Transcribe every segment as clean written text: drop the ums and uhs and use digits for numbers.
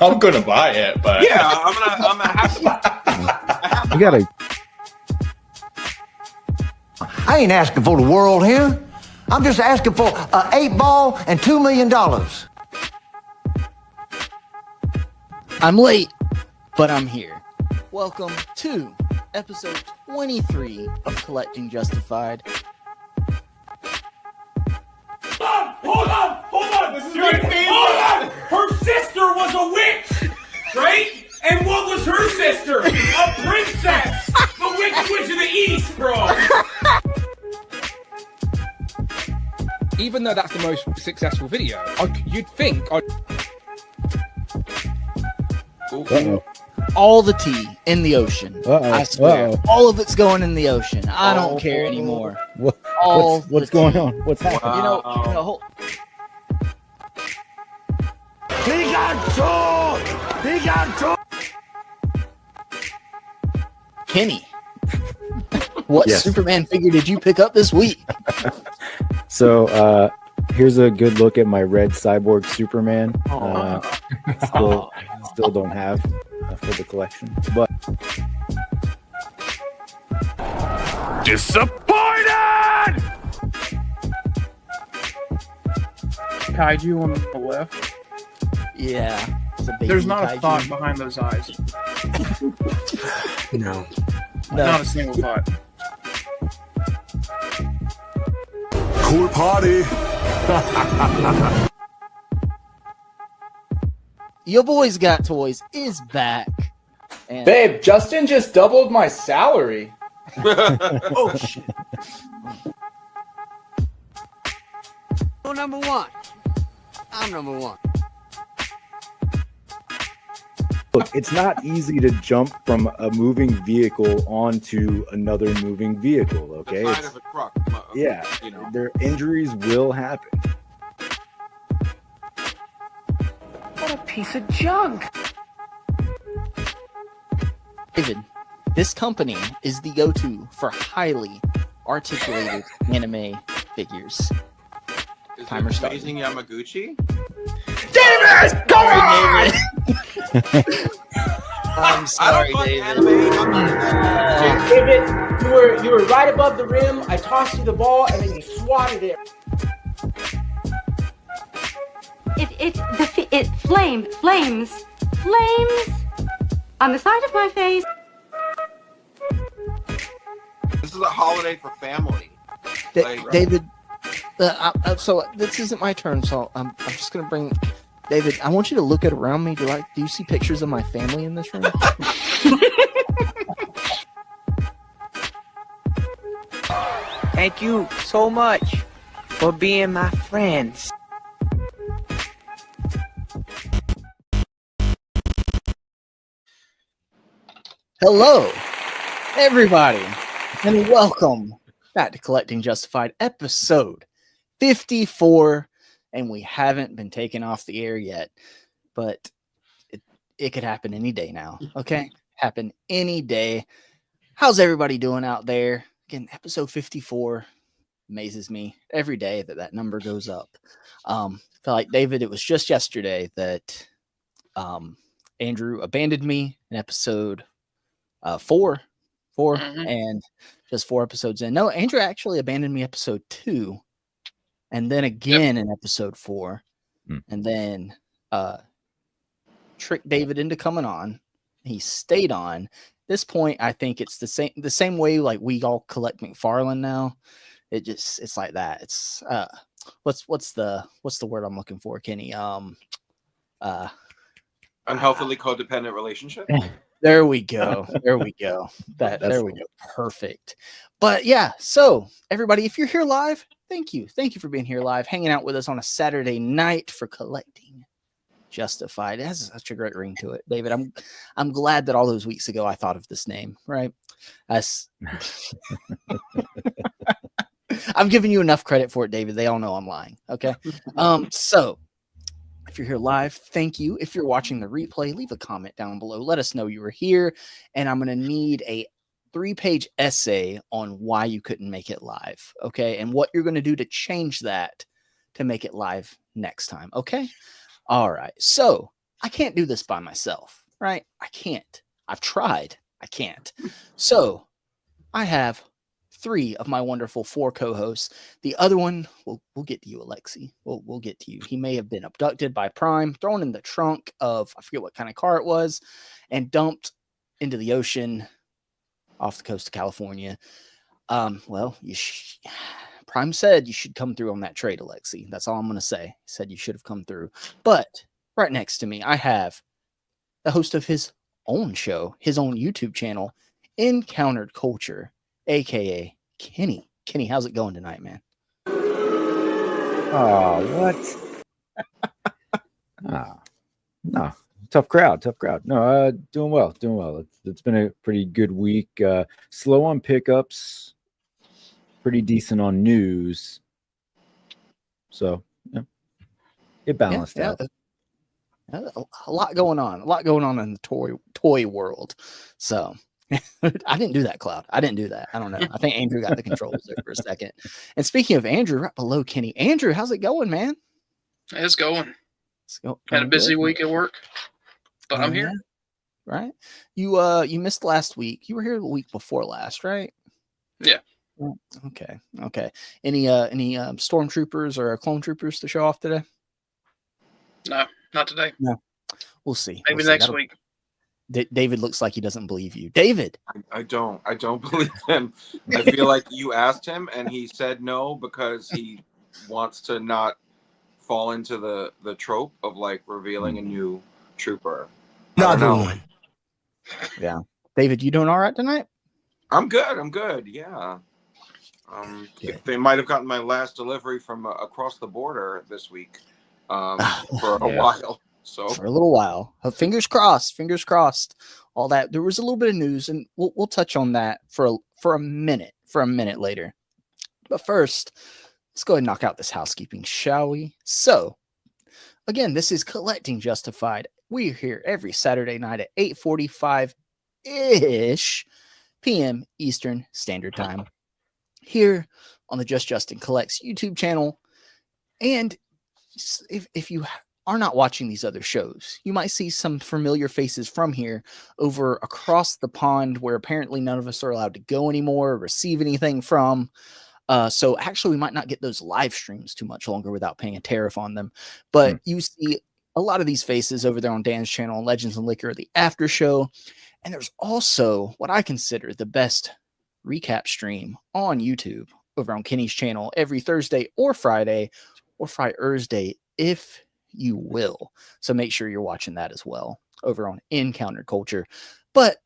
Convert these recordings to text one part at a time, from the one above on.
I'm gonna buy it, but Yeah, I'm gonna have to. You gotta. I ain't asking for the world here. I'm just asking for an 8-ball and $2 million. I'm late, but I'm here. Welcome to episode 23 of Collecting Justified. Hold on! This is my favorite. Hold on! Her sister was a witch, right? And what was her sister? A princess! The Wicked Witch of the East, bro! Even though that's the most successful video, you'd think... All the tea in the ocean. I swear. All of it's going in the ocean. I don't care anymore. What's going on? What's happening? You know, He got two! Kenny, what Yes. Superman figure did you pick up this week? So here's a good look at my red cyborg Superman. Still don't have for the collection, but Disappointed! Kaiju on the left. Yeah. It's a baby There's not kaiju. a thought behind those eyes. no. Not a single thought. Cool party! Your Boys Got Toys is back. And babe, Justin just doubled my salary. Oh, shit. Rule number one. I'm number one. Look, it's not easy to jump from a moving vehicle onto another moving vehicle. Okay, Kind of a truck. yeah, You know. their injuries will happen. What a piece of junk. David, this company is the go-to for highly articulated anime figures. Is Timer it started. Amazing Yamaguchi? David, come on! I'm sorry, I don't like David. anime. I'm not a David, you were right above the rim. I tossed you the ball, and then you swatted it. It flames on the side of my face. This is a holiday for family. David, so this isn't my turn, so I'm just gonna bring David. I want you to look at around me. Do you see pictures of my family in this room? Thank you so much for being my friends. Hello, everybody, and welcome back to Collecting Justified, episode 54. And we haven't been taken off the air yet, but it could happen any day now. Okay, happen any day. How's everybody doing out there? Again, episode 54 amazes me every day that number goes up. Felt like, David, it was just yesterday that Andrew abandoned me in episode 4, and just 4 episodes in. No, Andrew actually abandoned me episode 2, and then again in episode 4, and then tricked David into coming on. He stayed on. At this point, I think it's the same way like we all collect McFarlane now. It's like that. It's what's the word I'm looking for, Kenny? Unhealthily codependent relationship. There we go. There we go. There we go. Perfect. But yeah, so everybody, if you're here live, thank you. Thank you for being here live, hanging out with us on a Saturday night for Collecting Justified. It has such a great ring to it, David. I'm glad that all those weeks ago I thought of this name, right? I'm giving you enough credit for it, David. They all know I'm lying. Okay. So if you're here live, thank you. If you're watching the replay, leave a comment down below. Let us know you were here. And I'm going to need a 3-page essay on why you couldn't make it live. Okay. And what you're going to do to change that to make it live next time. Okay. All right. So I can't do this by myself, right? I can't. I've tried. I can't. So I have 3 of my wonderful 4 co-hosts. The other one, we'll get to you, Alexi. We'll get to you. He may have been abducted by Prime, thrown in the trunk of, I forget what kind of car it was, and dumped into the ocean off the coast of California. Well, Prime said you should come through on that trade, Alexi. That's all I'm going to say. He said you should have come through. But right next to me, I have the host of his own show, his own YouTube channel, Encountered Culture, aka Kenny. Kenny, how's it going tonight, man? Oh, what? No, tough crowd. No, doing well. It's been a pretty good week. Slow on pickups, pretty decent on news. So yeah, it balanced out. A lot going on in the toy world. So I didn't do that, Cloud. I didn't do that. I don't know. I think Andrew got the controls there for a second. And speaking of Andrew, right below Kenny, Andrew, how's it going, man? It's going. Had a busy week at work, but I'm here. Right? You missed last week. You were here the week before last, right? Yeah. Okay. Any stormtroopers or clone troopers to show off today? No, not today. No. We'll see. Maybe next week. David looks like he doesn't believe you. David. I don't believe him. I feel like you asked him and he said no because he wants to not fall into the trope of like revealing a new trooper. Another one. Yeah. David, you doing all right tonight? I'm good. Yeah. They might have gotten my last delivery from across the border this week for a while. So for a little while, fingers crossed, all that. There was a little bit of news, and we'll touch on that for a minute later. But first, let's go ahead and knock out this housekeeping, shall we? So, again, this is Collecting Justified. We're here every Saturday night at 8:45-ish p.m. Eastern Standard Time here on the Just Justin Collects YouTube channel. And if you are not watching these other shows, you might see some familiar faces from here over across the pond where apparently none of us are allowed to go anymore or receive anything from. So actually we might not get those live streams too much longer without paying a tariff on them. But you see a lot of these faces over there on Dan's channel, Legends and Liquor, the after show. And there's also what I consider the best recap stream on YouTube over on Kenny's channel every Thursday or Friday or Thursday, if you will. So make sure you're watching that as well over on Encountered Culture. But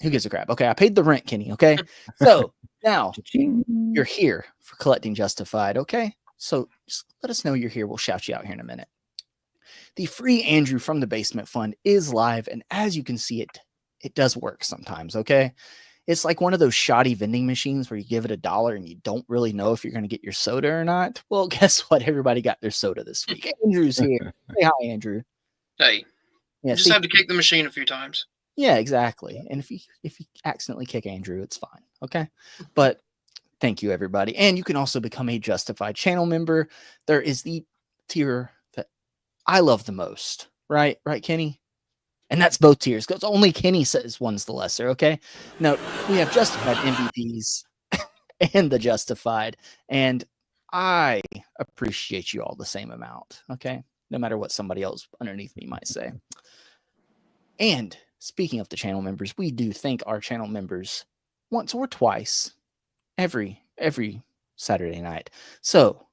who gives a crap? Okay, I paid the rent, Kenny. Okay, so now you're here for Collecting Justified. Okay, so just let us know you're here. We'll shout you out here in a minute. The free Andrew from the Basement Fund is live, and as you can see, it does work sometimes. Okay, it's like one of those shoddy vending machines where you give it $1 and you don't really know if you're going to get your soda or not. Well, guess what? Everybody got their soda this week. Andrew's here. Say hi, Andrew. Hey, yeah, you just have to kick the machine a few times. Yeah, exactly. And if you accidentally kick Andrew, it's fine. Okay, but thank you, everybody. And you can also become a Justified channel member. There is the tier that I love the most. Right, Kenny? And that's both tiers, because only Kenny says one's the lesser, okay? Now, we have Justified MVPs and the Justified, and I appreciate you all the same amount, okay? No matter what somebody else underneath me might say. And speaking of the channel members, we do thank our channel members once or twice every Saturday night. So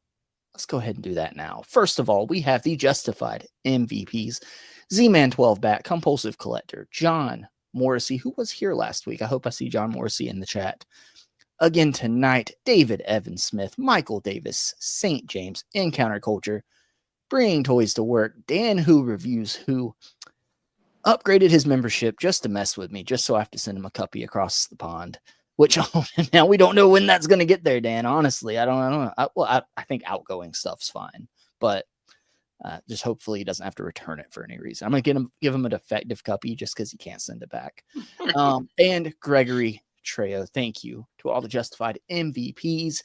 let's go ahead and do that now. First of all, we have the Justified MVPs. Z-Man 12 Bat, Compulsive Collector, John Morrissey, who was here last week. I hope I see John Morrissey in the chat. Again tonight, David Evans Smith, Michael Davis, St. James, Encounter Culture, Bringing Toys to Work, Dan Who Reviews Who, upgraded his membership just to mess with me, just so I have to send him a copy across the pond, which now we don't know when that's going to get there, Dan. Honestly, I don't know. I think outgoing stuff's fine, but just hopefully he doesn't have to return it for any reason. I'm going to give him a defective copy just because he can't send it back. And Gregory Trejo. Thank you to all the Justified MVPs.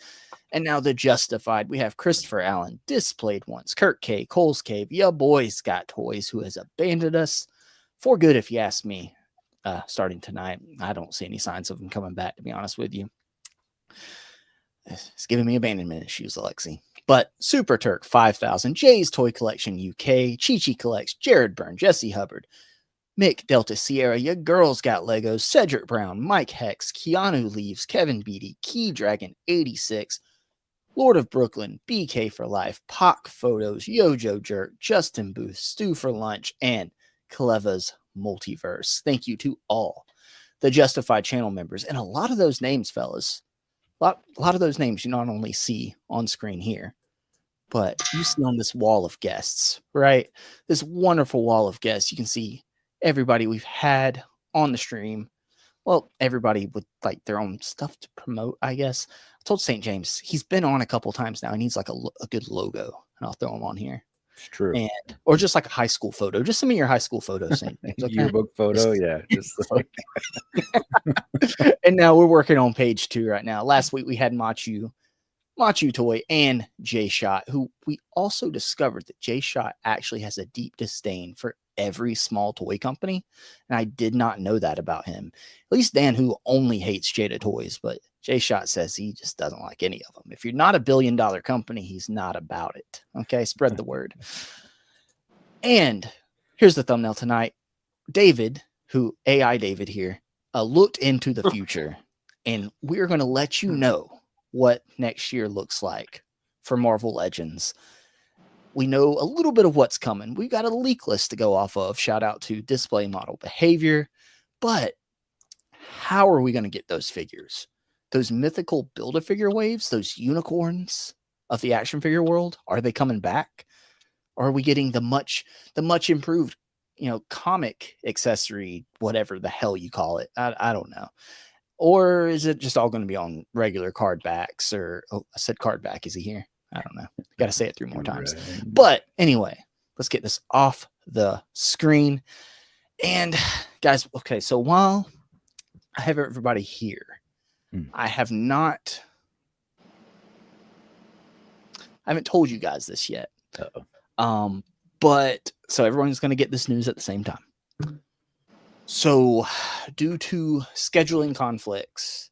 And now the Justified. We have Christopher Allen, Displayed Once, Kurt K, Cole's Cave, Ya Boys Got Toys, who has abandoned us for good, if you ask me. Starting tonight, I don't see any signs of him coming back, to be honest with you. It's giving me abandonment issues, Alexi. But Super Turk 5000, Jay's Toy Collection UK, Chi Chi Collects, Jared Byrne, Jesse Hubbard, Mick Delta Sierra, Ya Girls Got Legos, Cedric Brown, Mike Hex, Keanu Leaves, Kevin Beatty, Key Dragon 86, Lord of Brooklyn, BK for Life, Pock Photos, Yojo Jerk, Justin Booth, Stew for Lunch, and Cleva's Multiverse. Thank you to all the Justified channel members. And a lot of those names, fellas, a lot of those names you not only see on screen here, but you see on this wall of guests, right? This wonderful wall of guests. You can see everybody we've had on the stream. Well, everybody with like their own stuff to promote, I guess. I told St. James he's been on a couple times now. He needs like a good logo, and I'll throw him on here. It's true. And or just like a high school photo. Just send me your high school photos. Okay? Yearbook photo, yeah. Just like And now we're working on page 2 right now. Last week we had Machu Toy and J Shot, who we also discovered that J Shot actually has a deep disdain for every small toy company. And I did not know that about him. At least Dan, who only hates Jada Toys, but J Shot says he just doesn't like any of them. If you're not a $1 billion company, he's not about it. Okay, spread the word. And here's the thumbnail tonight. David, who AI David here, looked into the future, and we're going to let you know what next year looks like for Marvel Legends. We know a little bit of what's coming. We've got a leak list to go off of. Shout out to Display Model Behavior. But how are we going to get those figures? Those mythical Build-A-Figure waves, those unicorns of the action figure world, are they coming back? Or are we getting the much improved, comic accessory, whatever the hell you call it? I don't know. Or is it just all going to be on regular card backs? Or I said card back. Is he here? I don't know. Got to say it 3 more times. Right. But anyway, let's get this off the screen. And guys, okay, so while I have everybody here, I haven't told you guys this yet. But so everyone's going to get this news at the same time. So due to scheduling conflicts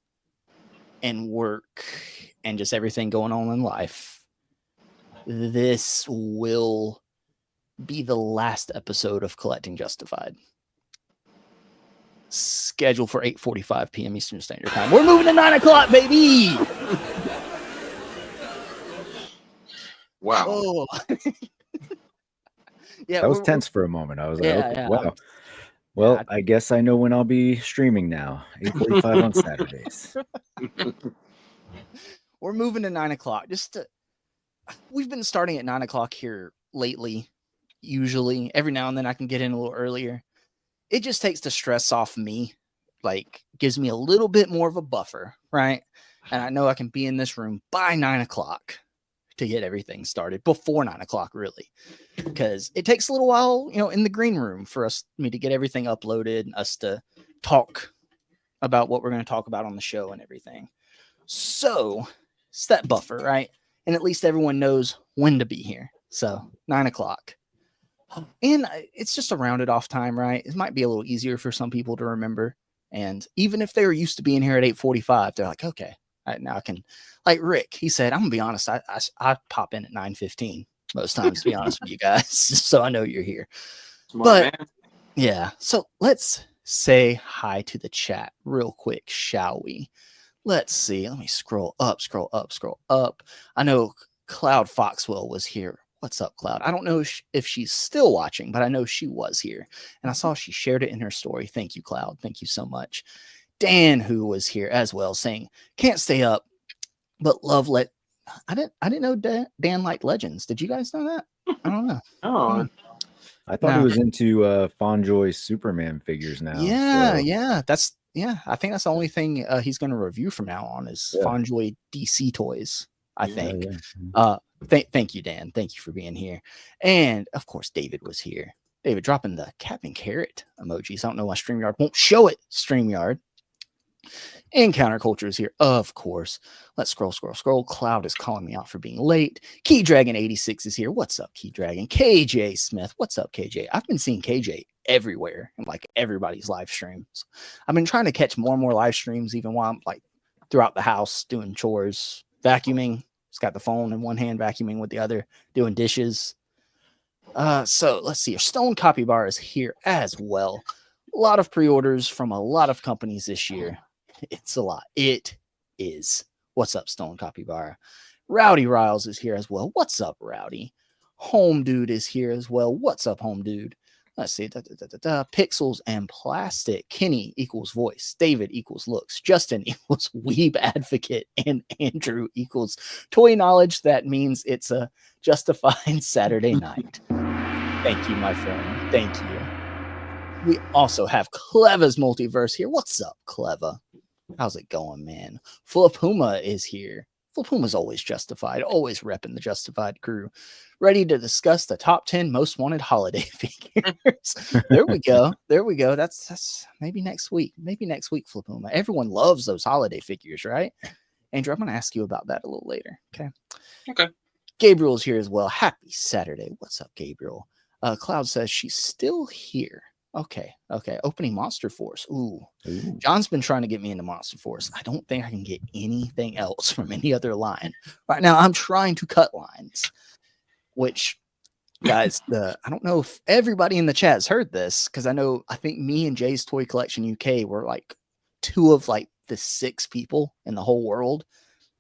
and work and just everything going on in life, this will be the last episode of Collecting Justified. Scheduled for 8:45 p.m. Eastern Standard Time. We're moving to 9 o'clock, baby. Wow. Oh. Yeah, that was tense for a moment. I was like, okay, wow. Well, I guess I know when I'll be streaming now. 8:45 on Saturdays. We're moving to 9 o'clock. We've been starting at 9 o'clock here lately. Usually, every now and then I can get in a little earlier. It just takes the stress off me, gives me a little bit more of a buffer, right? And I know I can be in this room by 9 o'clock to get everything started, before 9 o'clock, really. Because it takes a little while, in the green room for me to get everything uploaded, us to talk about what we're going to talk about on the show and everything. So it's that buffer, right? And at least everyone knows when to be here. So 9 o'clock. And it's just a rounded off time, right? It might be a little easier for some people to remember. And even if they were used to being here at 8:45, they're like, okay, now I can, like Rick, he said, I'm going to be honest, I pop in at 9:15 most times, to be honest with you guys, so I know you're here. Smart man. Yeah, so let's say hi to the chat real quick, shall we? Let's see. Let me scroll up. I know Cloud Foxwell was here. What's up, Cloud? I don't know if she's still watching, but I know she was here. And I saw she shared it in her story. Thank you, Cloud. Thank you so much. Dan, who was here as well, saying, can't stay up, but love I didn't know Dan liked Legends. Did you guys know that? I don't know. Oh, I thought he was into Fonjoy Superman figures now. Yeah, so. I think that's the only thing he's going to review from now on is Fonjoy DC toys, I think. Yeah. Thank you, Dan. Thank you for being here. And, of course, David was here. David dropping the Captain Carrot emojis. I don't know why StreamYard won't show it. StreamYard. Encounter Culture is here, of course. Let's scroll. Cloud is calling me out for being late. Key Dragon 86 is here. What's up, Key Dragon? KJ Smith. What's up, KJ? I've been seeing KJ everywhere in like everybody's live streams. I've been trying to catch more and more live streams, even while I'm like throughout the house doing chores, vacuuming. He's got the phone in one hand, vacuuming with the other, doing dishes. So let's see. Stone Copy Bar is here as well. A lot of pre-orders from a lot of companies this year. It's a lot. It is. What's up, Stone Copy Bar? Rowdy Riles is here as well. What's up, Rowdy? Home Dude is here as well. What's up, Home Dude? Let's see. Pixels and Plastic. Kenny equals voice. David equals looks. Justin equals weeb advocate. And Andrew equals toy knowledge. That means it's a justified Saturday night. Thank you, my friend. Thank you. We also have Cleva's Multiverse here. What's up, Cleva? How's it going, man? Full of Puma is here. Full Puma's always justified, always repping the justified crew. Ready to discuss the top 10 most wanted holiday figures. There we go. There we go. That's maybe next week. Maybe next week, Full Puma. Everyone loves those holiday figures, right? Andrew, I'm going to ask you about that a little later. Okay. Okay. Gabriel's here as well. Happy Saturday. What's up, Gabriel? Cloud says she's still here. Okay. Opening Monster Force. Ooh. John's been trying to get me into Monster Force. I don't think I can get anything else from any other line. Right now, I'm trying to cut lines, which, guys, I don't know if everybody in the chat has heard this, because I think me and Jay's Toy Collection UK were like 2 of like the 6 people in the whole world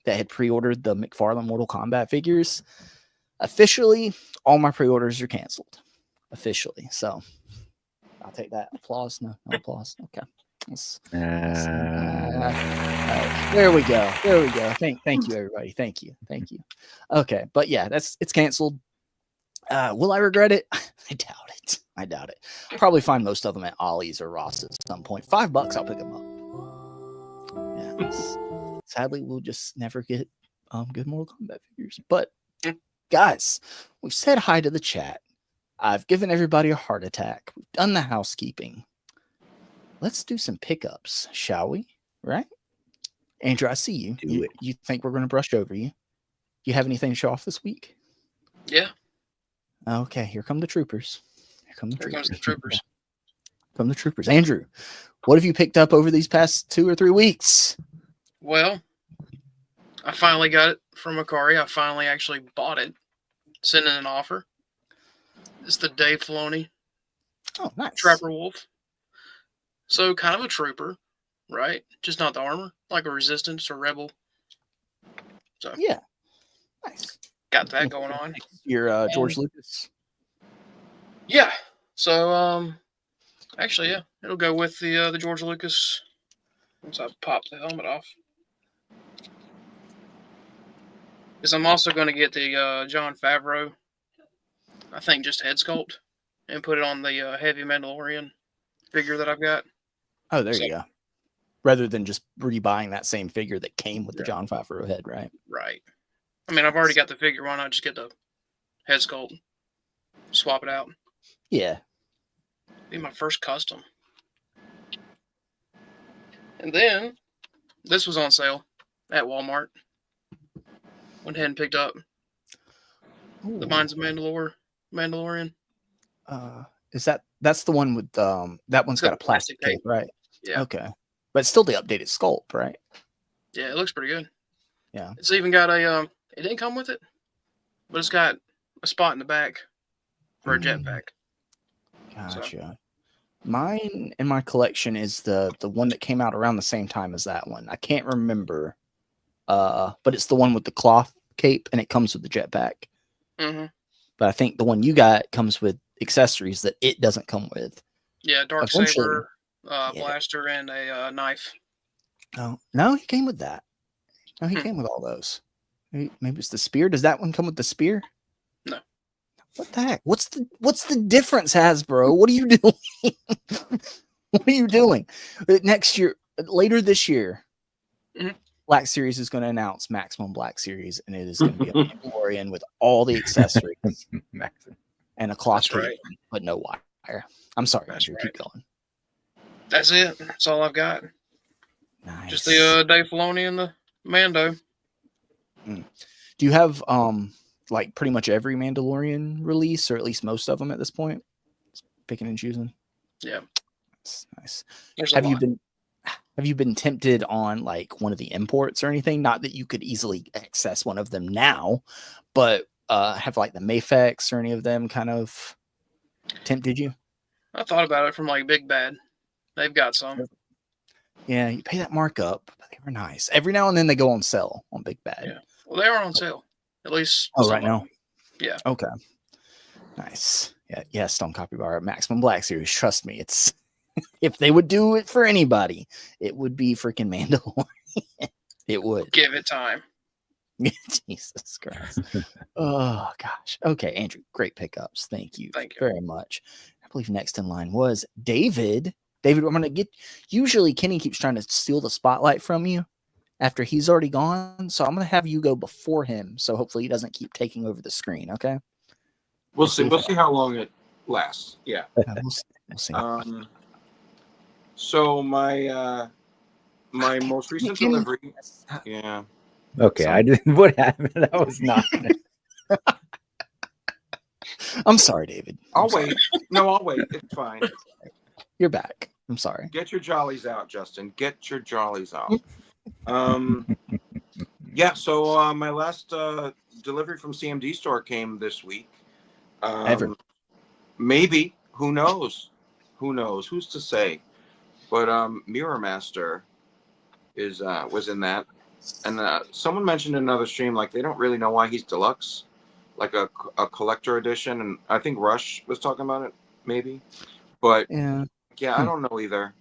that had pre-ordered the McFarlane Mortal Kombat figures. Officially, all my pre-orders are canceled. Officially. So I'll take that. Applause. No applause. Okay. There we go. Thank you, everybody. Thank you. Okay. But yeah, it's canceled. Will I regret it? I doubt it. I'll probably find most of them at Ollie's or Ross at some point. $5, I'll pick them up. Yeah. Sadly, we'll just never get good Mortal Kombat figures. But guys, we've said hi to the chat. I've given everybody a heart attack. We've done the housekeeping. Let's do some pickups, shall we? Right? Andrew, I see you. You think we're going to brush over you? You have anything to show off this week? Yeah. Okay, here come the troopers. Here comes the troopers. Come the troopers. Andrew, what have you picked up over these past 2 or 3 weeks? Well, I finally got it from Akari. I finally actually bought it. Sent in an offer. It's the Dave Filoni. Oh, nice. Trapper Wolf. So kind of a trooper, right? Just not the armor, like a Resistance or Rebel. So yeah, nice. Got that going on. Your George Lucas. Yeah. So actually, yeah, it'll go with the George Lucas. Once I pop the helmet off, because I'm also going to get the Jon Favreau. I think just head sculpt and put it on the Heavy Mandalorian figure that I've got. Oh, there you go. Rather than just rebuying that same figure that came with the Jon Favreau head, right? Right. I mean, I've already got the figure. Why not just get the head sculpt, swap it out? Yeah. Be my first custom. And then this was on sale at Walmart. Went ahead and picked up the Mines of Mandalorian. That's the one with that one's got a plastic tape, right? Yeah. Okay. But it's still the updated sculpt, right? Yeah, it looks pretty good. Yeah. It's even got a it didn't come with it, but it's got a spot in the back for a jetpack. Gotcha. So. Mine in my collection is the one that came out around the same time as that one. I can't remember. But it's the one with the cloth cape and it comes with the jetpack. Mm-hmm. But I think the one you got comes with accessories that it doesn't come with. Yeah, dark saber, blaster, and a knife. Oh no, he came with that. No, he came with all those. Maybe it's the spear. Does that one come with the spear? No. What the heck? What's the difference, Hasbro? What are you doing? What are you doing? Next year, later this year, Black Series is going to announce Maximum Black Series, and it is going to be a Mandalorian with all the accessories and a cloth cape, but no wire. I'm sorry, Andrew. Keep going. That's it. That's all I've got. Nice. Just the Dave Filoni and the Mando. Do you have like pretty much every Mandalorian release, or at least most of them at this point? Just picking and choosing. Yeah, That's nice. there's a Have you lot. been tempted on like one of the imports or anything? Not that you could easily access one of them now, but have like the Mafex or any of them kind of tempted you? I thought about it from like Big Bad. They've got some. Yeah, you pay that markup, but they were nice. Every now and then they go on sale on Big Bad. Yeah. Well, they are on sale. At least. Oh, some right of now. them. Yeah. Okay. Nice. Yeah. Yeah. Stone Copy Bar Maximum Black Series. Trust me, it's if they would do it for anybody, it would be freaking Mandalorian. It would. Give it time. Jesus Christ. Oh gosh. Okay, Andrew. Great pickups. Thank you. Thank you. Very much. I believe next in line was David. David, I'm gonna get. Usually, Kenny keeps trying to steal the spotlight from you after he's already gone, so I'm gonna have you go before him. So hopefully, he doesn't keep taking over the screen. Okay. We'll see. We'll see how long it lasts. Yeah. We'll see. So my most recent delivery. Yeah. Okay, I didn't. What happened? That was not. I'm sorry, David. I'll wait. No, I'll wait. It's fine. You're back. I'm sorry. Get your jollies out, Justin. Get your jollies out. Yeah. So my last delivery from CMD store came this week. Ever. Maybe. Who knows? Who knows? Who's to say? But Mirror Master was in that, and someone mentioned in another stream like they don't really know why he's deluxe, like a collector edition, and I think Rush was talking about it maybe, but yeah, I don't know either.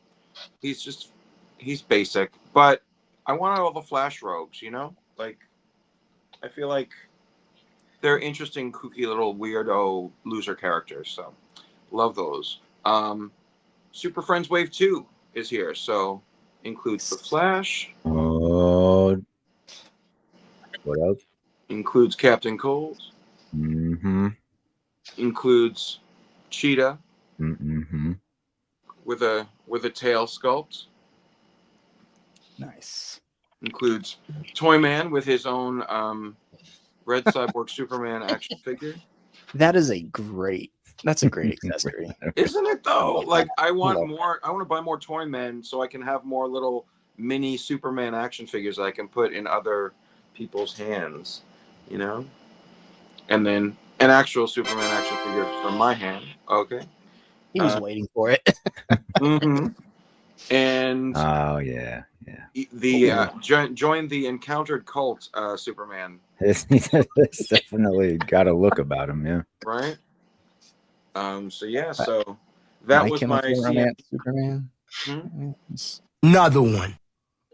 He's basic, but I wanted all the Flash rogues, you know, like I feel like they're interesting, kooky little weirdo loser characters, so love those. Super Friends Wave 2 is here, so includes the Flash. Oh, what else? Includes Captain Cold. Mm-hmm. Includes Cheetah. Mm-hmm. With a tail sculpt. Nice. Includes Toyman with his own Red Cyborg Superman action figure. That's a great accessory. Isn't it though? Like I want to buy more Toymen so I can have more little mini Superman action figures I can put in other people's hands, you know? And then an actual Superman action figure from my hand. Okay. He was waiting for it. Mm-hmm. And oh yeah. The join the Encountered Cult Superman. There's definitely got a look about him, yeah. Right. So yeah. So that was my Superman. Another one.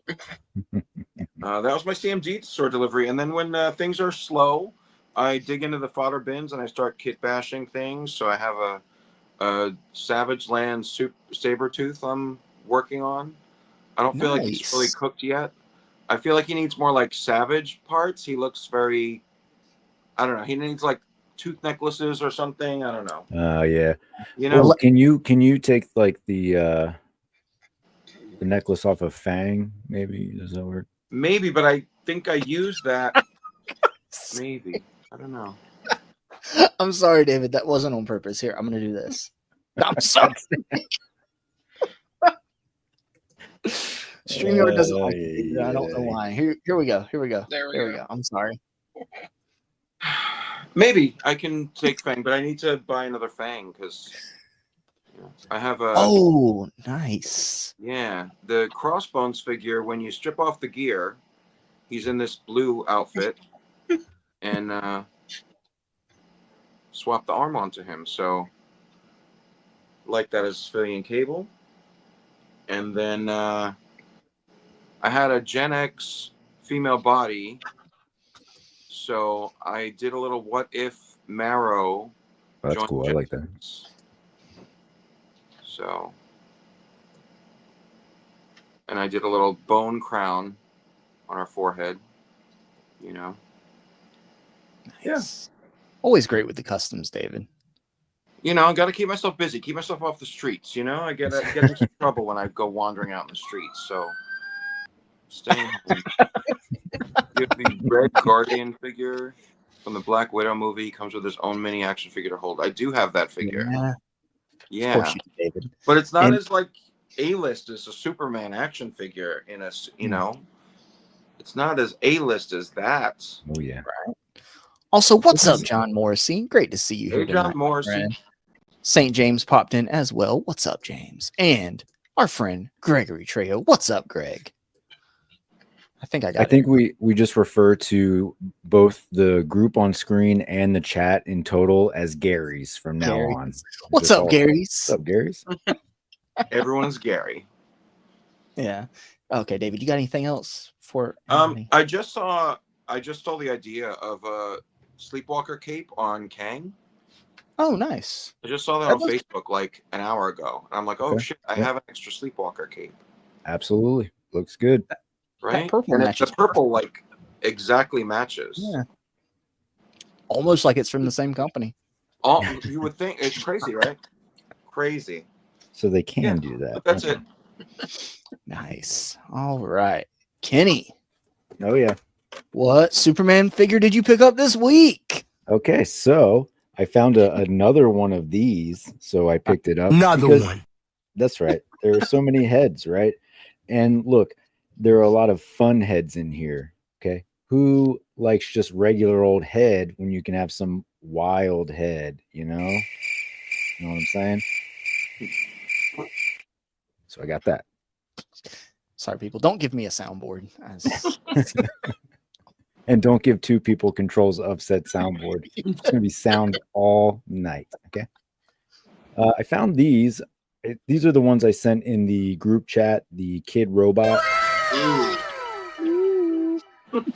That was my CMD store delivery, and then when things are slow, I dig into the fodder bins and I start kit bashing things. So I have a Savage Land Sabretooth I'm working on. I don't feel like he's fully cooked yet. I feel like he needs more like Savage parts. He looks very, I don't know. He needs like tooth necklaces or something. I don't know. Oh yeah. You know, well, can you take like the necklace off of Fang? Maybe does that work? Maybe, but I think I used that. Maybe I don't know. I'm sorry, David. That wasn't on purpose. Here, I'm gonna do this. I'm sorry. StreamYard doesn't like it. I don't know why. Here we go. There we go. I'm sorry. Maybe I can take Fang, but I need to buy another Fang because I have a. Oh, nice. Yeah, the Crossbones figure. When you strip off the gear, he's in this blue outfit, and swap the arm onto him. So, like that as civilian cable, and then I had a Gen X female body. So I did a little what if Marrow. Oh, that's cool. I like that. So, and I did a little bone crown on her forehead, you know. Nice. Yeah. Always great with the customs, David. You know, I got to keep myself busy, keep myself off the streets. You know, I get into trouble when I go wandering out in the streets. So Staying home. You have the Red Guardian figure from the Black Widow movie. He comes with his own mini action figure to hold. I do have that figure. Of course you do, David. But it's not And- as like A-list as a Superman action figure in a, you know, it's not as A-list as that. Oh yeah. Also, what's up, John Morrissey? Great to see you here Hey, John tonight, Morrissey. friend. St. James popped in as well. What's up, James? And our friend Gregory Trejo. What's up, Greg? I think I got I think we just refer to both the group on screen and the chat in total as Gary's from now Gary's. on. What's Just up, all- Gary's? What's up, Gary's? Everyone's Gary. Yeah. Okay, David, you got anything else for I just saw the idea of a Sleepwalker cape on Kang. Oh, nice. I just saw that on Facebook like an hour ago. And I'm like, oh Okay. shit, I have an extra Sleepwalker cape. Absolutely. Looks good. Right? purple and matches the purple like exactly matches. Yeah. Almost like it's from the same company. All you would think it's crazy, right? Crazy. So they can do that. But that's it. Nice. All right. Kenny, Oh yeah. what Superman figure did you pick up this week? Okay, so I found another one of these, so I picked it up. Another because- one. That's right. There are so many heads, right? And look, there are a lot of fun heads in here. Okay. Who likes just regular old head when you can have some wild head, you know? You know what I'm saying? So I got that. Sorry, people. Don't give me a soundboard. And don't give two people controls of said soundboard. It's going to be sound all night. Okay. I found these. These are the ones I sent in the group chat, the Kid Robot.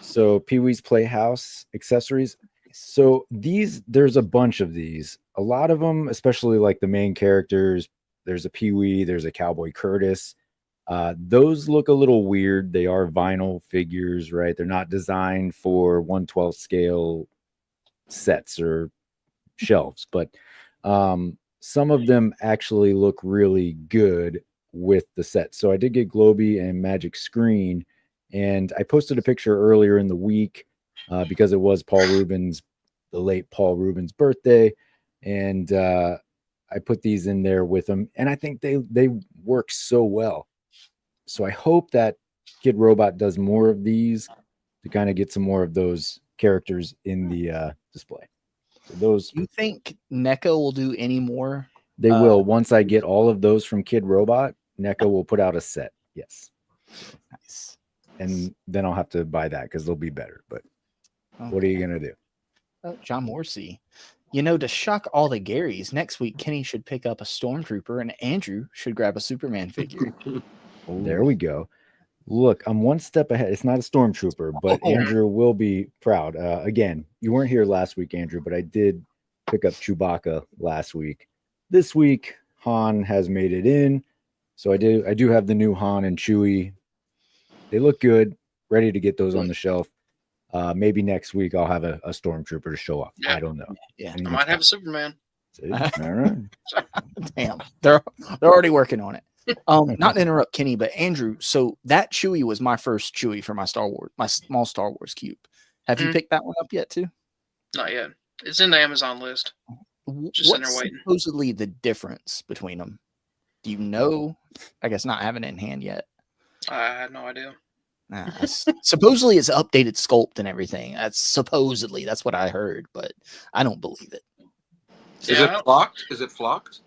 So Pee-wee's Playhouse accessories. So these, there's a bunch of these. A lot of them, especially like the main characters. There's a Pee-wee, there's a Cowboy Curtis. Those look a little weird. They are vinyl figures, right? They're not designed for 1/12 scale sets or shelves, but some of them actually look really good with the set. So I did get Globy and Magic Screen, and I posted a picture earlier in the week because it was the late Paul Rubens' birthday, and I put these in there with them, and I think they work so well. So I hope that Kid Robot does more of these to kind of get some more of those characters in the display. So those, Do you think NECA will do any more? they will. Once I get all of those from Kid Robot, NECA will put out a set. Yes. Nice. And then I'll have to buy that because they'll be better. But what are you going to do? John Morrissey. You know, to shock all the Garys, next week Kenny should pick up a Stormtrooper and Andrew should grab a Superman figure. There we go. Look, I'm one step ahead. It's not a Stormtrooper, but Andrew will be proud. Again, you weren't here last week, Andrew, but I did pick up Chewbacca last week. This week, Han has made it in. So I do have the new Han and Chewie. They look good, ready to get those on the shelf. Maybe next week I'll have a Stormtrooper to show off. Yeah. I don't know. Yeah. I might have a Superman. See? All right. Damn, they're already working on it. Not to interrupt Kenny, but Andrew. So that Chewie was my first Chewie for my small Star Wars cube. Have you picked that one up yet too? Not yet. It's in the Amazon list. Just sitting What's there waiting. supposedly the difference between them? Do you know? I guess not having it in hand yet. I had no idea. Supposedly it's updated sculpt and everything. That's what I heard, but I don't believe it. Is it flocked? Is it flocked?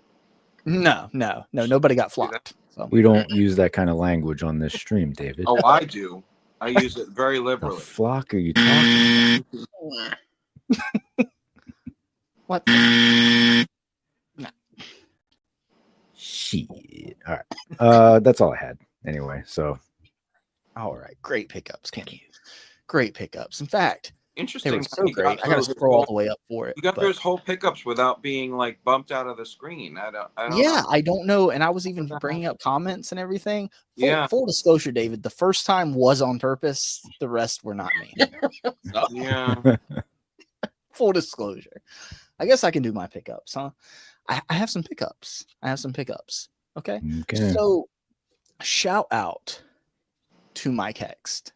No, nobody got flocked. So. We don't use that kind of language on this stream, David. Oh, I do. I use it very The liberally. flock are you talking about? What? No. Shit. All right. That's all I had anyway. So All right. Great pickups, Kenny. Great pickups. In fact, they Interesting. were so He got great. I got to through his scroll all whole- the way up for it. You got but- those whole pickups without being like bumped out of the screen. I don't Yeah, know. I don't know. And I was even bringing up comments and everything. Yeah. Full disclosure, David, the first time was on purpose. The rest were not me. Yeah. Full disclosure. I guess I can do my pickups, huh? I have some pickups. Okay. okay. So shout out to Mike Hext.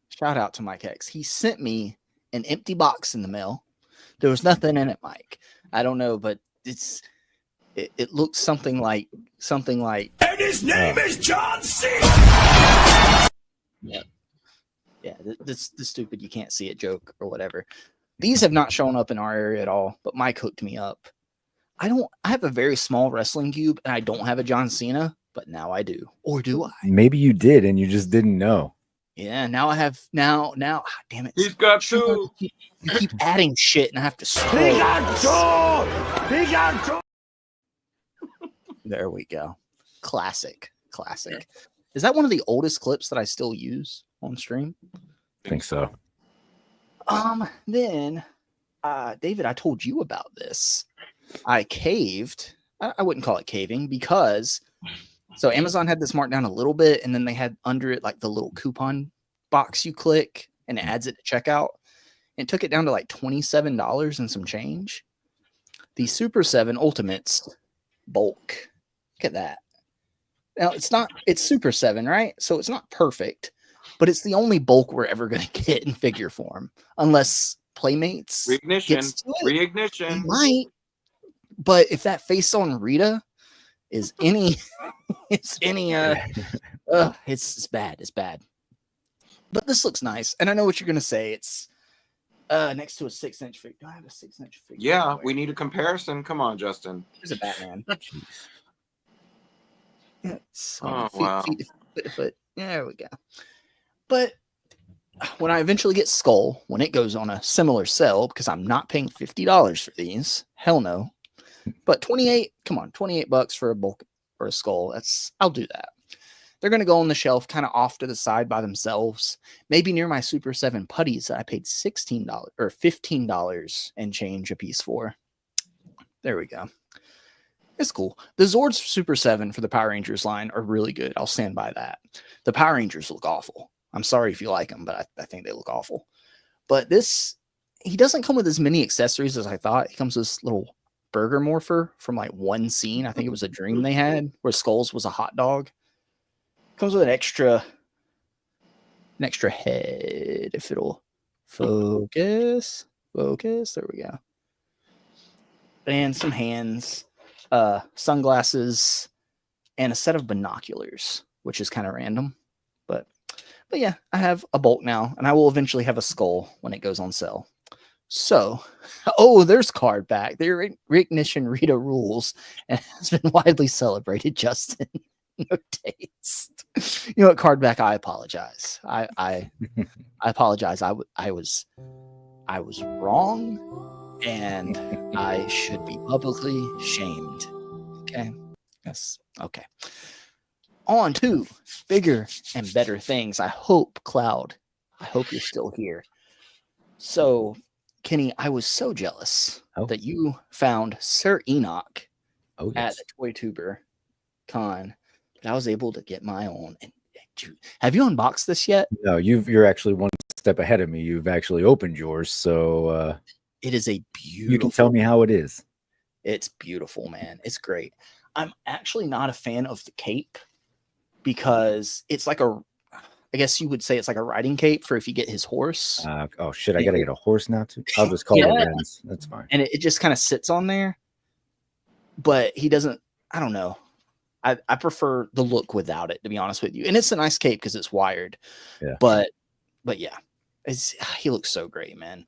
Shout out to Mike Hext. He sent me an empty box in the mail. There was nothing in it, Mike. I don't know, but it looks something like. And his name is John C. Yeah, this stupid you can't see it joke or whatever. These have not shown up in our area at all, but Mike hooked me up. I have a very small wrestling cube and I don't have a John Cena, but now I do. Or do I? Maybe you did and you just didn't know. Yeah, now I have now damn it. He's got two. You keep adding shit and I have to scroll. He got two. There we go. Classic. Is that one of the oldest clips that I still use on stream? I think so. Then David, I told you about this. I caved. I wouldn't call it caving because so Amazon had this marked down a little bit, and then they had under it like the little coupon box you click and it adds it to checkout. And it took it down to like $27 and some change. The Super 7 Ultimates bulk. Look at that. Now it's Super 7, right? So it's not perfect, but it's the only bulk we're ever going to get in figure form, unless Playmates Reignition. Might. But if that face on Rita is any, it's bad. It's bad. But this looks nice, and I know what you're going to say. It's next to a 6-inch figure. Do I have a 6-inch figure? Yeah, we need a comparison. Come on, Justin. Here's a Batman. Wow. Foot. There we go. But when I eventually get Skull, when it goes on a similar sale, because I'm not paying $50 for these, hell no. But $28 for a bulk or a Skull. I'll do that. They're going to go on the shelf kind of off to the side by themselves, maybe near my Super 7 putties that I paid $16 or $15 and change a piece for. There we go. It's cool. The Zords Super 7 for the Power Rangers line are really good. I'll stand by that. The Power Rangers look awful. I'm sorry if you like them, but I think they look awful. But he doesn't come with as many accessories as I thought. He comes with this little burger morpher from like one scene. I think it was a dream they had where Skulls was a hot dog. Comes with an extra head if it'll focus. There we go. And some hands. Sunglasses, and a set of binoculars, which is kind of random. But yeah, I have a bulk now, and I will eventually have a Skull when it goes on sale. So, there's card back. The Reignition Rita rules and has been widely celebrated, Justin. No taste. You know what, card back, I apologize. I apologize. I was wrong. And I should be publicly shamed. Okay. Yes. Okay. On to bigger and better things. I hope, Cloud, you're still here. So, Kenny, I was so jealous that you found Sir Enoch at the Toy Tuber Con that I was able to get my own. And have you unboxed this yet? No, you're actually one step ahead of me. You've actually opened yours, so it is a beautiful. You can tell me how it is. It's beautiful, man. It's great. I'm actually not a fan of the cape because it's like I guess you would say it's like a riding cape for if you get his horse. Oh shit! I gotta get a horse now too. I'll just call it Renz. That's fine. And it just kind of sits on there, but he doesn't. I don't know. I prefer the look without it, to be honest with you. And it's a nice cape because it's wired. Yeah. But yeah, he looks so great, man.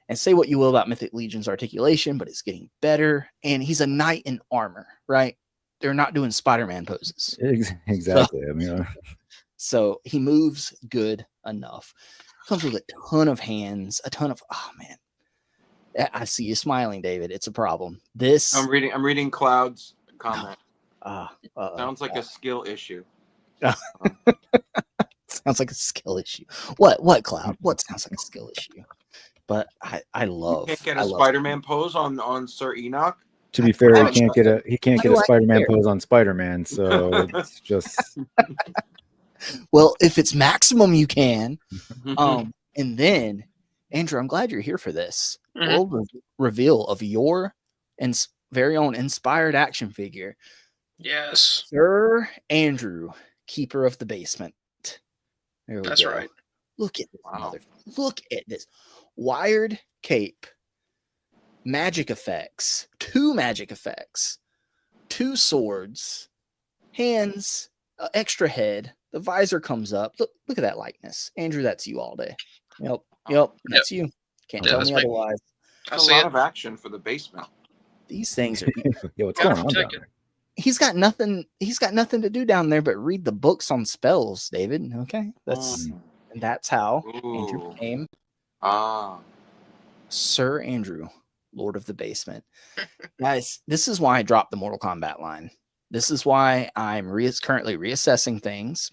And say what you will about Mythic Legion's articulation, but it's getting better. And he's a knight in armor, right? They're not doing Spider-Man poses. Exactly. So he moves good enough. Comes with a ton of hands, oh man. I see you smiling, David. It's a problem. I'm reading Cloud's comment. Sounds like a skill issue. Sounds like a skill issue. What, Cloud? What sounds like a skill issue? But I love. You can't get a Spider-Man pose on Sir Enoch. To be fair, he can't get a Spider-Man pose on Spider-Man, so it's just. Well, if it's maximum, you can. And then, Andrew, I'm glad you're here for this world reveal of your very own inspired action figure. Yes, Sir Andrew, Keeper of the Basement. There we That's go. right. Look at this Wow. Look at this. Wired cape. Magic effects. 2 magic effects. 2 swords. Hands. Extra head. The visor comes up. Look at that likeness. Andrew, that's you all day. Yep. That's you. Can't Yeah, tell that's me me. otherwise. I It's a see lot it. of action for the basement. These things are Yeah, what's Gotta going on protect down it. there? he's got nothing to do down there but read the books on spells, David. Okay. That's how Andrew Ooh. became Ah. Sir Andrew, Lord of the Basement. Guys, this is why I dropped the Mortal Kombat line. This is why I'm currently reassessing things,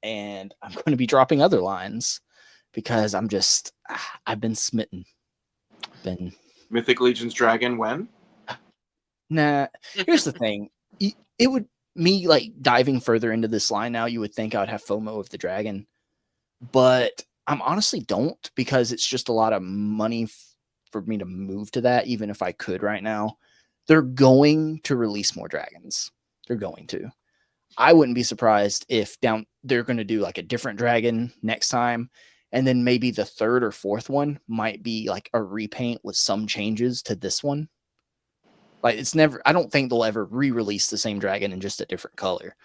and I'm going to be dropping other lines because I've been smitten. Mythic Legion's Dragon when? Nah, here's the thing. It would me like diving further into this line now, you would think I would have FOMO of the dragon, but I'm honestly don't, because it's just a lot of money for me to move to that, even if I could right now. They're going to release more dragons. They're going to. I wouldn't be surprised if they're going to do like a different dragon next time, and then maybe the 3rd or 4th one might be like a repaint with some changes to this one. Like I don't think they'll ever re-release the same dragon in just a different color.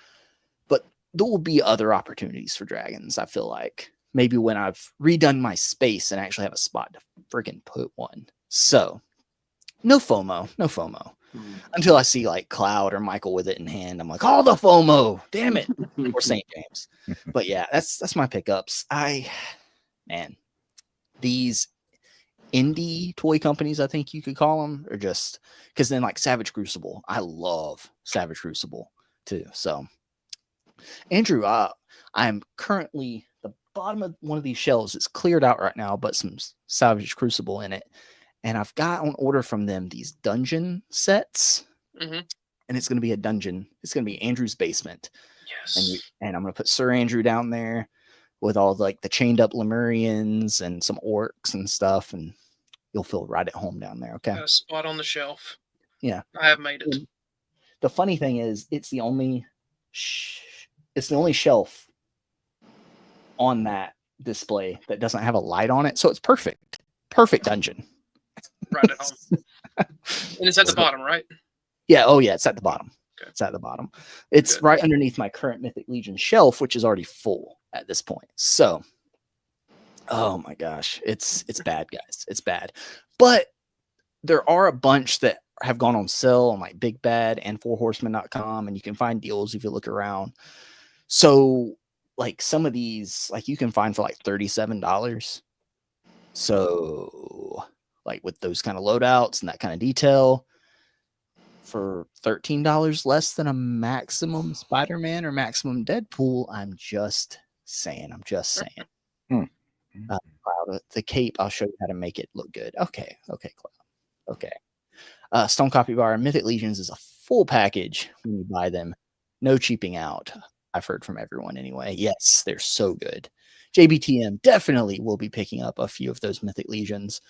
But there will be other opportunities for dragons, I feel like. Maybe when I've redone my space and actually have a spot to freaking put one. So, no FOMO. Until I see like Cloud or Michael with it in hand. I'm like, oh, the FOMO. Damn it. Or St. James. But yeah, that's my pickups. These indie toy companies, I think you could call them, or just because then like Savage Crucible. I love Savage Crucible too. So, Andrew, I'm currently the bottom of one of these shelves. It's cleared out right now, but some Savage Crucible in it. And I've got on order from them these dungeon sets. Mm-hmm. And it's going to be a dungeon. It's going to be Andrew's basement. Yes. And I'm going to put Sir Andrew down there with all like the chained up Lemurians and some orcs and stuff. And you'll feel right at home down there. Okay. Got a spot on the shelf. Yeah. I have made it. And the funny thing is, it's the only shelf on that display that doesn't have a light on it. So it's perfect. Perfect dungeon. Right at home. And it's at the bottom, right? Yeah. Oh, yeah. It's at the bottom. Okay. It's at the bottom. It's right underneath my current Mythic Legion shelf, which is already full at this point. So, oh my gosh, it's bad, guys. It's bad. But there are a bunch that have gone on sale on like Big Bad and 4horsemen.com, and you can find deals if you look around. So, like some of these, like you can find for like $37. So, like with those kind of loadouts and that kind of detail, for $13 less than a maximum Spider-Man or maximum Deadpool. I'm just saying. Cloud, the cape, I'll show you how to make it look good. Okay, Cloud. Okay. Stone Copy Bar Mythic Legions is a full package when you buy them. No cheaping out. I've heard from everyone anyway. Yes, they're so good. JBTM definitely will be picking up a few of those Mythic Legions.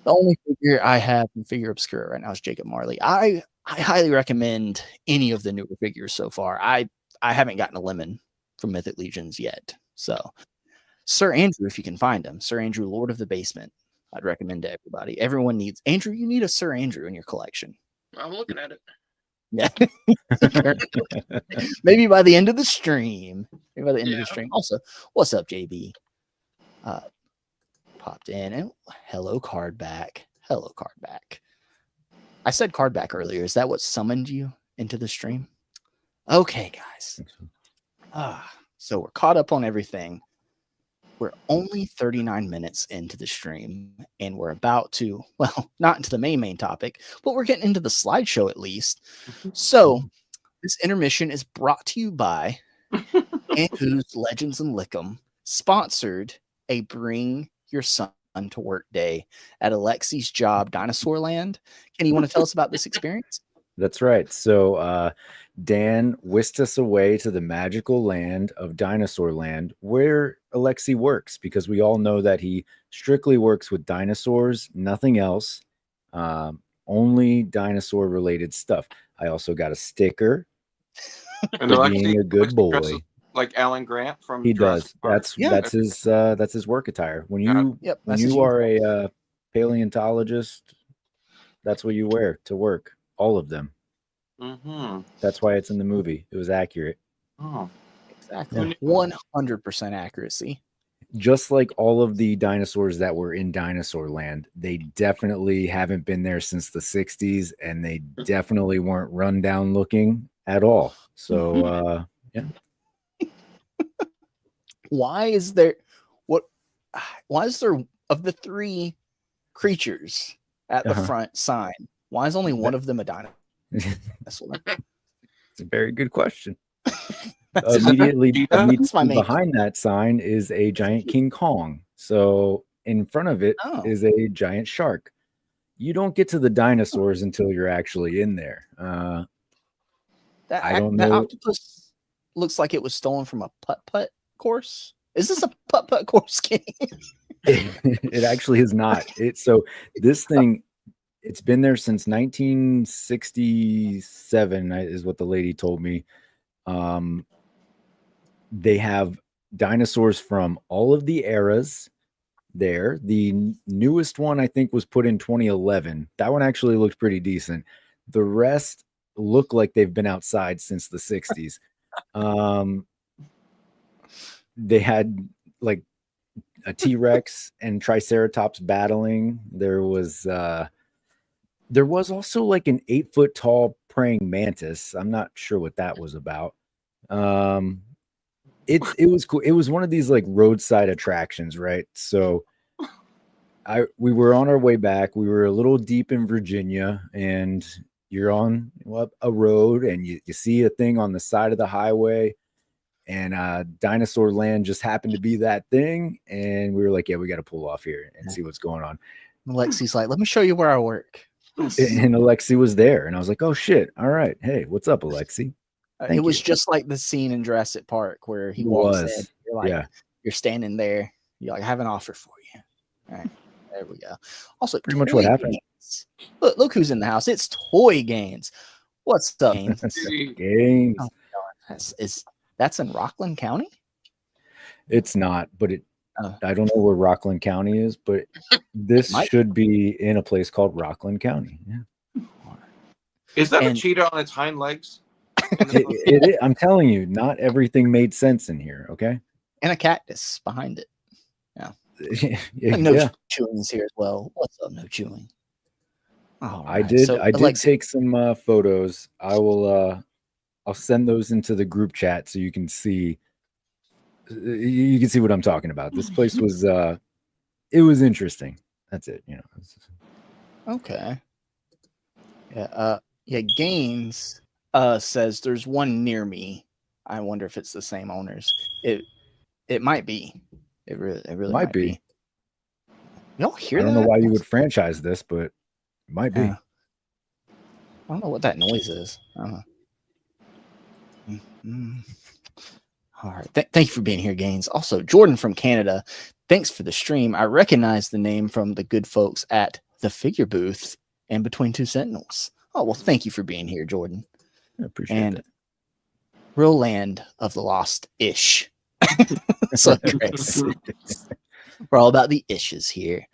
The only figure I have in Figure Obscura right now is Jacob Marley. I highly recommend any of the newer figures so far. I haven't gotten a lemon from Mythic Legions yet. So, Sir Andrew, if you can find him, Sir Andrew, Lord of the Basement, I'd recommend to everybody. Everyone needs Andrew. You need a Sir Andrew in your collection. I'm looking at it. Yeah. Maybe by the end of the stream. Also, what's up, JB? Popped in and hello, Cardback. Hello, Cardback. I said Cardback earlier. Is that what summoned you into the stream? Okay, guys. So we're caught up on everything. We're only 39 minutes into the stream, and we're about to, well, not into the main topic, but we're getting into the slideshow at least. So this intermission is brought to you by Andrew's Legends and Lickum, sponsored a Bring Your Son to Work day at Alexi's job, Dinosaur Land. Can you want to tell us about this experience? That's right. So Dan whisked us away to the magical land of Dinosaur Land, where Alexi works, because we all know that he strictly works with dinosaurs, nothing else, only dinosaur related stuff. I also got a sticker And for Alexi, being a good boy. like Alan Grant from He Jurassic does. Park. That's his work attire. When you Yep, when that's his you are a paleontologist, that's what you wear to work. All of them. Mm-hmm. That's why it's in the movie. It was accurate. Oh, exactly 100% accuracy. Just like all of the dinosaurs that were in Dinosaur Land, they definitely haven't been there since the 60s, and they definitely weren't run down looking at all. So, yeah. Why is there of the three creatures at the front sign? Why is only one of them a dinosaur? It's a very good question. Immediately behind that sign is a giant King Kong. So in front of it is a giant shark. You don't get to the dinosaurs until you're actually in there. I don't know. That octopus looks like it was stolen from a putt-putt course. Is this a putt-putt course game? It actually is not. So this thing, it's been there since 1967 is what the lady told me. They have dinosaurs from all of the eras there. The newest one, I think, was put in 2011. That one actually looked pretty decent. The rest look like they've been outside since the 60s. They had like a T-Rex and Triceratops battling. There was also like an 8-foot tall praying mantis. I'm not sure what that was about. It was cool. It was one of these like roadside attractions, right? So we were on our way back. We were a little deep in Virginia, and you're on a road, and you see a thing on the side of the highway, and Dinosaur Land just happened to be that thing, and we were like, yeah, we got to pull off here and see what's going on. Alexi's like, let me show you where I work. And Alexi was there, and I was like, oh shit, all right, hey, what's up, Alexi? It was just like the scene in Jurassic Park where he walks in. You're like, you're standing there. You're like, I have an offer for you. All right, there we go. Also, pretty much what happened. Look who's in the house. It's Toy Gaines. What's up, Gaines? Gaines. Oh, that's in Rockland County? It's not, but I don't know where Rockland County is, but this should be in a place called Rockland County. Yeah. Is that a cheetah on its hind legs? I'm telling you, not everything made sense in here. Okay. And a cactus behind it. Yeah. Chewing's here as well. What's up? No chewing. Oh, I did take some photos. I'll send those into the group chat so you can see. You can see what I'm talking about. This place was it was interesting. That's it. Okay. Yeah. Gaines says there's one near me. I wonder if it's the same owners. It might be. It really might be. You don't hear that? I don't know why you would franchise this, but it might be. I don't know what that noise is. I don't know. All right. Thank you for being here, Gaines. Also, Jordan from Canada. Thanks for the stream. I recognize the name from the good folks at the Figure Booth and Between Two Sentinels. Oh, well, thank you for being here, Jordan. I appreciate it. Real Land of the Lost-ish. So Chris. We're all about the ishes here.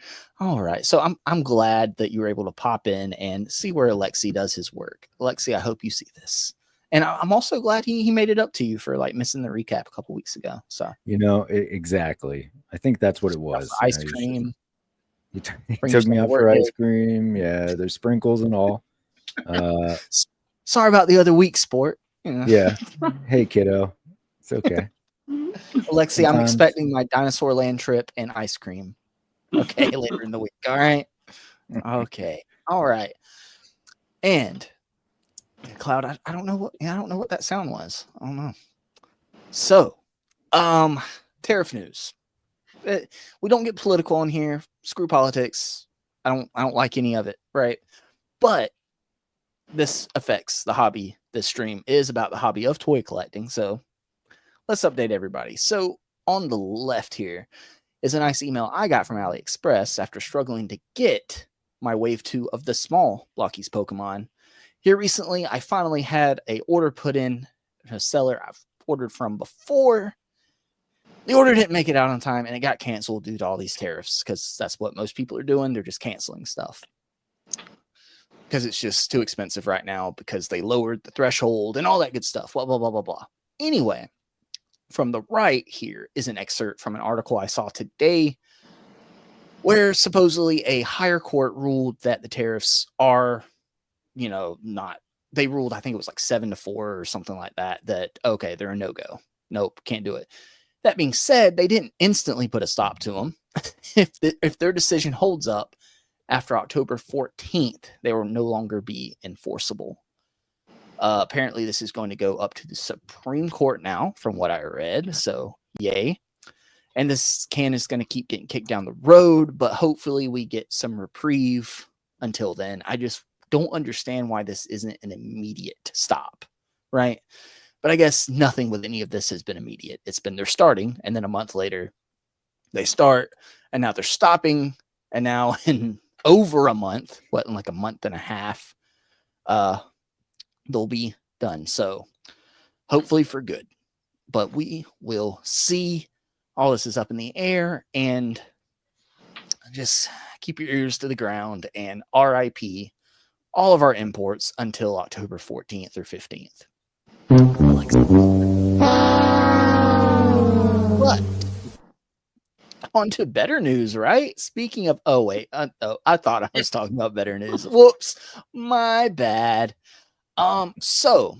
All right. So I'm glad that you were able to pop in and see where Alexi does his work. Alexi, I hope you see this. And I'm also glad he made it up to you for like missing the recap a couple weeks ago. So exactly. I think that's what it was. Ice cream. He took me out for ice cream. Yeah, there's sprinkles and all. Sorry about the other week, sport. Yeah. Hey, kiddo. It's okay. Alexi, I'm expecting my Dinosaur Land trip and ice cream. Okay, later in the week. All right. Okay. All right. And Cloud, I don't know what that sound was. I don't know. So, tariff news. We don't get political in here. Screw politics. I don't like any of it, right? But this affects the hobby. This stream is about the hobby of toy collecting. So let's update everybody. So on the left here is a nice email I got from AliExpress after struggling to get my Wave 2 of the small Lucky's Pokemon. Here recently, I finally had a order put in to a seller I've ordered from before. The order didn't make it out on time, and it got canceled due to all these tariffs, because that's what most people are doing. They're just canceling stuff because it's just too expensive right now because they lowered the threshold and all that good stuff. Blah, blah, blah, blah, blah. Anyway, from the right here is an excerpt from an article I saw today where supposedly a higher court ruled that the tariffs are, not, they ruled, I think it was like 7-4 or something like that, okay, they're a no-go. Nope, can't do it. That being said, they didn't instantly put a stop to them. If their decision holds up after October 14th, they will no longer be enforceable. Apparently, this is going to go up to the Supreme Court now, from what I read. So, yay. And this can is going to keep getting kicked down the road, but hopefully we get some reprieve until then. I just don't understand why this isn't an immediate stop, right? But I guess nothing with any of this has been immediate. It's been they're starting, and then a month later, they start, and now they're stopping, and now in over a month, in like a month and a half, they'll be done. So hopefully for good. But we will see. All this is up in the air, and just keep your ears to the ground and RIP all of our imports until October 14th or 15th. But on to better news, right? Speaking of, I thought I was talking about better news. Whoops, my bad. So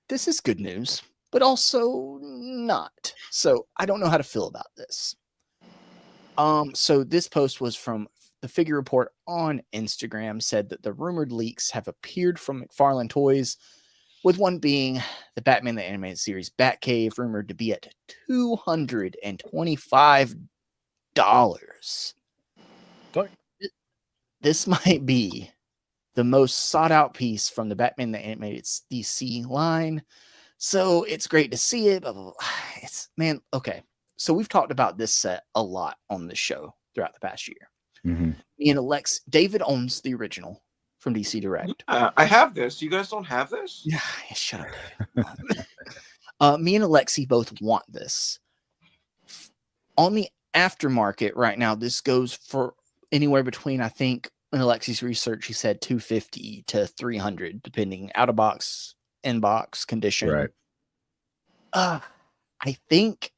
this is good news, but also not. So I don't know how to feel about this. So this post was from the Figure Report on Instagram, said that the rumored leaks have appeared from McFarlane Toys, with one being the Batman the Animated Series Batcave, rumored to be at $225. This might be the most sought out piece from the Batman the Animated DC line. So it's great to see it. Blah, blah, blah. Okay. So we've talked about this set a lot on the show throughout the past year. Mm-hmm. Me and Alex, David owns the original from DC Direct. I have this. You guys don't have this? Yeah, shut up. Me and Alexi both want this. On the aftermarket right now, this goes for anywhere between, I think, in Alexi's research, he said $250 to $300, depending out of box, in box condition. Right. I think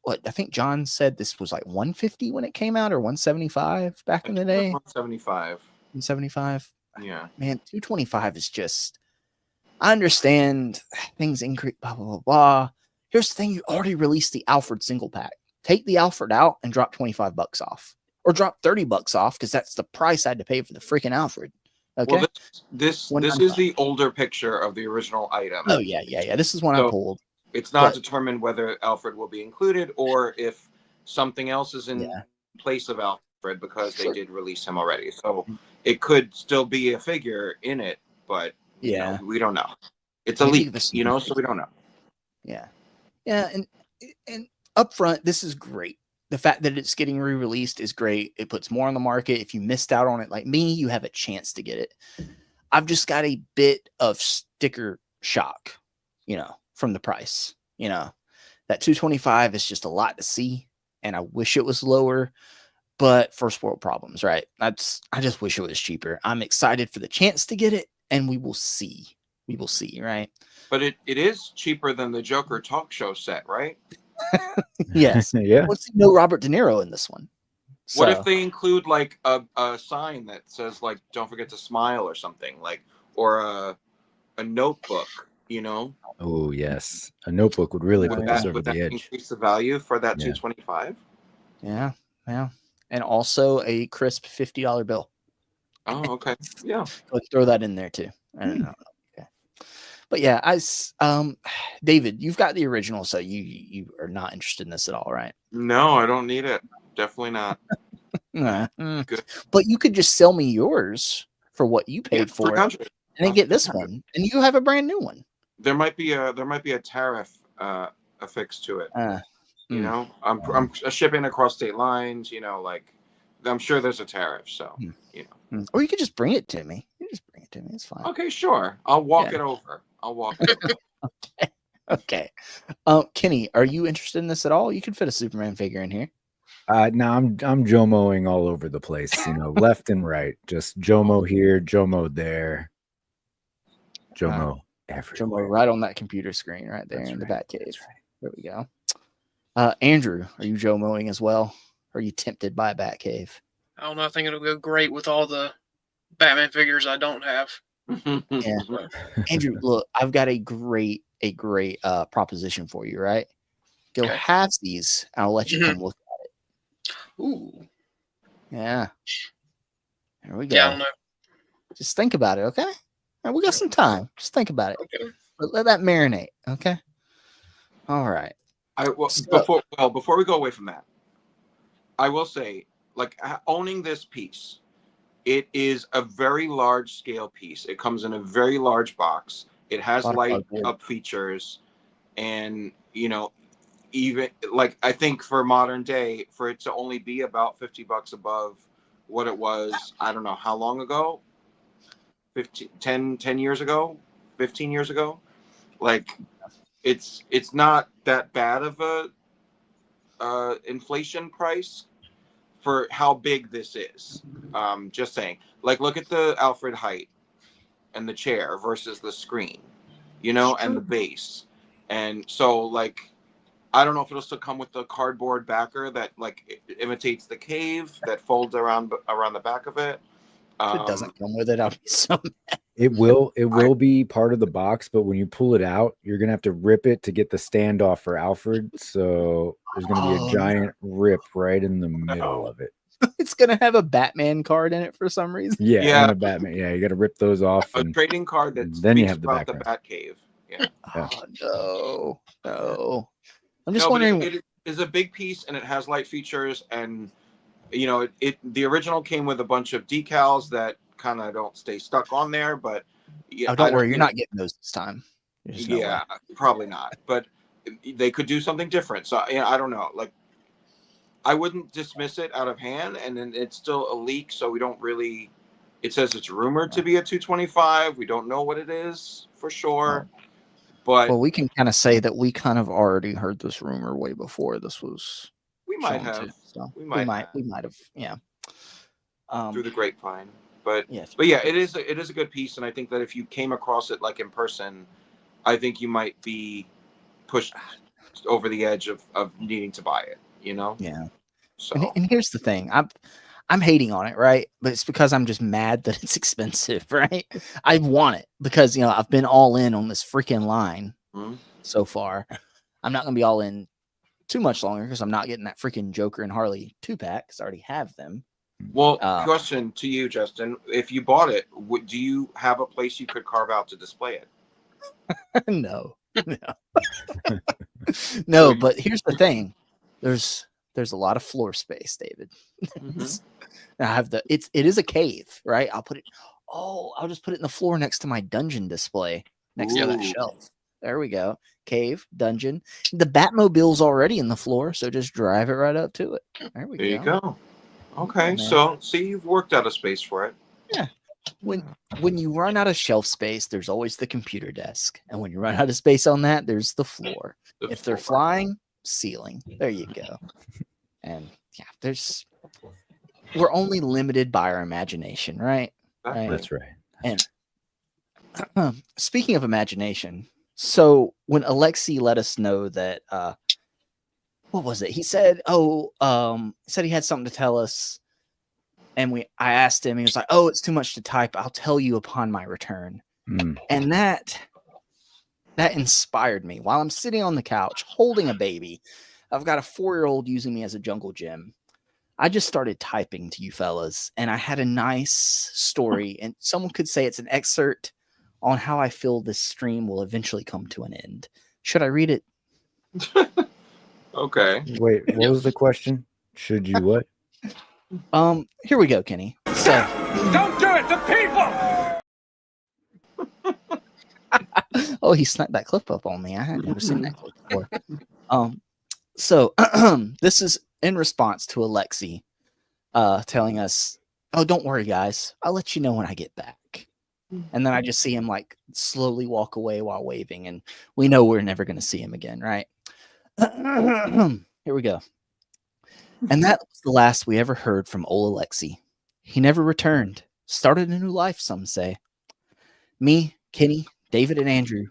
John said this was like $150 when it came out, or $175 back in the day. $175. $175. Yeah. Man, $225 is just. I understand things increase. Blah blah blah blah. Here's the thing: you already released the Alfred single pack. Take the Alfred out and drop $25 off, or drop $30 off, because that's the price I had to pay for the freaking Alfred. Okay. Well, this is the older picture of the original item. Oh yeah. This is one I pulled. It's not determined whether Alfred will be included or if something else is in place of Alfred, because they did release him already. So it could still be a figure in it, but you know, we don't know. It's a leak, so we don't know. Yeah, and up front, this is great. The fact that it's getting re-released is great. It puts more on the market. If you missed out on it like me, you have a chance to get it. I've just got a bit of sticker shock, from the price. That $225 is just a lot to see, and I wish it was lower, but first world problems, right? I just wish it was cheaper. I'm excited for the chance to get it, and we will see. We will see, right? But it is cheaper than the Joker talk show set, right? Yes. Yeah. Let's see, no Robert De Niro in this one. What if they include like a sign that says like "Don't forget to smile" or something, or a notebook? Oh yes, a notebook would really put this over the edge. Increase the value for that $225. Yeah, and also a crisp $50 bill. Oh, okay, yeah. Let's throw that in there too. I don't know. Okay. But yeah, David, you've got the original, so you are not interested in this at all, right? No, I don't need it. Definitely not. Good. But you could just sell me yours for what you paid for it, and then get this one, and you have a brand new one. There might be a tariff affixed to it. I'm shipping across state lines. I'm sure there's a tariff. So or you could just bring it to me. It's fine. Okay, sure. I'll walk it over. Okay. Okay. Kenny, are you interested in this at all? You can fit a Superman figure in here. No, I'm Jomoing all over the place, left and right. Just Jomo here, Jomo there, Jomo everywhere. Jomo right on that computer screen right there in the Batcave. That's right. There we go. Andrew, are you Jomoing as well? Are you tempted by a Batcave? I don't know. I think it'll go great with all the Batman figures I don't have. Yeah. Andrew, look, I've got a great proposition for you, right? Go have these, and I'll let you come look at it. Ooh. Yeah. There we go. Yeah, I don't know. Just think about it, okay? All right, we got some time. Just think about it. Okay. Let that marinate, okay? All right. Before we go away from that, I will say, like, owning this piece, it is a very large scale piece. It comes in a very large box. It has light up features, and even like I think for modern day, for it to only be about $50 above what it was, I don't know how long ago, 10 years ago, 15 years ago, like it's not that bad of a inflation price for how big this is. Just saying, like, look at the Alfred height and the chair versus the screen, and the base. And so, like, I don't know if it'll still come with the cardboard backer that, like, it imitates the cave that folds around the back of it. If it doesn't come with it, I'll be so mad. It will be part of the box, but when you pull it out, you're gonna have to rip it to get the standoff for Alfred. So there's gonna be a giant rip right in the middle of it. It's gonna have a Batman card in it for some reason. Yeah, and a Batman. Yeah, you got to rip those off. A trading card that then you speaks have the about the background. Batcave. Yeah. Oh no! I'm just wondering. It is a big piece, and it has light features, and the original came with a bunch of decals that kind of don't stay stuck on there. But don't worry, you're not getting those this time. Probably not. But they could do something different. So I don't know. Like, I wouldn't dismiss it out of hand, and then it's still a leak, so we don't really. It says it's rumored to be a 225. We don't know what it is for sure. But we can kind of say that we kind of already heard this rumor way before this was. We might have. We might have. Yeah. Through the grapevine, but yeah, it is a good piece, and I think that if you came across it like in person, I think you might be pushed over the edge of needing to buy it. Yeah. So and here's the thing, I'm hating on it, right? But it's because I'm just mad that it's expensive, right? I want it because I've been all in on this freaking line so far. I'm not gonna be all in too much longer because I'm not getting that freaking Joker and Harley 2-pack because I already have them. Well, question to you, Justin: if you bought it, do you have a place you could carve out to display it? No. No, but here's the thing: there's a lot of floor space, David. I have it is a cave, right? I'll just put it in the floor next to my dungeon display next to that shelf. There we go. Cave, dungeon. The Batmobile's already in the floor, so just drive it right up to it. There we go. There you go. Okay, so see, you've worked out a space for it. Yeah. When you run out of shelf space, there's always the computer desk, and when you run out of space on that, there's the floor. If they're flying, ceiling. There you go. And yeah, we're only limited by our imagination, right? That's right. And speaking of imagination, so when Alexi let us know that what was it? He said, he had something to tell us. And I asked him, he was like, "Oh, it's too much to type. I'll tell you upon my return." And that inspired me. While I'm sitting on the couch holding a baby, I've got a 4-year-old using me as a jungle gym. I just started typing to you fellas, and I had a nice story, and someone could say it's an excerpt on how I feel this stream will eventually come to an end. Should I read it? Okay. Wait, what was the question? Should you what? Here we go, Kenny. So, Don't do it! The people! oh, he sniped that clip up on me. I had never seen that clip before. So this is in response to Alexi telling us, "Oh, don't worry, guys. I'll let you know when I get back." And then I just see him like slowly walk away while waving, and we know we're never going to see him again, right? Here we go. And that was the last we ever heard from old Alexi. He never returned. Started a new life, some say. Me, Kenny, David, and Andrew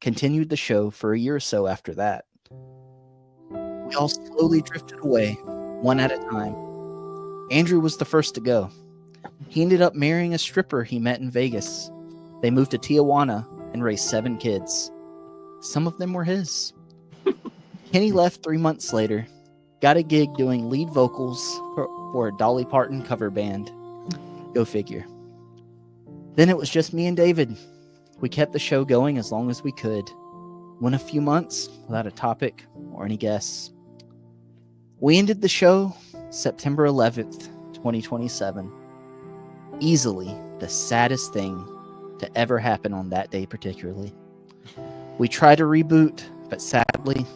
continued the show for a year or so after that. We all slowly drifted away, one at a time. Andrew was the first to go. He ended up marrying a stripper he met in Vegas. They moved to Tijuana and raised 7 kids. Some of them were his. Kenny left 3 months later, got a gig doing lead vocals for a Dolly Parton cover band. Go figure. Then it was just me and David. We kept the show going as long as we could. Went a few months without a topic or any guests. We ended the show September 11th, 2027. Easily the saddest thing to ever happen on that day particularly. We tried to reboot, but sadly,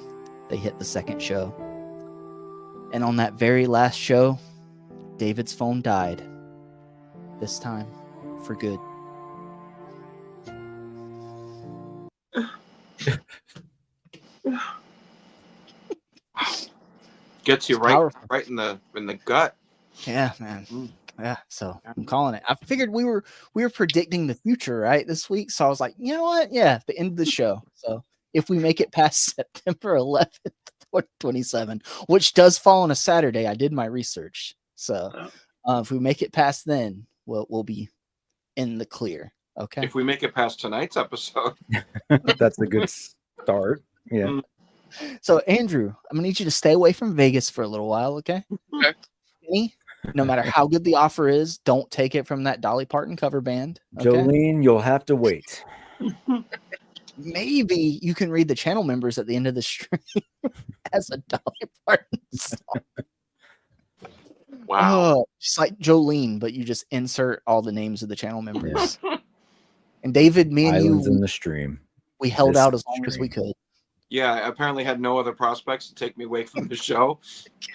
they hit the second show. And on that very last show, David's phone died. This time, for good. Gets you It's right, powerful. right in the gut. Yeah, man. Yeah, so I'm calling it. I figured we were predicting the future, right, this week. So I was like, you know what? Yeah, the end of the show. So if we make it past September 11th, 2027, which does fall on a Saturday, I did my research. So if we make it past then, we'll be in the clear. Okay. If we make it past tonight's episode, That's a good start. Yeah. So Andrew, I'm gonna need you to stay away from Vegas for a little while, okay? Okay. Me, no matter how good the offer is, don't take it from that Dolly Parton cover band. Okay? Jolene, you'll have to wait. Maybe you can read the channel members at the end of the stream as a Dolly Parton song. wow. Oh, just like Jolene, but you just insert all the names of the channel members. And David, me and Islands you, in the stream. we held This out as long as we stream. could. Yeah, I apparently had no other prospects to take me away from the show,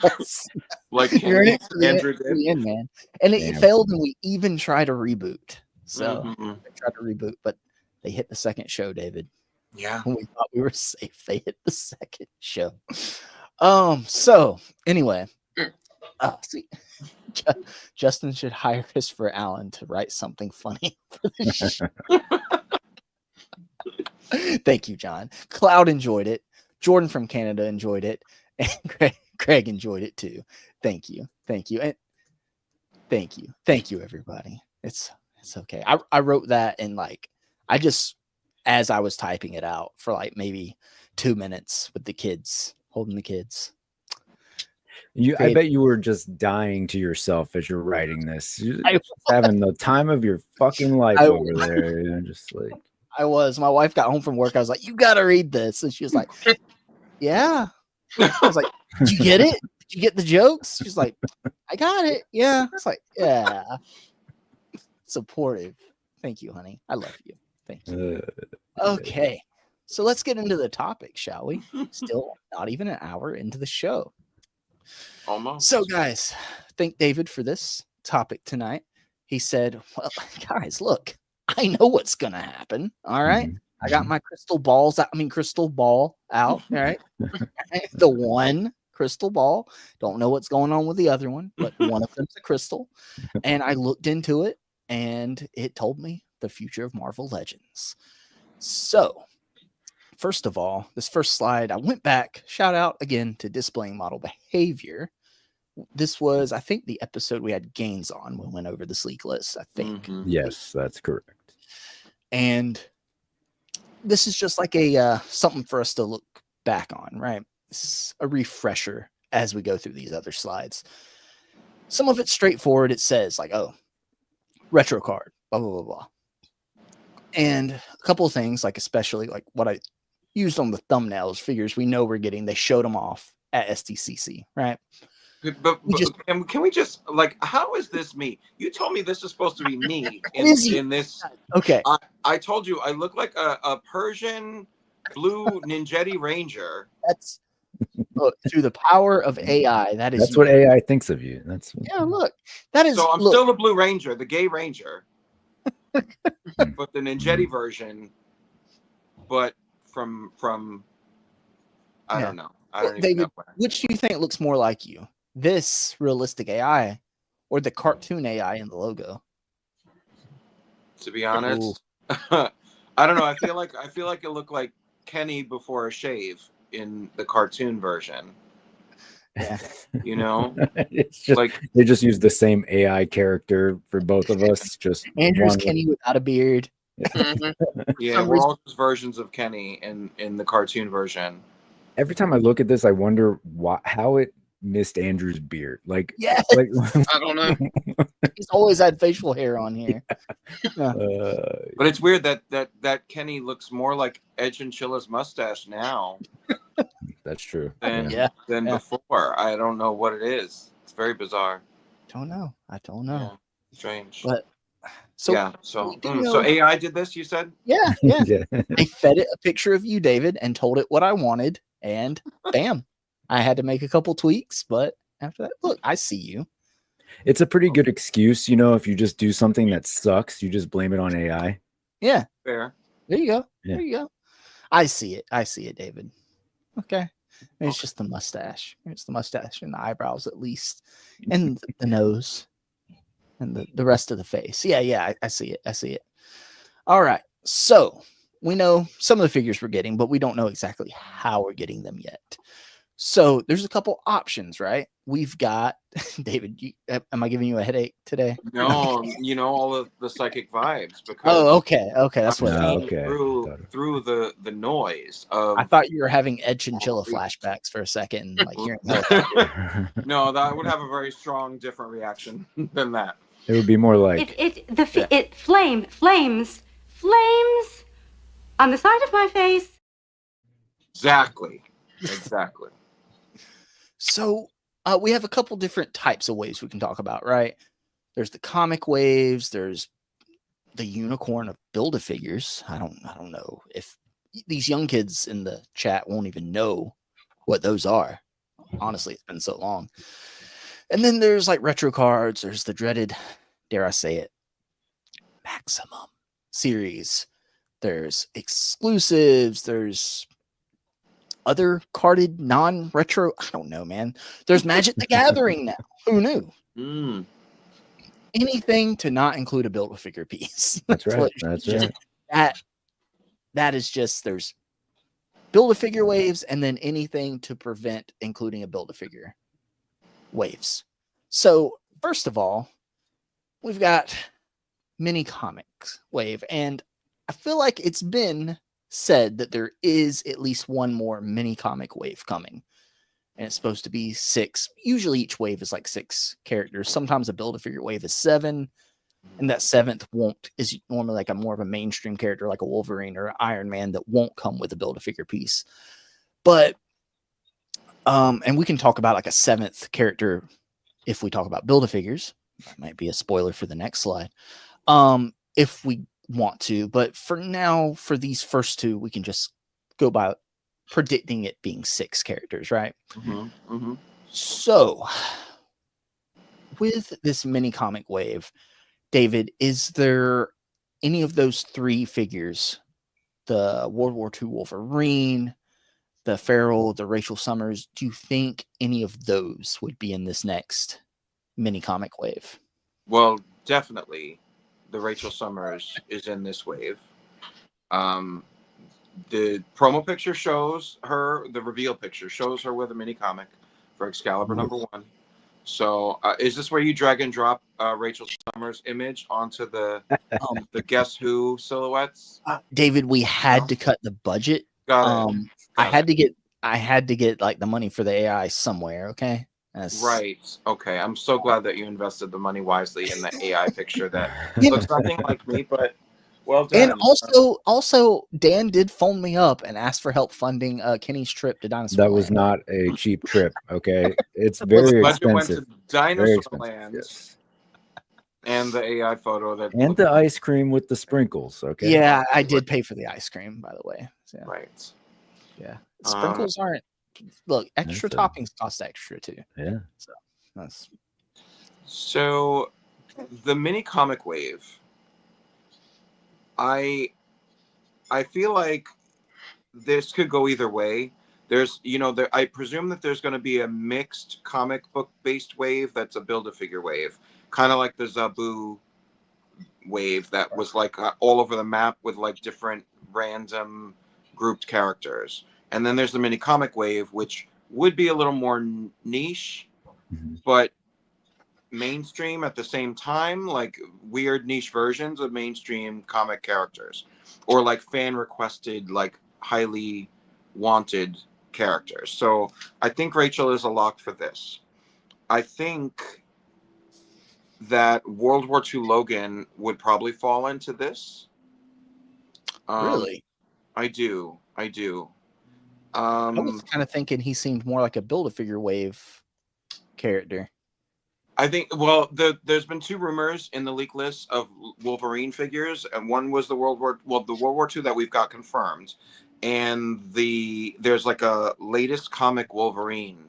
Yes. like You're in it for the Andrew for did. the end, man. And it Damn. failed, and we even tried to reboot. So Mhm. they tried to reboot, but they hit the second show, David. Yeah. When we thought we were safe, they hit the second show. So anyway, see, Justin should hire Christopher Allen to write something funny for the show. Thank you, John. Cloud enjoyed it. Jordan from Canada enjoyed it, and Craig enjoyed it too. Thank you, and thank you, everybody. It's okay. I wrote that in as I was typing it out for like maybe 2 minutes with the kids, holding the kids. I bet you were just dying to yourself as you're writing this. You're I just having the time of your fucking life I over there. You know, just like I was. My wife got home from work. I was like, "You got to read this," and she was like, "Yeah." I was like, "Did you get it? Did you get the jokes?" She's like, "I got it." Yeah. It's like, yeah. Supportive. Thank you, honey. I love you. Thank you. Okay. So let's get into the topic, shall we? Still not even an hour into the show. Almost. So, guys, thank David for this topic tonight. He said, well, guys, look, I know what's going to happen. All right. I got my crystal ball out. All right. The one crystal ball. Don't know what's going on with the other one, but one of them's a crystal. And I looked into it, and it told me the future of Marvel Legends. So, first of all, this first slide, I went back, shout out again to displaying model behavior. This was, I think, the episode we had Gaines on when we went over this leak list, I think. Yes, that's correct. And this is just like a something for us to look back on, right? It's a refresher as we go through these other slides. Some of it's straightforward. It says like, oh, retro card, blah, blah, blah, blah. And a couple of things, like especially like what I used on the thumbnails, figures we know we're getting. They showed them off at SDCC, right? But can we just like, how is this me? You told me this is supposed to be me in this. Okay. I told you I look like a Persian blue Ninjetti Ranger. That's through the power of AI. That's what AI thinks of you. That's yeah. Look, that is. So I'm still the Blue Ranger, the gay Ranger. but the Ninjetti version, but from I don't know. I don't even David, know. which do you think looks more like you? This realistic AI or the cartoon AI in the logo? To be honest, I don't know. I feel like it looked like Kenny before a shave in the cartoon version. Yeah. You know, It's just like they just use the same AI character for both of us. Just Andrew's one- Kenny without a beard. Mhm. yeah, some we're reason- all just versions of Kenny in the cartoon version. Every time I look at this, I wonder how it missed Andrew's beard. Like, Yes. like I don't know. He's always had facial hair on here. But it's weird that Kenny looks more like Edge and Chilla's mustache now that's true. than Yeah. before. I don't know what it is. It's very bizarre. I don't know. Yeah, strange. But so yeah, so we do so know- AI did this. You said? yeah. Yeah. I fed it a picture of you, David, and told it what I wanted, and bam. I had to make a couple tweaks, but after that, look, I see you. It's a pretty good excuse, you know, if you just do something that sucks, you just blame it on AI. Yeah. Fair. There you go. Yeah. There you go. I see it, David. Okay. It's just the mustache. It's the mustache and the eyebrows, at least, and the nose and the rest of the face. Yeah. I see it. All right. So we know some of the figures we're getting, but we don't know exactly how we're getting them yet. So there's a couple options, right? We've got David. Am I giving you a headache today? No, you know, all of the psychic vibes. Because Oh, okay. That's what. I'm seeing okay. through the noise of. I thought you were having Edge and Chilla flashbacks for a second, like hearing helicopter. No, that would have a very strong, different reaction than that. It would be more like It flames on the side of my face. Exactly. So we have a couple different types of waves we can talk about, right? There's the comic waves. There's the unicorn of Build-A-Figures. I don't know if these young kids in the chat won't even know what those are. Honestly, it's been so long. And then there's like retro cards. There's the dreaded, dare I say it, Maximum series. There's exclusives. There's other carded non-retro. I don't know, man. There's Magic the Gathering now. Who knew? Anything to not include a Build-A-Figure piece. That's right. That's right. That is just there's Build-A-Figure waves, and then anything to prevent including a Build-A-Figure waves. So first of all, we've got mini comics wave, and I feel like it's been said that there is at least one more mini comic wave coming, and it's supposed to be 6. Usually each wave is like 6 characters. Sometimes a Build-A-Figure wave is 7, and that 7th is normally like a more of a mainstream character like a Wolverine or an Iron Man that won't come with a Build-A-Figure piece. But and we can talk about like a 7th character if we talk about Build-A-Figures. That might be a spoiler for the next slide. If we want to, but for now, for these first 2, we can just go by predicting it being 6 characters, right? So with this mini comic wave, David, is there any of those 3 figures, the World War II Wolverine, the Feral, the Rachel Summers, do you think any of those would be in this next mini comic wave? Well, definitely the Rachel Summers is in this wave. The promo picture shows her, the reveal picture shows her with a mini comic for Excalibur #1. So is this where you drag and drop Rachel Summers' image onto the Guess Who silhouettes? David, we had to cut the budget. I had to get like the money for the AI somewhere. Okay. Right. Okay. I'm so glad that you invested the money wisely in the AI picture that looks nothing like me, but well done. And also, Dan did phone me up and asked for help funding Kenny's trip to Dinosaur Land. That was not a cheap trip. Okay, it's very expensive. Went to Dinosaur Land, yes. And the AI photo and the ice cream with the sprinkles. Okay. Yeah, I did pay for the ice cream, by the way. So, right. Yeah, sprinkles aren't. Look, extra toppings cost extra too. Yeah. So the mini comic wave. I feel like this could go either way. There's, I presume that there's going to be a mixed comic book based wave that's a Build-A-Figure wave, kind of like the Zabu wave that was like all over the map with like different random grouped characters. And then there's the mini comic wave, which would be a little more niche, but mainstream at the same time, like weird niche versions of mainstream comic characters, or like fan requested, like highly wanted characters. So I think Rachel is a lock for this. I think that World War II Logan would probably fall into this. Really? I do. I was kind of thinking he seemed more like a Build-A-Figure wave character. I think, there's been two rumors in the leak list of Wolverine figures, and one was the World War II that we've got confirmed, and there's like a latest comic Wolverine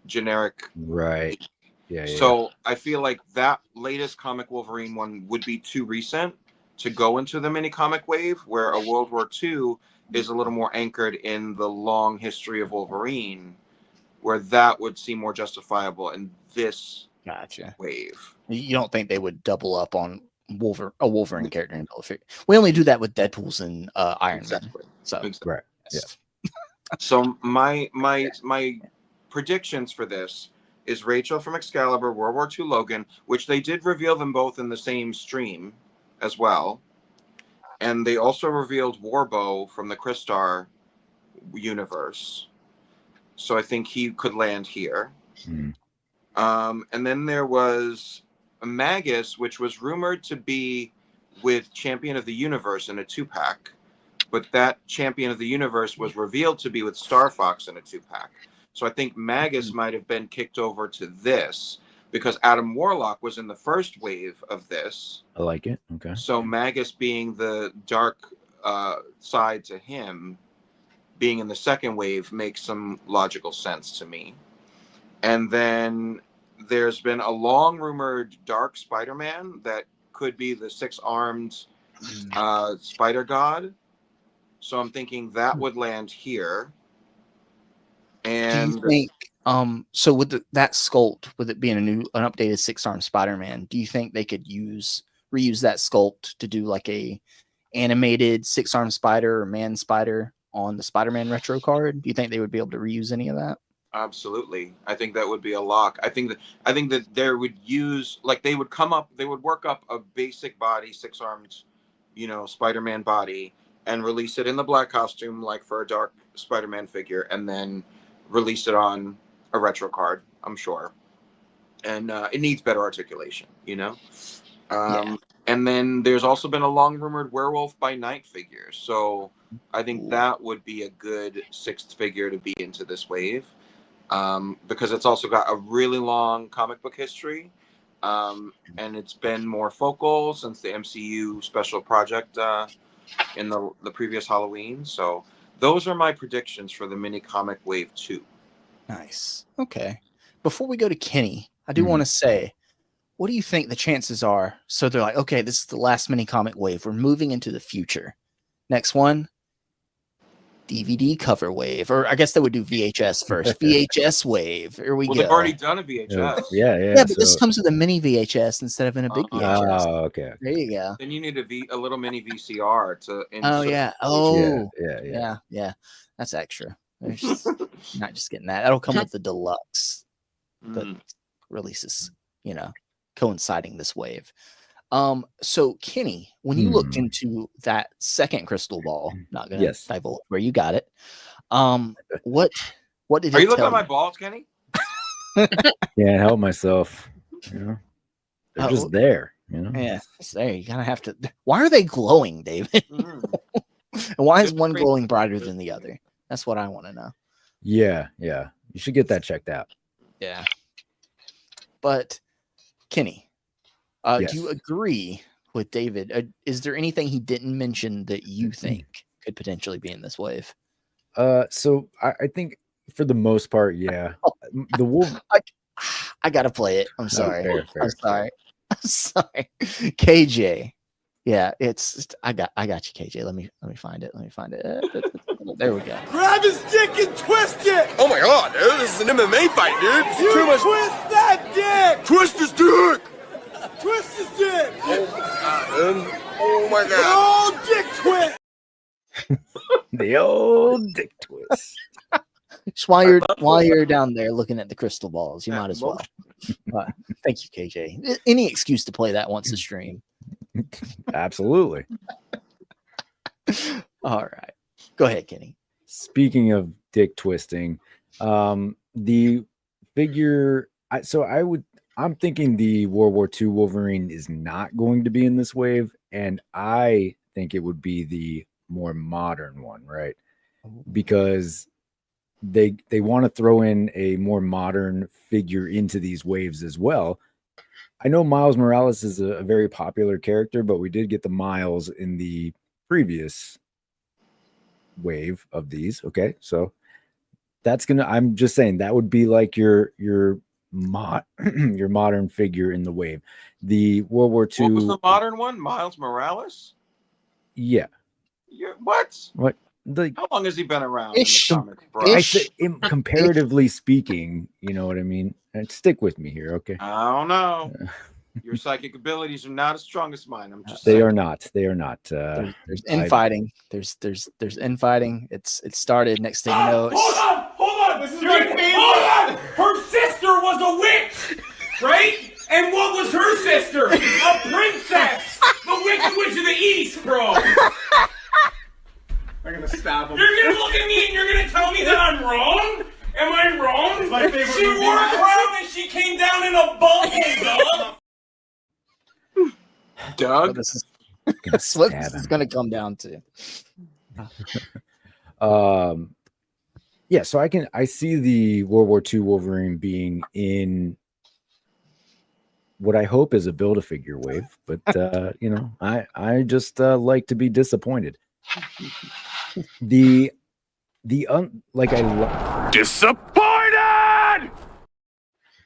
generic. Right. Yeah. So I feel like that latest comic Wolverine one would be too recent to go into the mini comic wave, where a World War II is a little more anchored in the long history of Wolverine, where that would seem more justifiable in this wave. You don't think they would double up on a Wolverine character in Build-A-Figure? We only do that with Deadpool's and Iron Man. So right. Yeah. So my predictions for this is Rachel from Excalibur, World War II Logan, which they did reveal them both in the same stream as well. And they also revealed Warbow from the Crystar universe. So I think he could land here. And then there was a Magus, which was rumored to be with Champion of the Universe in a 2-pack. But that Champion of the Universe was revealed to be with Star Fox in a 2-pack. So I think Magus might have been kicked over to this because Adam Warlock was in the first wave of this. I like it. Okay. So Magus being the dark side to him, being in the second wave, makes some logical sense to me. And then there's been a long rumored Dark Spider-Man that could be the 6-armed spider god. So I'm thinking that would land here. And do you think so with that sculpt, with it being an updated 6-armed Spider-Man, do you think they could reuse that sculpt to do like a animated 6-armed spider or man spider on the Spider-Man retro card? Do you think they would be able to reuse any of that? Absolutely. I think that would be a lock. I think that they would use, like, they would work up a basic body, 6-armed, Spider-Man body, and release it in the black costume, like for a Dark Spider-Man figure, and then release it on a retro card, I'm sure. And it needs better articulation, And then there's also been a long rumored Werewolf by Night figure. So I think that would be a good 6th figure to be into this wave. Because it's also got a really long comic book history. And it's been more focal since the MCU special project in the previous Halloween. So those are my predictions for the mini comic wave 2. Nice. Okay. Before we go to Kenny, I do want to say, what do you think the chances are? So they're like, okay, this is the last mini comic wave. We're moving into the future. Next one, DVD cover wave, or I guess they would do VHS first. VHS wave. Here we go. They've already done a VHS. Yeah. But this comes with a mini VHS instead of in a big VHS. Oh, okay. There you go. Then you need a little mini VCR to. Oh yeah. Oh yeah. That's extra. Not just getting that. That'll come with the deluxe that releases. Coinciding this wave. So Kenny, when you looked into that second crystal ball, not gonna divulge where you got it. What did Are it you looking tell at my balls, Kenny? Can't help myself. They're just there. Yeah, it's there. You kind of have to. Why are they glowing, David? And why is one glowing brighter than the other? That's what I want to know. Yeah. You should get that checked out. Yeah. But Kenny, yes. Do you agree with David? Is there anything he didn't mention that you think could potentially be in this wave? So I think for the most part, yeah. The wolf. I gotta play it. I'm sorry. Fair. I'm sorry. KJ, Yeah, I got you, KJ. Let me find it. There we go. Grab his dick and twist it! Oh my god, dude, this is an MMA fight, dude. You too much. Twist that dick! Twist his dick! Twist his dick! Oh my god. Oh, dick twist! The old dick twist. Just while you're down there looking at the crystal balls, you might as well. Thank you, KJ. Any excuse to play that once a stream. Absolutely. All right. Go ahead, Kenny. Speaking of dick twisting, the figure. I'm thinking the World War II Wolverine is not going to be in this wave, and I think it would be the more modern one, right? Because they want to throw in a more modern figure into these waves as well. I know Miles Morales is a very popular character, but we did get the Miles in the previous wave of these. Okay, so I'm just saying that would be like your modern figure in the wave. The World War II. What was the modern one? Miles Morales? Yeah. What? How long has he been around in the comics, bro? Comparatively speaking, you know what I mean? And stick with me here, okay? I don't know. Your psychic abilities are not as strong as mine. I'm just They saying. are not. There's infighting. There's infighting. It started. Next thing you know, Hold on. This is my favorite. Hold on. Her sister was a witch, right? And what was her sister? A princess. The Wicked Witch of the East, bro. I'm gonna stab him. You're gonna look at me and you're gonna tell me that I'm wrong? Am I wrong? It's my favorite movie. Wore a crown and she came down in a bubble, Doug. That's what this is going to come down to. Yeah, so I see the World War II Wolverine being in what I hope is a Build-A-Figure wave, but I just like to be disappointed. Disappointed!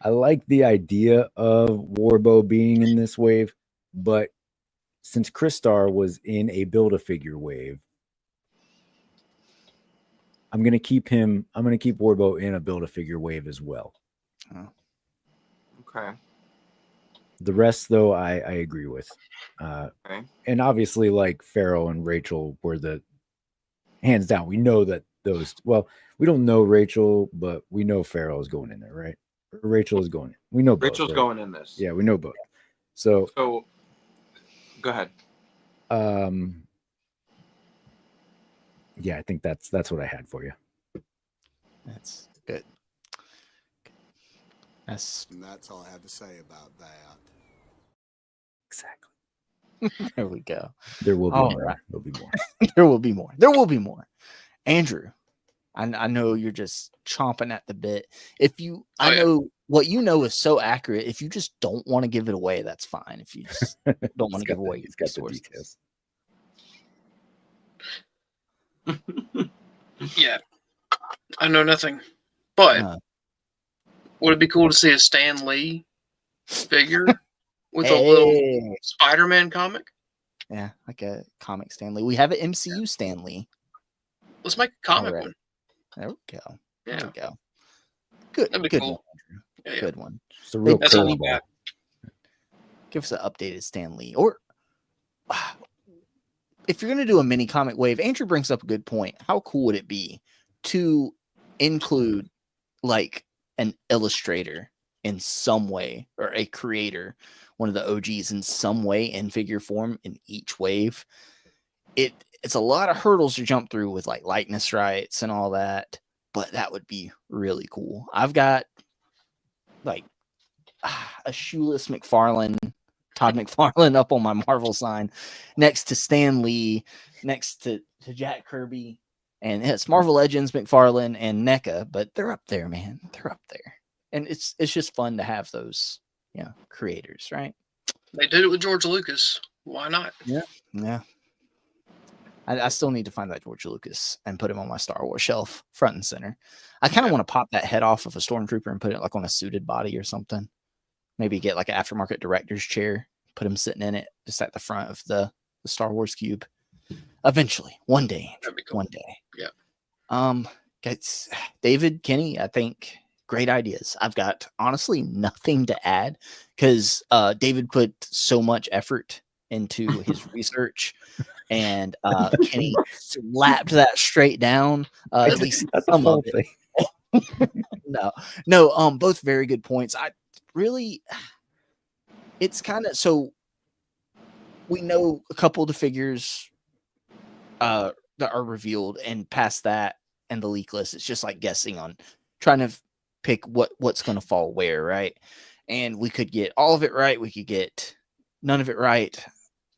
I like the idea of Warbo being in this wave, but since Crystar was in a Build-A-Figure wave, I'm gonna keep Warbo in a Build-A-Figure wave as well. Okay. The rest, though, I agree with. Okay. And obviously, like Pharaoh and Rachel were the hands down. We know that those. Well, we don't know Rachel, but we know Pharaoh is going in there, right? Rachel is going in. We know both, Rachel's right? going in this. Yeah, we know both. So go ahead. Yeah, I think that's what I had for you. That's good. And that's all I have to say about that. Exactly. There we go. There will be more. Right. There'll be more. There will be more. There will be more. Andrew, I know you're just chomping at the bit. I know what you know is so accurate. If you just don't want to give it away, that's fine. If you just don't want to give away your sources. Yeah, I know nothing. But would it be cool to see a Stan Lee figure with a little Spider-Man comic? Yeah, like a comic Stan Lee. We have an MCU Stan Lee. Let's make a comic one. There we go. Yeah. There we go. Good. That'd be good cool. one. Yeah. Good one. It's a real That's all we curveball. got. Give us an updated Stan Lee. Or if you're going to do a mini comic wave, Andrew brings up a good point. How cool would it be to include like an illustrator in some way, or a creator, one of the OGs in some way in figure form in each wave? It's a lot of hurdles to jump through with like likeness rights and all that, but that would be really cool. I've got like a shoeless Todd McFarlane up on my Marvel sign next to Stan Lee, next to Jack Kirby, and it's Marvel Legends, McFarlane, and NECA, but they're up there, man. They're up there. And it's just fun to have those, creators, right? They did it with George Lucas. Why not? Yeah. I still need to find that George Lucas and put him on my Star Wars shelf, front and center. I kind of want to pop that head off of a stormtrooper and put it like on a suited body or something. Maybe get like an aftermarket director's chair, put him sitting in it just at the front of the the Star Wars cube. Eventually, one day, That'd be cool. one day. Yeah. Guys, David, Kenny, I think great ideas. I've got honestly nothing to add because David put so much effort into his research, and Kenny slapped that straight down. At least That's a some whole of it. thing. No, both very good points. It's kind of so we know a couple of the figures that are revealed, and past that and the leak list, it's just like guessing on trying to pick what's going to fall where, right? And we could get all of it right, we could get none of it right,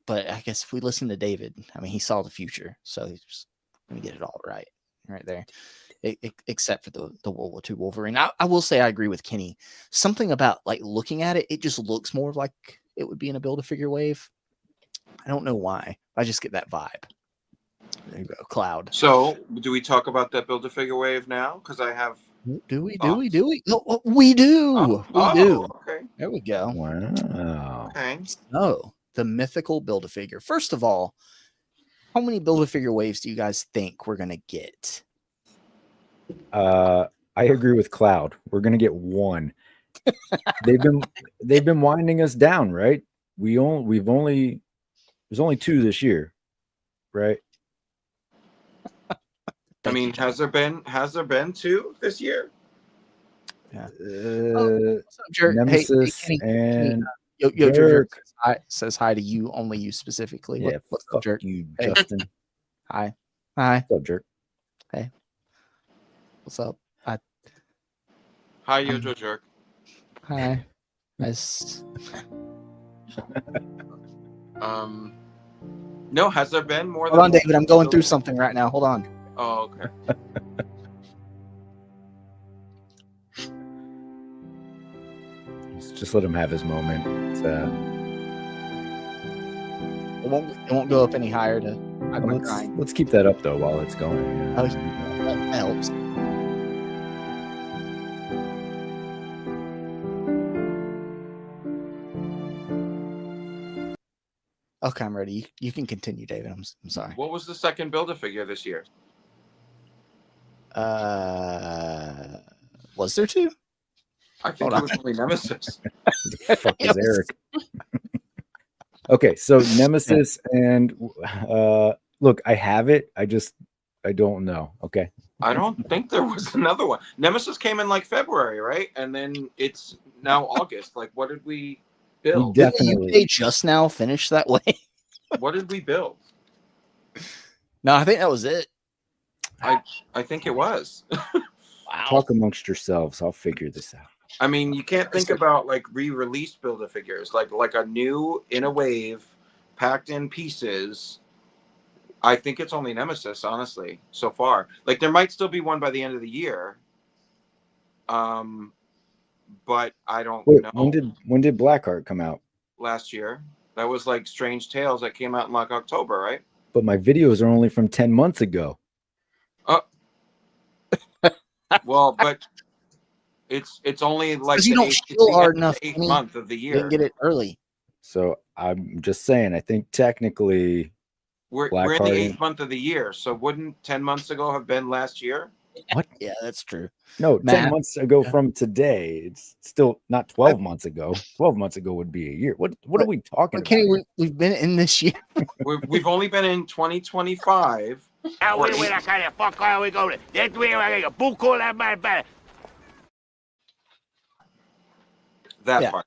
but I guess if we listen to David, I mean, he saw the future, so he's going to get it all right there. Except for the World War II Wolverine. I will say I agree with Kenny. Something about like looking at it, it just looks more like it would be in a Build-A-Figure wave. I don't know why. I just get that vibe. There you go, Cloud. So, do we talk about that Build-A-Figure wave now? Because I have. Do we? No, we do. We do. Okay. There we go. Wow. Okay. So, the mythical Build-A-Figure. First of all, how many Build-A-Figure waves do you guys think we're gonna get? I agree with Cloud. We're gonna get one. They've been winding us down, right? There's only 2 this year, right? I mean, has there been 2 this year? Yeah. Nemesis Kenny, and Jerk says hi to you, only you specifically. Yeah, What's fuck up, Jerk? you, Hey. Justin. Hi. What's up, Jerk? Hey. What's up? Hi, Yojo Jerk. Hi. Nice. No, has there been more Hold on, David. I'm going through something right now. Hold on. Oh, okay. Just let him have his moment. It won't go up any higher to hide my grind. Let's keep that up though while it's going. Yeah. Oh, that helps. Okay, I'm ready. You can continue, David. I'm sorry. What was the second Build-A-Figure this year? Was there 2? I think it was only Nemesis. Fuck is Eric. Okay, so Nemesis and look, I have it. I don't know. Okay. I don't think there was another one. Nemesis came in like February, right? And then it's now August. Like, what did we build? They just now finished that way. What did we build? No, I think that was it. I think it was. Wow. Talk amongst yourselves. I'll figure this out. I mean, you can't think about like re-released Build-A-Figures, like a new in a wave, packed in pieces. I think it's only Nemesis, honestly, so far. Like there might still be one by the end of the year. But I don't know. When did Blackheart come out? Last year. That was like Strange Tales that came out in like October, right? But my videos are only from 10 months ago. Well, but it's only like you don't steal hard enough. 8th month of the year. You can get it early. So I'm just saying, I think technically we're in the 8th month of the year. So wouldn't 10 months ago have been last year? What? Yeah, that's true. No, 10 months ago from today. It's still not 12 months ago. 12 months ago would be a year. What are we talking about? Kenny, we've been in this year. We've only been in 2025. That part.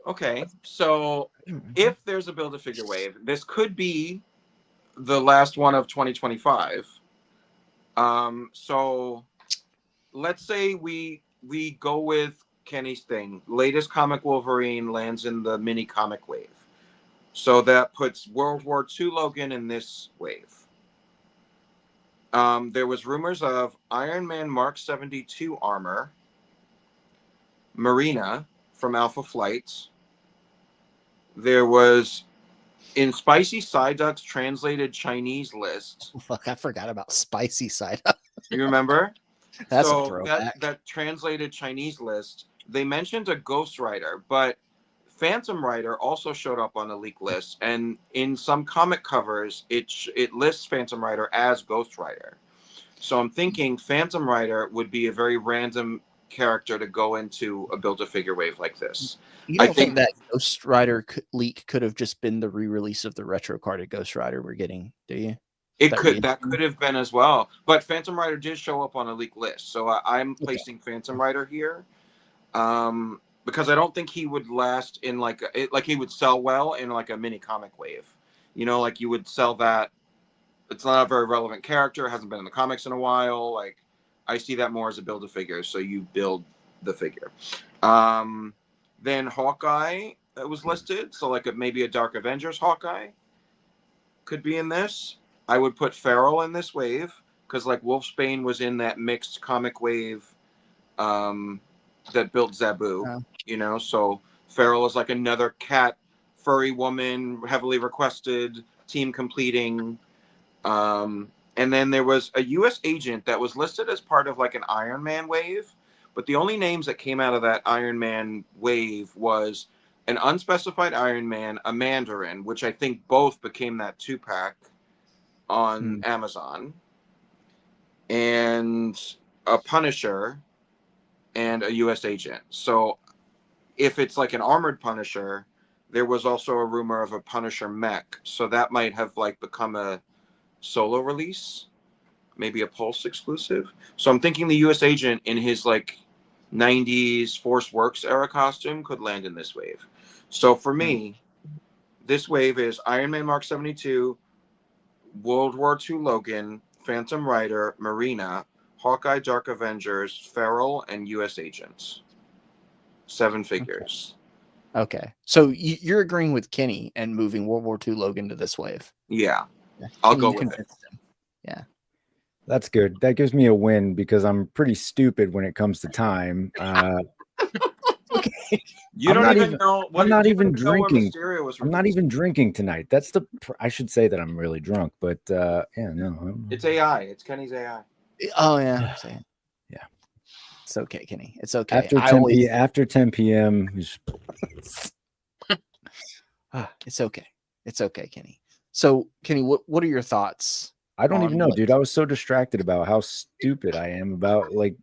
Okay, so if there's a Build-A-Figure wave, this could be the last one of 2025. So let's say we go with Kenny's thing. Latest comic Wolverine lands in the mini comic wave. So that puts World War II Logan in this wave. There was rumors of Iron Man Mark 72 armor, Marina from Alpha Flight. There was in Spicy Psyduck's translated Chinese list. Fuck, I forgot about Spicy Psyduck. You remember? That's so a throwback. that translated Chinese list. They mentioned a Ghost Rider, but Phantom Rider also showed up on the leak list, and in some comic covers, it lists Phantom Rider as Ghost Rider. So I'm thinking Phantom Rider would be a very random character to go into a Build-A-Figure wave like this. You don't think that Ghost Rider leak could have just been the re-release of the retro carded Ghost Rider we're getting? Do you? That could have been as well. But Phantom Rider did show up on a leak list, so I'm placing Phantom Rider here, because I don't think he would last in like he would sell well in like a mini comic wave. You know, like you would sell that. It's not a very relevant character. Hasn't been in the comics in a while. Like I see that more as a Build-A-Figure. So you build the figure. Then Hawkeye was listed. So like maybe a Dark Avengers Hawkeye could be in this. I would put Feral in this wave because like Wolfsbane was in that mixed comic wave that built Zabu. You know, so Feral is like another cat, furry woman, heavily requested, team completing. And then there was a U.S. agent that was listed as part of like an Iron Man wave, but the only names that came out of that Iron Man wave was an unspecified Iron Man, a Mandarin, which I think both became that 2-pack on Amazon, and a Punisher and a U.S. agent. So if it's like an armored Punisher, there was also a rumor of a Punisher mech. So that might have like become a solo release, maybe a Pulse exclusive. So I'm thinking the U.S. agent in his like 90s Force Works era costume could land in this wave. So for me, this wave is Iron Man Mark 72, World War II Logan, Phantom Rider, Marina, Hawkeye, Dark Avengers, Feral, and U.S. agents. 7 figures. Okay. So you're agreeing with Kenny and moving World War II Logan to this wave. Yeah. I'll go with it. Yeah. That's good. That gives me a win because I'm pretty stupid when it comes to time. Okay. You don't even know. I'm not even drinking. I'm not even drinking tonight. That's the. I should say that I'm really drunk, but yeah, no. It's AI. It's Kenny's AI. Oh yeah. Yeah. It's okay, Kenny. It's okay. After 10 p.m. It's okay. It's okay, Kenny. So, Kenny, what are your thoughts? I don't even know, dude. I was so distracted about how stupid I am about like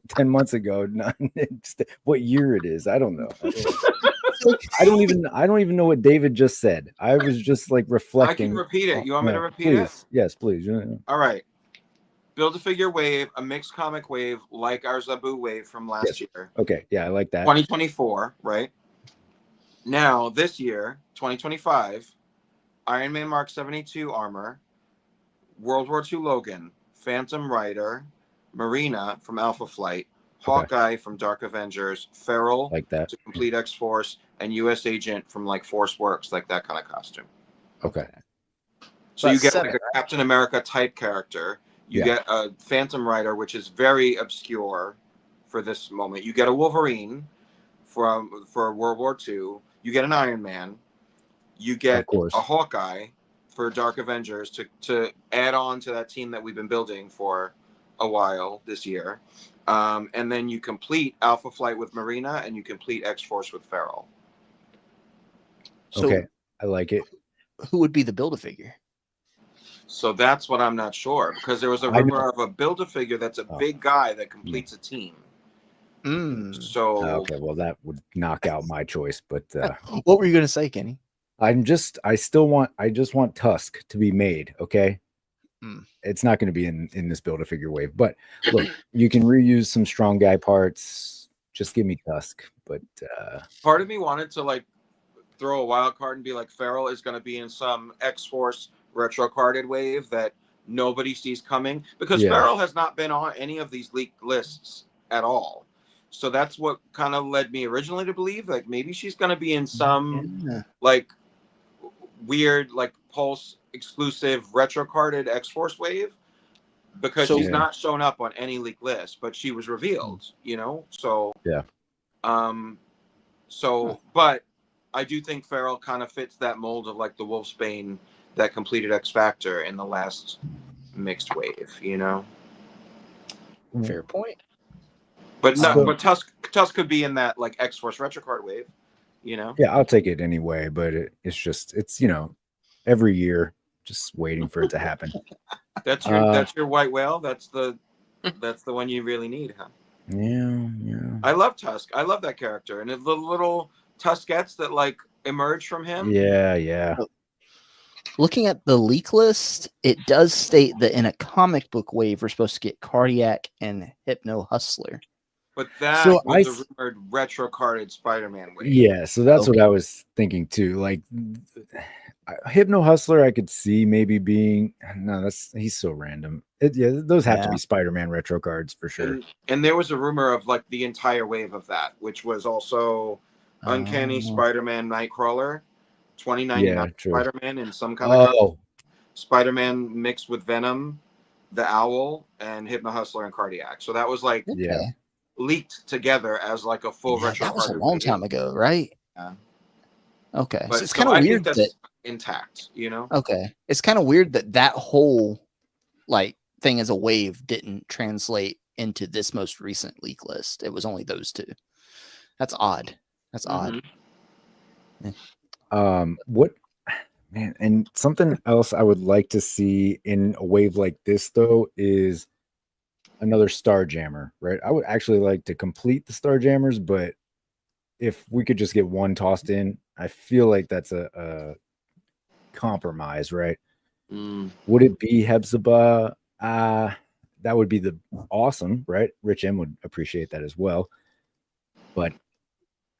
10 months ago. What year it is? I don't know. I don't even know what David just said. I was just like reflecting. I can repeat it. You want me to repeat it? Yes, please. All right. Build-A-Figure wave, a mixed comic wave like our Zabu wave from last year. Okay, yeah, I like that. 2024, right? Now, this year, 2025, Iron Man Mark 72 armor, World War II Logan, Phantom Rider, Marina from Alpha Flight, Hawkeye from Dark Avengers, Feral like that to complete X-Force, and U.S. Agent from like Force Works, like that kind of costume. Okay. So you get like a Captain America type character. You get a Phantom Rider, which is very obscure for this moment. You get a Wolverine for World War II. You get an Iron Man. You get a Hawkeye for Dark Avengers to add on to that team that we've been building for a while this year. And then you complete Alpha Flight with Marina, and you complete X-Force with Feral. So, okay, I like it. Who would be the Build-A-Figure? So that's what I'm not sure, because there was a rumor of a Build-A-Figure that's a big guy that completes a team. So okay, well that would knock out my choice, but what were you gonna say, Kenny? I just want Tusk to be made. Okay. It's not going to be in this Build-A-Figure wave, but look, you can reuse some strong guy parts. Just give me Tusk. But part of me wanted to like throw a wild card and be like, Feral is going to be in some X-Force retro carded wave that nobody sees coming, because Feral has not been on any of these leaked lists at all. So that's what kind of led me originally to believe like maybe she's going to be in some like weird like Pulse exclusive retro carded X-Force wave, because she's not shown up on any leak list, but she was revealed, you know? So but I do think Feral kind of fits that mold of like the Wolfsbane that completed X Factor in the last mixed wave, you know? Fair point. But no, but Tusk could be in that like X-Force retro card wave. You know? Yeah, I'll take it anyway, but it's every year just waiting for it to happen. That's your white whale. That's the one you really need, huh? Yeah. I love Tusk. I love that character, and the little Tuskettes that like emerge from him. Yeah. Looking at the leak list, it does state that in a comic book wave, we're supposed to get Cardiac and Hypno Hustler. But that So was a rumored retro carded Spider-Man wave. Yeah, so that's what I was thinking too. Like Hypno Hustler, I could see maybe being he's so random. Those have to be Spider-Man retro cards for sure. And there was a rumor of like the entire wave of that, which was also Uncanny Spider-Man Nightcrawler, 2099 Spider-Man, and some kind of Spider-Man mixed with Venom, the Owl, and Hypno Hustler and Cardiac. So that was like leaked together as like a full retro. That was a long time ago, right? Yeah. Okay, But so it's kind of weird that's that intact, you know. Okay, it's kind of weird that whole like thing as a wave didn't translate into this most recent leak list. It was only those two. That's odd. That's odd. What man, and something else I would like to see in a wave like this though is another Starjammer, right? I would actually like to complete the Starjammers, but if we could just get one tossed in, I feel like that's a compromise, right? Would it be Hepzibah? That would be the awesome, right? Rich M would appreciate that as well. But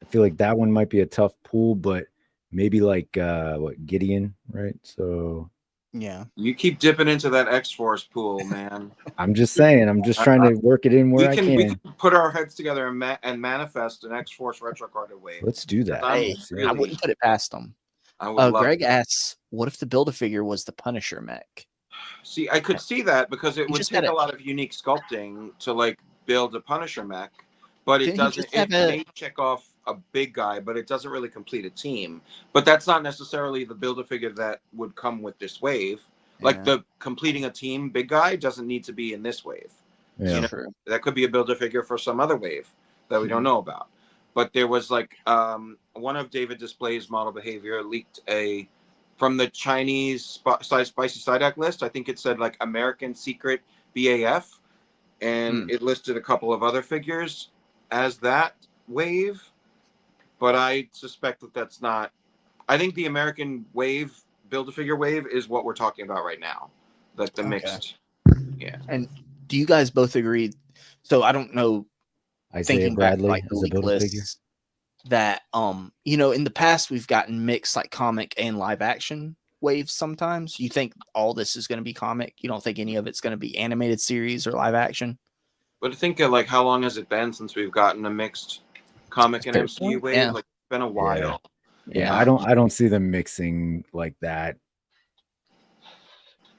I feel like that one might be a tough pull, but maybe like Gideon, right? So yeah, you keep dipping into that X-Force pool, man. I'm just saying, I'm just trying to work it in where I can. We can put our heads together and manifest an X-Force retro carded wave. Let's do that. I wouldn't put it past them. I would love Greg asks, what if the Build-A-Figure was the Punisher mech? See, I could see that because it would take a lot of unique sculpting to like build a Punisher mech, but it doesn't. It may check off a big guy, but it doesn't really complete a team. But that's not necessarily the Build-A-Figure that would come with this wave. Like the completing a team big guy doesn't need to be in this wave. Yeah. You know, that could be a Build-A-Figure for some other wave that we don't know about. But there was like one of David Display's model behavior leaked from the Chinese spicy side act list. I think it said like American Secret BAF, and it listed a couple of other figures as that wave. But I suspect that that's not. I think the American wave, Build-A-Figure wave, is what we're talking about right now. Like the mixed. Yeah. And do you guys both agree? So I don't know. Isaiah Bradley like is a Build-A-Figure. That in the past we've gotten mixed like comic and live action waves sometimes. You think all this is going to be comic? You don't think any of it's going to be animated series or live action? But think of like how long has it been since we've gotten a mixed comic and MCU wave? Yeah. Like it's been a while. Yeah, I don't see them mixing like that.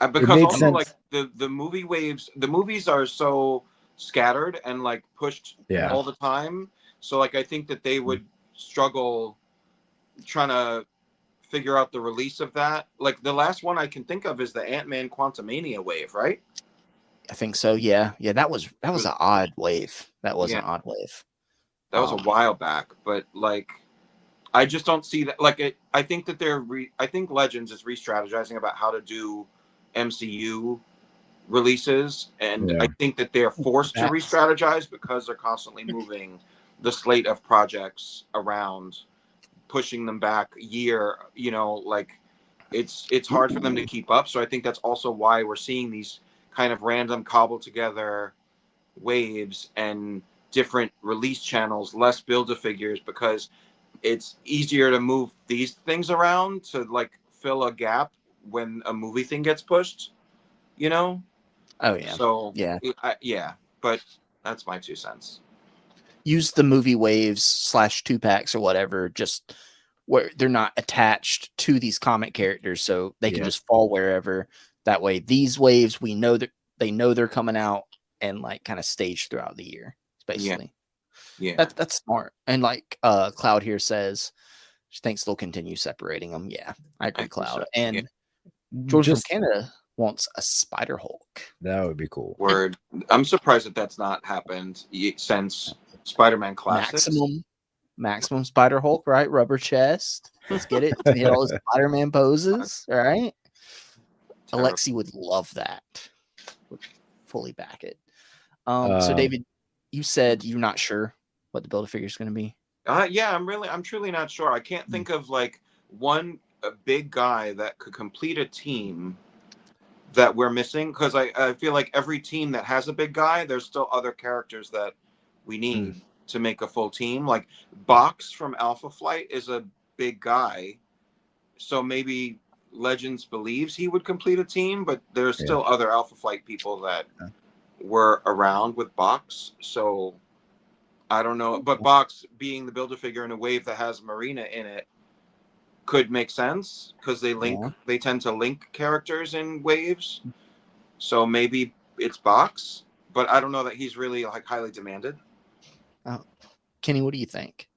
Because also like the movie waves, the movies are so scattered and like pushed all the time. So like I think that they would struggle trying to figure out the release of that. Like the last one I can think of is the Ant-Man Quantumania wave, right? I think so. Yeah. That was an odd wave. That was an odd wave. That was a while back, but like I just don't see that. Like I think that I think Legends is re-strategizing about how to do MCU releases, and I think that they're forced to re-strategize because they're constantly moving the slate of projects around, pushing them back a year. You know, like it's hard for them to keep up. So I think that's also why we're seeing these kind of random cobbled together waves and different release channels, less Build-A-Figures, because it's easier to move these things around to like fill a gap when a movie thing gets pushed, you know? Oh yeah. So yeah, but that's my 2 cents. Use the movie waves / 2-packs or whatever, just where they're not attached to these comic characters, so they can just fall wherever. That way, these waves, we know that they know they're coming out and like kind of staged throughout the year, basically. Yeah. That's smart. And like Cloud here says, she thinks they'll continue separating them. Yeah, I agree, Cloud. So. And George from Canada wants a Spider Hulk. That would be cool. Word. I'm surprised that that's not happened since Spider-Man Classics. Maximum. Maximum Spider Hulk, right? Rubber chest. Let's get it. Hit all his Spider-Man poses, all right? Alexi would love that. Would fully back it. So David, you said you're not sure what the Build-A-Figure is going to be. Yeah, I'm truly not sure. I can't think of like one big guy that could complete a team that we're missing, because I feel like every team that has a big guy, there's still other characters that we need to make a full team. Like Box from Alpha Flight is a big guy, so maybe Legends believes he would complete a team, but there's still other Alpha Flight people that were around with Box, so I don't know. But Box being the Build-A-Figure in a wave that has Marina in it could make sense, because they tend to link characters in waves, so maybe it's Box, but I don't know that he's really like highly demanded. Kenny, what do you think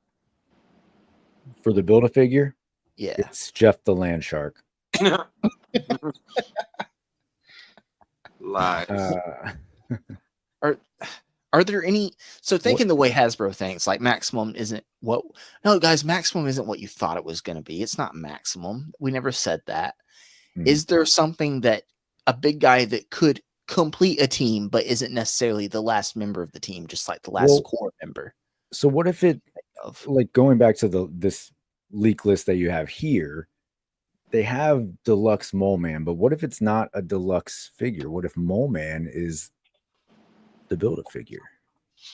for the Build-A-Figure? Yeah, it's Jeff the Land Shark. Lies. Are there any? So thinking the way Hasbro thinks, like maximum isn't what? No, guys, maximum isn't what you thought it was going to be. It's not maximum. We never said that. Is there something that a big guy that could complete a team, but isn't necessarily the last member of the team, just like the last core member? So what if it, like going back to this leak list that you have here, they have deluxe Mole Man, but what if it's not a deluxe figure? What if Mole Man is the Build-A-Figure?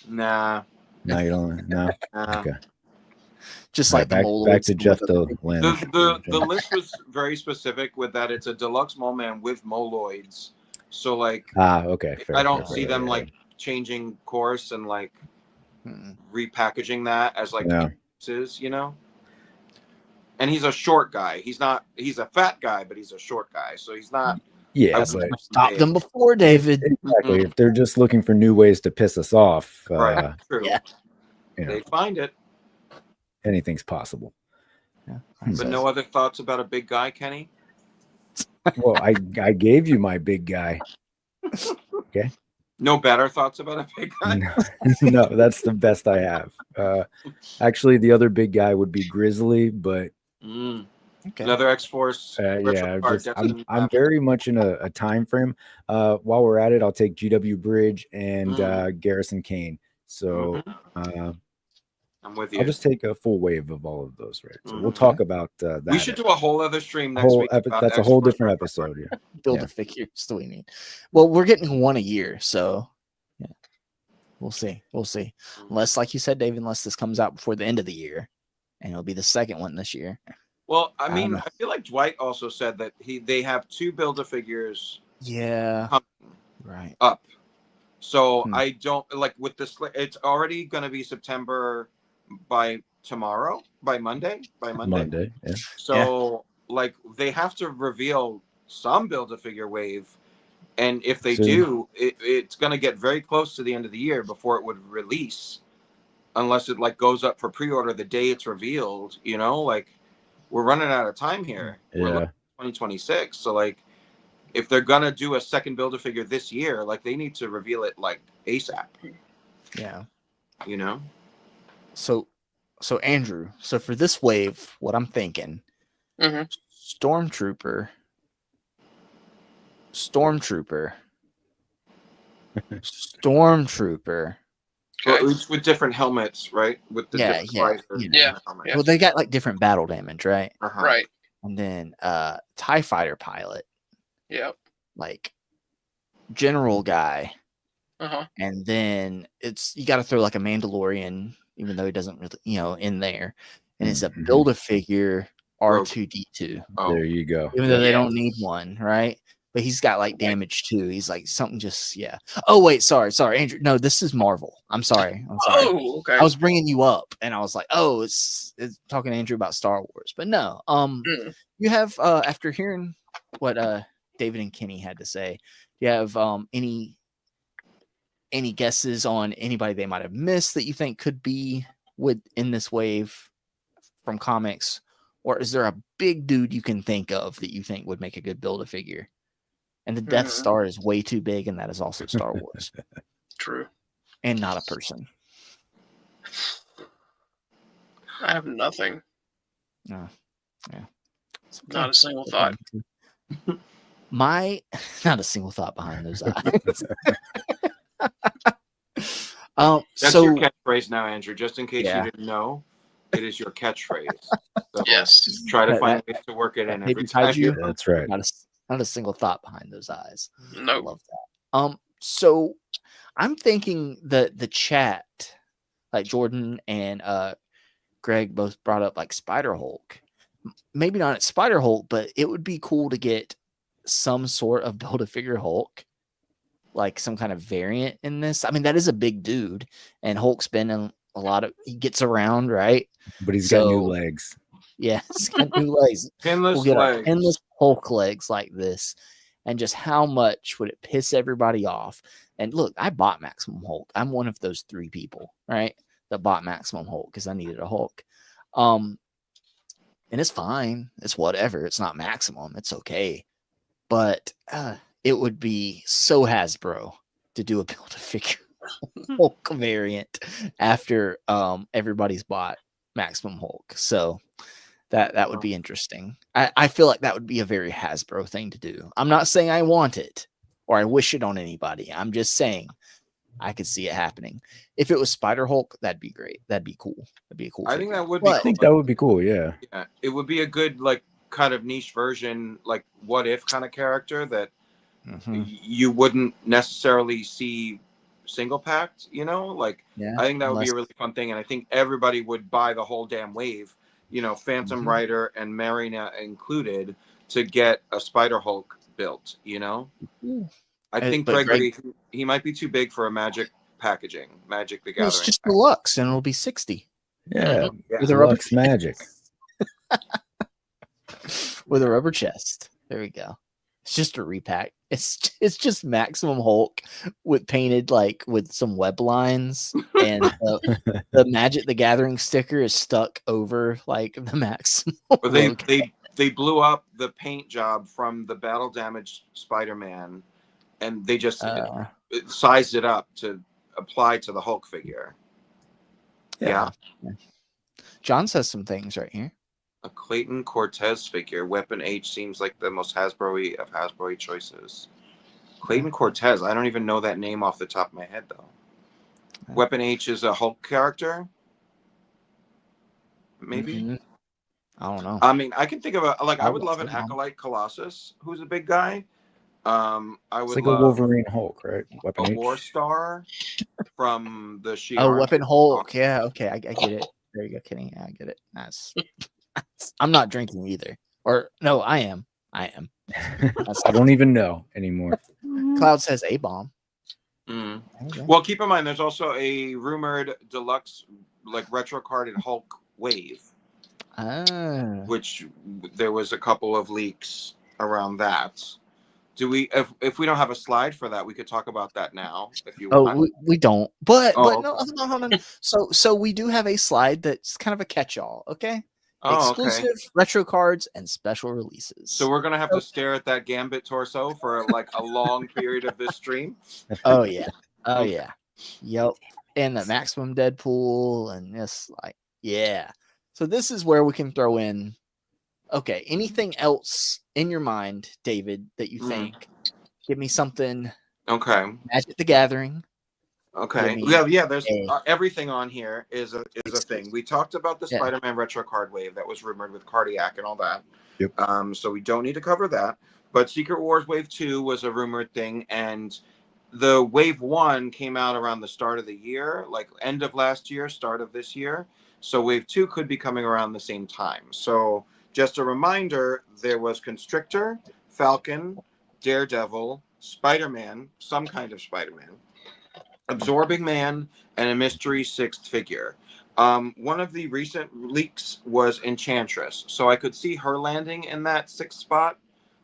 Nah. No, you don't. No. Okay. Just all like right, the back to Jeff the Land. The list was very specific with that. It's a deluxe Mole Man with Moloids. So like, okay. Fair, I don't see them like changing course and like repackaging that as like pieces, you know. And he's a short guy. He's a fat guy, but he's a short guy. So he's not. Yeah, but stop them before, David. Exactly. If they're just looking for new ways to piss us off, right? True. Yeah. You know, they find it. Anything's possible. Yeah. But no other thoughts about a big guy, Kenny? Well, I gave you my big guy. Okay. No better thoughts about a big guy? No, that's the best I have. Actually, the other big guy would be Grizzly, but another X-Force. I'm very much in a time frame. While we're at it, I'll take GW Bridge and Garrison Kane. So I'm with you. I'll just take a full wave of all of those, right? So we'll talk about that. We should do a whole other stream next week. That's a whole different episode. Yeah. Build-A-Figures. Do we need? Well, we're getting one a year, so yeah, we'll see. Unless, like you said, Dave, unless this comes out before the end of the year, and it'll be the second one this year. Well, I mean, I feel like Dwight also said that they have 2 Build-A-Figures. Yeah. Right. Up. So I don't like with this. It's already going to be September by Monday. Yeah. So like they have to reveal some Build-A-Figure wave, and if they do, it's going to get very close to the end of the year before it would release, unless it like goes up for pre-order the day it's revealed. You know, like we're running out of time here. Yeah. We're 2026. So like, if they're gonna do a second Build-A-Figure this year, like they need to reveal it like ASAP. Yeah. You know. So Andrew, so for this wave, what I'm thinking, Stormtrooper, Well, each with different helmets, right? With the different visors. Yeah. Well, they got like different battle damage, right? Right. And then TIE fighter pilot. Yep. Like general guy. And then you got to throw like a Mandalorian, even though he doesn't really, in there. And it's a Build-A-Figure R2D2. There you go. Even though they don't need one, right? But he's got like damage too. He's like something Oh, wait, sorry, Andrew. No, this is Marvel. I'm sorry. Oh, okay. I was bringing you up and I was like, oh, it's talking to Andrew about Star Wars. But no, you have, after hearing what David and Kenny had to say, do you have any guesses on anybody they might have missed that you think could be in this wave from comics? Or is there a big dude you can think of that you think would make a good Build-A-Figure? And the Death Star is way too big, and that is also Star Wars. True. And not a person. I have nothing. No. Yeah. It's okay. Not a single thought. Not a single thought behind those eyes. That's your catchphrase now, Andrew. Just in case you didn't know, it is your catchphrase. So yes. Try to find ways to work it in every time. That's right. Not a single thought behind those eyes. No. Nope. I love that. So I'm thinking that the chat, like Jordan and Greg both brought up like Spider Hulk. Maybe not at Spider Hulk, but it would be cool to get some sort of Build-A-Figure Hulk, like some kind of variant in this. I mean, that is a big dude, and Hulk's been in a lot of. He gets around, right? But he's got new legs. Yeah, he's got new legs. Pinless we'll get legs. Pinless Hulk legs like this, and just how much would it piss everybody off? And look, I bought Maximum Hulk. I'm one of those 3 people, right, that bought Maximum Hulk because I needed a Hulk. And it's fine. It's whatever. It's not Maximum. It's okay. But it would be so Hasbro to do a Build-A-Figure Hulk variant after everybody's bought Maximum Hulk. So that would be interesting. I feel like that would be a very Hasbro thing to do. I'm not saying I want it or I wish it on anybody. I'm just saying I could see it happening. If it was Spider Hulk, that'd be great. That'd be cool. That'd be a cool. I think figure. that would be. I think that would be cool. Yeah. Yeah, it would be a good like kind of niche version, like what if kind of character that you wouldn't necessarily see single packed. You know, like I think that would be a really fun thing, and I think everybody would buy the whole damn wave. You know, Phantom Rider and Marina included to get a Spider Hulk built. You know. I think Gregory, he might be too big for a Magic packaging. Magic the Gathering. It's just deluxe, and it'll be 60. Yeah, with a rubber Magic. With a rubber chest. There we go. It's just a repack. It's just Maximum Hulk with painted like with some web lines, and the Magic the Gathering sticker is stuck over like the Maximum. But they blew up the paint job from the battle damaged Spider-Man. And they just sized it up to apply to the Hulk figure. Yeah. John says some things right here. A Clayton Cortez figure. Weapon H seems like the most Hasbro-y of Hasbro-y choices. Clayton Cortez. I don't even know that name off the top of my head, though. Weapon H is a Hulk character? Maybe? I don't know. I mean, I can think of I would love an Acolyte Colossus, who's a big guy. I would it's like love a Wolverine Hulk, right? Weapon H. War Star from the She. Oh, Weapon Hulk. Yeah, okay, I get it. There you go, Kenny. Yeah, I get it. Nice. I'm not drinking either. Or no, I am. I don't even know anymore. Cloud says A-bomb. Well, keep in mind, there's also a rumored deluxe, like retro carded Hulk wave, which there was a couple of leaks around that. Do we? If we don't have a slide for that, we could talk about that now. If you want. We don't. But no. So we do have a slide that's kind of a catch-all. Okay. Exclusive retro cards and special releases. So we're gonna have to stare at that Gambit torso for like a long period of this stream. Oh yeah. Oh yeah. Yep. And the Maximum Deadpool and this So this is where we can throw in. Okay, anything else in your mind, David, that you think? Give me something. Okay. Magic the Gathering. Okay. Yeah. There's everything on here is a thing. We talked about the Spider-Man retro card wave that was rumored with Cardiac and all that. Yep. So we don't need to cover that. But Secret Wars Wave 2 was a rumored thing, and the Wave 1 came out around the start of the year, like end of last year, start of this year. So Wave 2 could be coming around the same time. So just a reminder, there was Constrictor, Falcon, Daredevil, Spider-Man, some kind of Spider-Man, Absorbing Man, and a mystery sixth figure. One of the recent leaks was Enchantress. So I could see her landing in that sixth spot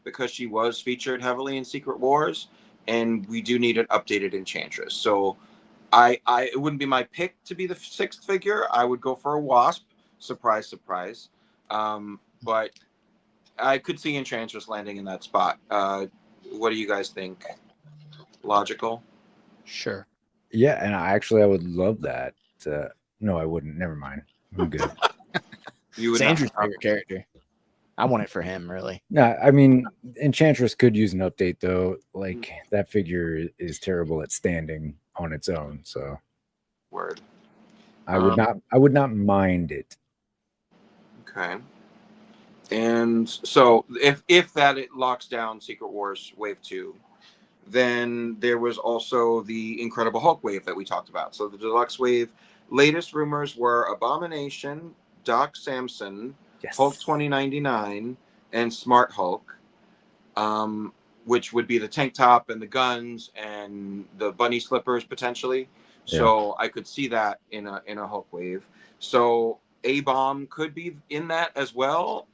because she was featured heavily in Secret Wars, and we do need an updated Enchantress. So it wouldn't be my pick to be the sixth figure. I would go for a Wasp. Surprise, surprise. But I could see Enchantress landing in that spot. What do you guys think? Logical? Sure. Yeah, and I would love that. No, I wouldn't. Never mind. I'm good. You It's would Andrew's not. favorite character. I want it for him, really. No, I mean, Enchantress could use an update though. Like that figure is terrible at standing on its own. So Word. I would not mind it. Okay. And so if that it locks down Secret Wars Wave 2, then there was also the Incredible Hulk wave that we talked about. So the deluxe wave, latest rumors were Abomination, Doc Samson, Hulk 2099, and Smart Hulk, which would be the tank top and the guns and the bunny slippers potentially. So I could see that in a Hulk wave. So A-Bomb could be in that as well.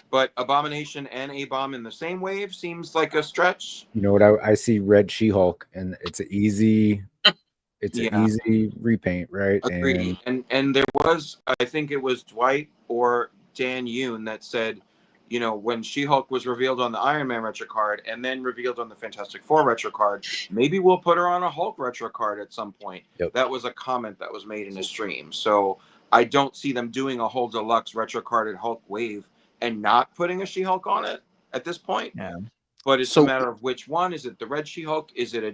But Abomination and A-Bomb in the same wave seems like a stretch. You know what? I see Red She-Hulk, and it's an easy, an easy repaint, right? Agreed. And there was, I think it was Dwight or Dan Yoon that said, you know, when She-Hulk was revealed on the Iron Man retro card and then revealed on the Fantastic Four retro card, maybe we'll put her on a Hulk retro card at some point. That was a comment that was made in a stream. So I don't see them doing a whole deluxe retro carded Hulk wave and not putting a She-Hulk on it at this point. But it's a matter of which one. Is it the red She-Hulk? Is it a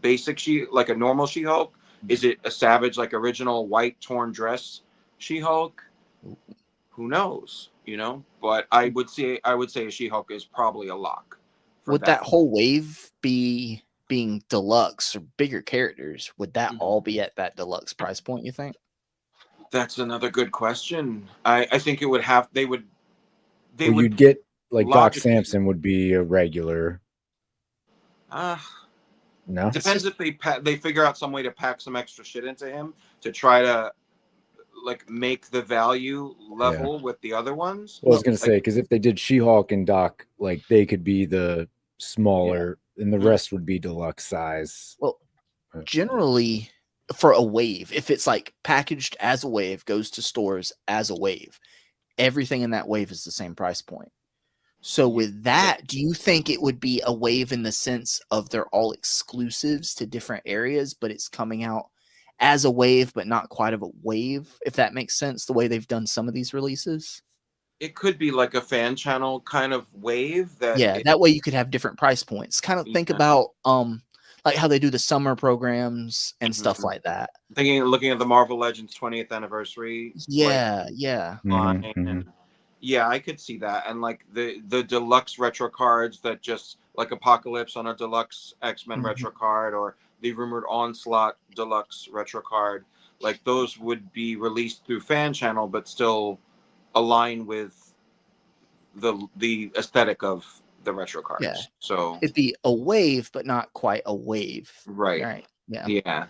basic like a normal She-Hulk? Is it a savage, like original white torn dress She-Hulk? Who knows? You know, but I would say a She-Hulk is probably a lock. Would that whole wave be being deluxe or bigger characters? Would that all be at that deluxe price point, you think? That's another good question. I think it would have. They would. You'd get like Doc Samson would be a regular. No, depends if they figure out some way to pack some extra shit into him to try to like make the value level with the other ones. Well, I was gonna say, because if they did She-Hulk and Doc, like they could be the smaller, and the rest would be deluxe size. Well, generally for a wave, if it's like packaged as a wave, goes to stores as a wave, everything in that wave is the same price point. So with that, do you think it would be a wave in the sense of they're all exclusives to different areas, but it's coming out as a wave, but not quite of a wave, if that makes sense, the way they've done some of these releases? It could be like a fan channel kind of wave that that way you could have different price points. Kind of think about like how they do the summer programs and stuff like that. Looking at the Marvel Legends 20th anniversary. Line, and yeah, I could see that. And like the deluxe retro cards that just like Apocalypse on a deluxe X-Men retro card, or the rumored Onslaught deluxe retro card, like those would be released through fan channel, but still align with the aesthetic of the retro cards. Yeah. So it'd be a wave, but not quite a wave. Right. Yeah. Yeah.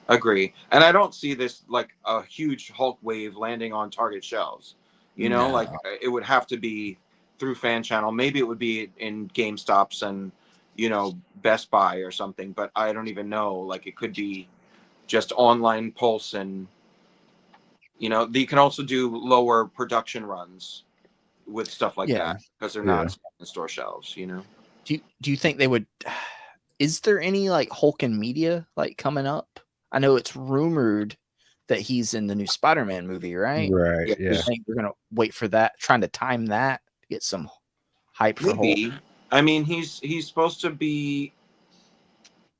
Agree. And I don't see this like a huge Hulk wave landing on Target shelves. You know, like it would have to be through fan channel. Maybe it would be in GameStops and, you know, Best Buy or something, but I don't even know. Like it could be just online pulse, and you know, you can also do lower production runs with stuff like that because they're not in store shelves, you know. Do you think they would? Is there any like Hulk in media like coming up? I know it's rumored that he's in the new Spider-Man movie, right? Right. Yeah. I think we're gonna wait for that, trying to time that to get some hype for Hulk. I mean, he's supposed to be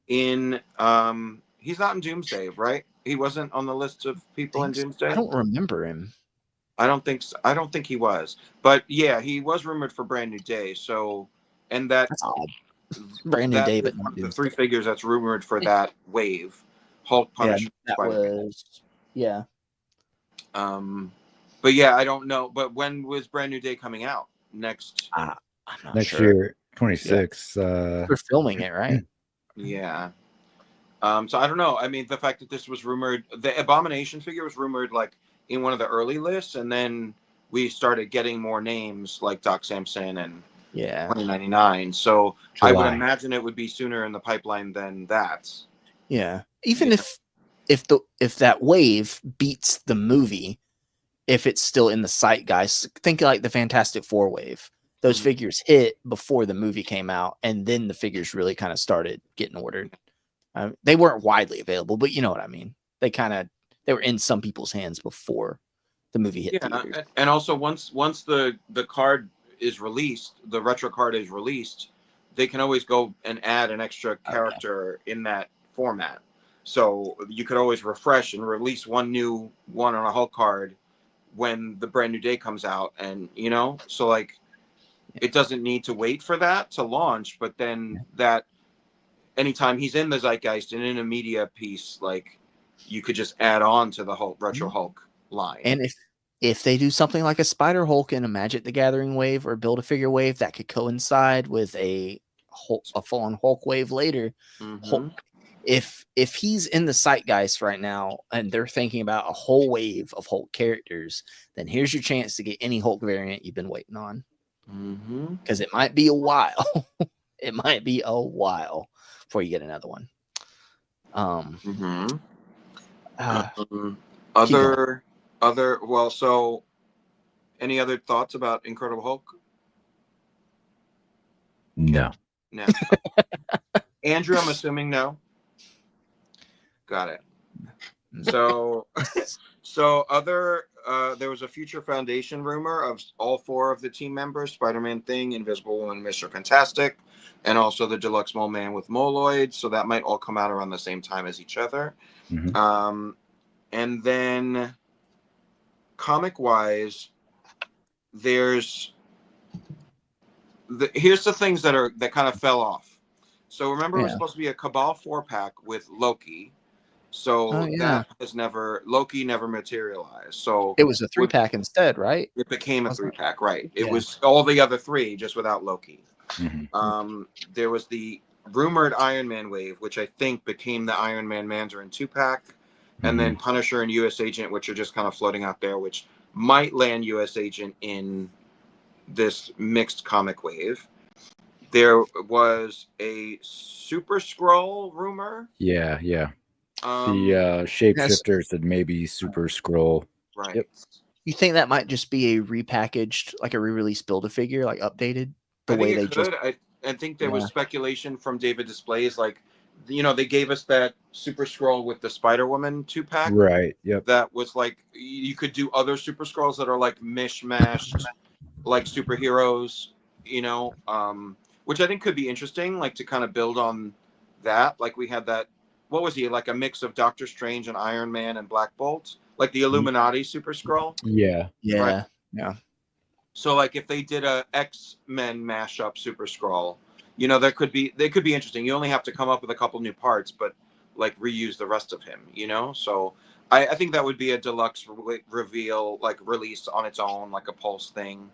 in. He's not in Doomsday, right? He wasn't on the list of people in Doomsday. I don't remember him. I don't think so. I don't think he was. But yeah, he was rumored for Brand New Day. So, and that's odd. Brand New Day, but not the 3 figures that's rumored for that wave. Hulk, Punisher, Spider-Man. But yeah, I don't know. But when was Brand New Day coming out? Next year, 26. They're filming it, right? Yeah. So I don't know. I mean, the fact that this was rumored, the Abomination figure was rumored like in one of the early lists, and then we started getting more names like Doc Samson and 2099. So I would imagine it would be sooner in the pipeline than that. Yeah. Even if that wave beats the movie, if it's still in the zeitgeist, think like the Fantastic Four wave. Those figures hit before the movie came out, and then the figures really kind of started getting ordered. They weren't widely available, but you know what I mean. They were in some people's hands before the movie hit Yeah, theaters. and also once the card is released, the retro card is released, they can always go and add an extra character in that format. So you could always refresh and release one new one on a Hulk card when the brand new day comes out, and so like it doesn't need to wait for that to launch, but then that anytime he's in the zeitgeist and in a media piece, like you could just add on to the Hulk retro Hulk line. And if they do something like a Spider Hulk in a Magic the Gathering wave or Build a Figure wave that could coincide with a full on Hulk wave later, Hulk, if he's in the zeitgeist right now and they're thinking about a whole wave of Hulk characters, then here's your chance to get any Hulk variant you've been waiting on. Because it might be a while. It might be a while before you get another one. So any other thoughts about Incredible Hulk? No. Andrew, I'm assuming no. Got it. So there was a future Foundation rumor of all 4 of the team members: Spider-Man, Thing, Invisible Woman, Mr. Fantastic, and also the Deluxe Mole Man with Moloid. So that might all come out around the same time as each other. And then comic-wise, here's the things that kind of fell off. So remember, it was supposed to be a Cabal 4-pack with Loki. So Loki never materialized. So it was a 3-pack instead, right? It became a 3-pack, right? It was all the other 3 just without Loki. There was the rumored Iron Man wave, which I think became the Iron Man Mandarin 2-pack, and then Punisher and US Agent, which are just kind of floating out there, which might land US Agent in this mixed comic wave. There was a Super Skrull rumor. Yeah. The shapeshifters that maybe Super Skrull. Right. Yep. You think that might just be a repackaged, like a re-release Build-A-Figure, like updated? I think there was speculation from David Displays, like, they gave us that Super Skrull with the Spider-Woman 2-pack. Right. Yep. That was like, you could do other Super Skrulls that are like mishmashed, like superheroes, which I think could be interesting, like to kind of build on that. Like we had that, what was he, like a mix of Doctor Strange and Iron Man and Black Bolt, like the Illuminati Super Skrull. Yeah. Yeah. So like if they did a X-Men mashup Super Skrull, they could be interesting. You only have to come up with a couple new parts, but like reuse the rest of him, So I think that would be a deluxe reveal, like released on its own, like a Pulse thing.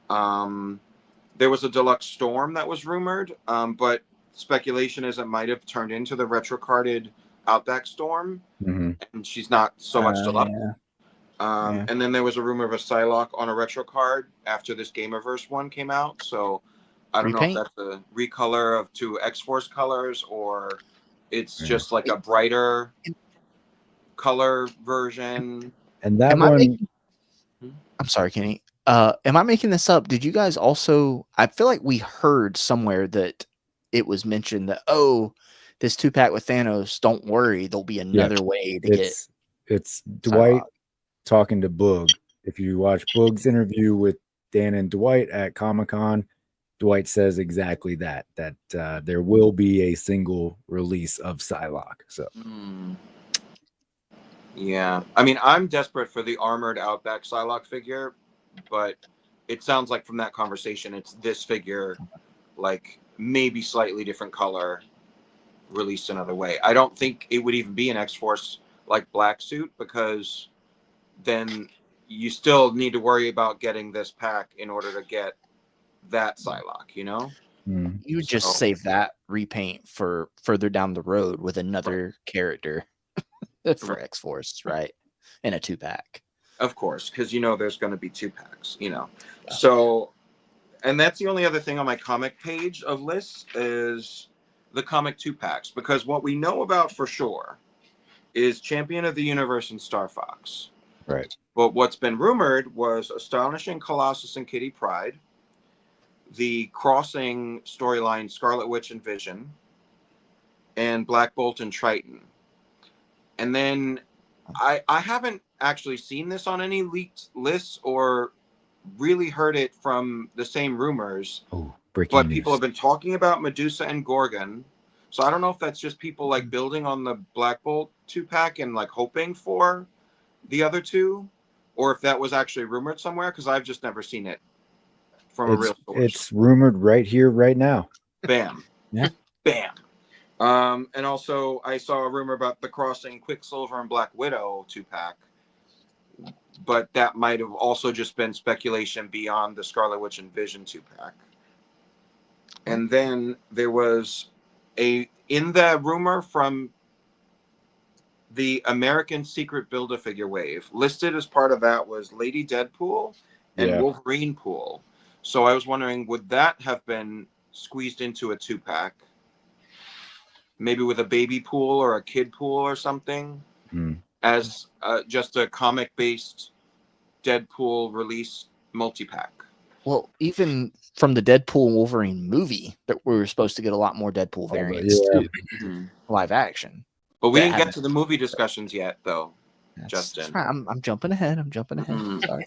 There was a deluxe Storm that was rumored, but speculation is it might have turned into the retro carded Outback Storm, and she's not so much deluxe. And then there was a rumor of a Psylocke on a retro card after this Gamerverse one came out. So I don't know if that's a recolor of 2 X-Force colors or it's just like a brighter color version. And that one... I'm sorry, Kenny. Am I making this up? Did you guys also... I feel like we heard somewhere that it was mentioned that, this 2-pack with Thanos, don't worry, there'll be another way to get... It's Dwight talking to Boog. If you watch Boog's interview with Dan and Dwight at Comic-Con, Dwight says exactly that there will be a single release of Psylocke. So yeah, I mean, I'm desperate for the armored Outback Psylocke figure, but it sounds like from that conversation it's this figure, like maybe slightly different color, released another way. I don't think it would even be an X-Force like black suit, because then you still need to worry about getting this pack in order to get that Psylocke, You would just save that repaint for further down the road with another character for X-Force, right? In a 2-pack. Of course, because there's going to be 2-packs, So, and that's the only other thing on my comic page of lists is the comic 2-packs, because what we know about for sure is Champion of the Universe and Star Fox. Right. But what's been rumored was Astonishing Colossus and Kitty Pryde, the Crossing storyline Scarlet Witch and Vision, and Black Bolt and Triton. And then I haven't actually seen this on any leaked lists or really heard it from the same rumors. Oh, breaking But news. people have been talking about Medusa and Gorgon. So I don't know if that's just people like building on the Black Bolt 2-pack and like hoping for the other two, or if that was actually rumored somewhere, because I've just never seen it from a real source. It's rumored right here, right now. Bam. Yeah. Bam. And also I saw a rumor about the Crossing Quicksilver and Black Widow 2-pack. But that might have also just been speculation beyond the Scarlet Witch and Vision 2-pack. And then there was in the rumor from the American Secret Build-A-Figure wave, listed as part of that was Lady Deadpool and Wolverine Pool. So I was wondering, would that have been squeezed into a 2-pack? Maybe with a baby pool or a kid pool or something? As just a comic-based Deadpool release multi-pack. Well, even from the Deadpool and Wolverine movie, that we were supposed to get a lot more Deadpool variants too, live action. But we didn't get to the movie discussions yet, though, Justin. I'm jumping ahead. Sorry.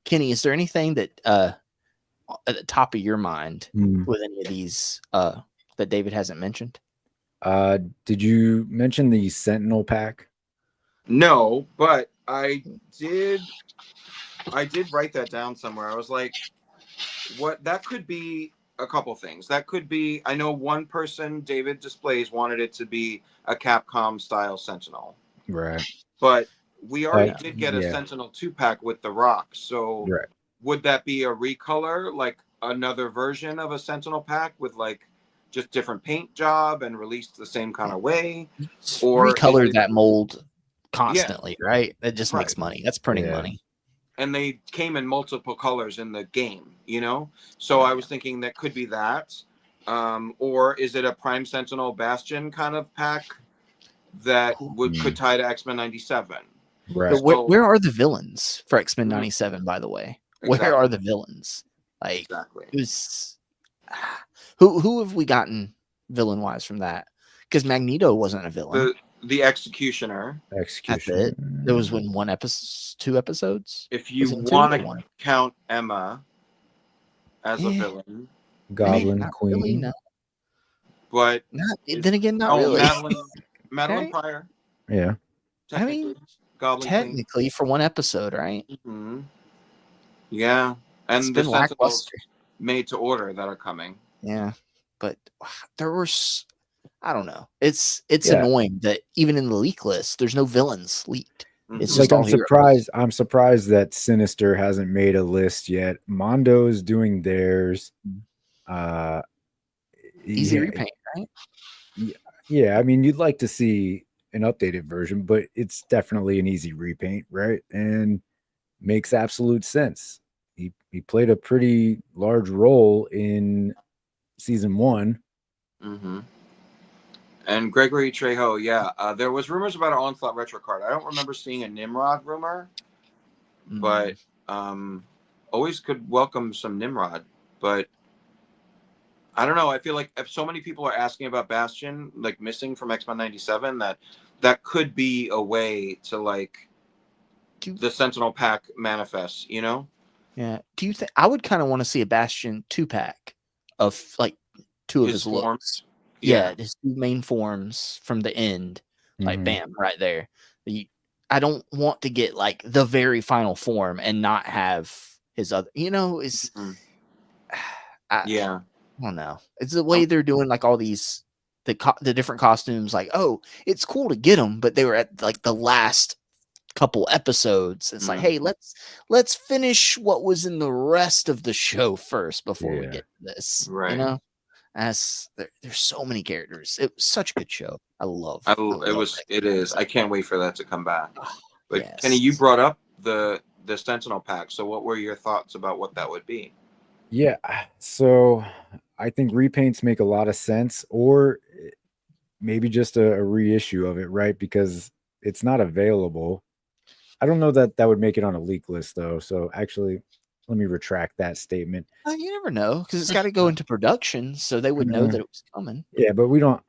Kenny, is there anything that at the top of your mind with any of these that David hasn't mentioned? Did you mention the Sentinel pack? No, but I did write that down somewhere. I was like, what that could be a couple things. That could be, I know one person, David Displays, wanted it to be a Capcom style Sentinel. Right. But we already did get a Sentinel 2-pack with the Rock. So would that be a recolor, like another version of a Sentinel pack with like just different paint job and released the same kind of way? Or recolor that mold constantly, right? That just makes money. That's printing money. And they came in multiple colors in the game, you know? So I was thinking that could be that. Or is it a Prime Sentinel Bastion kind of pack that could tie to X-Men 97? Right. But where are the villains for X-Men 97, by the way? Exactly. Where are the villains? Like, exactly. It was, who have we gotten villain-wise from that? Because Magneto wasn't a villain. The Executioner. That's it. There was one episode, 2 episodes. If you want to count Emma as a villain, Goblin Queen. Really, no. But then again, not really. Madeline Pryor. Yeah. I mean, Goblin technically for one episode, right? Mm-hmm. Yeah, and the Sentinels made to order that are coming. Yeah, but there were. I don't know. It's annoying that even in the leak list, there's no villains leaked. It's like just I'm surprised that Sinister hasn't made a list yet. Mondo's doing theirs. Easy repaint, right? Yeah, I mean, you'd like to see an updated version, but it's definitely an easy repaint, right? And makes absolute sense. He played a pretty large role in season 1. Mm-hmm. And Gregory Trejo, there was rumors about an Onslaught retro card. I don't remember seeing a Nimrod rumor, but always could welcome some Nimrod. But I don't know. I feel like if so many people are asking about Bastion, like missing from X-Men 97, that could be a way to like the Sentinel pack manifest, you know? Yeah. Do you think I would kind of want to see a Bastion 2-pack of like 2 of his forms? Looks. Yeah, his 2 main forms from the end, like bam, right there. I don't want to get like the very final form and not have his other. You know, is I don't know. It's the way they're doing like all these the different costumes. Like, oh, it's cool to get them, but they were at like the last couple episodes. It's like, hey, let's finish what was in the rest of the show first before we get to this. Right. You know. There's so many characters. It was such a good show. It is. I can't wait for that to come back. But Kenny, you brought up the Sentinel pack. So what were your thoughts about what that would be? Yeah. So I think repaints make a lot of sense, or maybe just a reissue of it, right? Because it's not available. I don't know that would make it on a leak list though. So actually, let me retract that statement. You never know, because it's got to go into production, so they would know that it was coming. Yeah, but we don't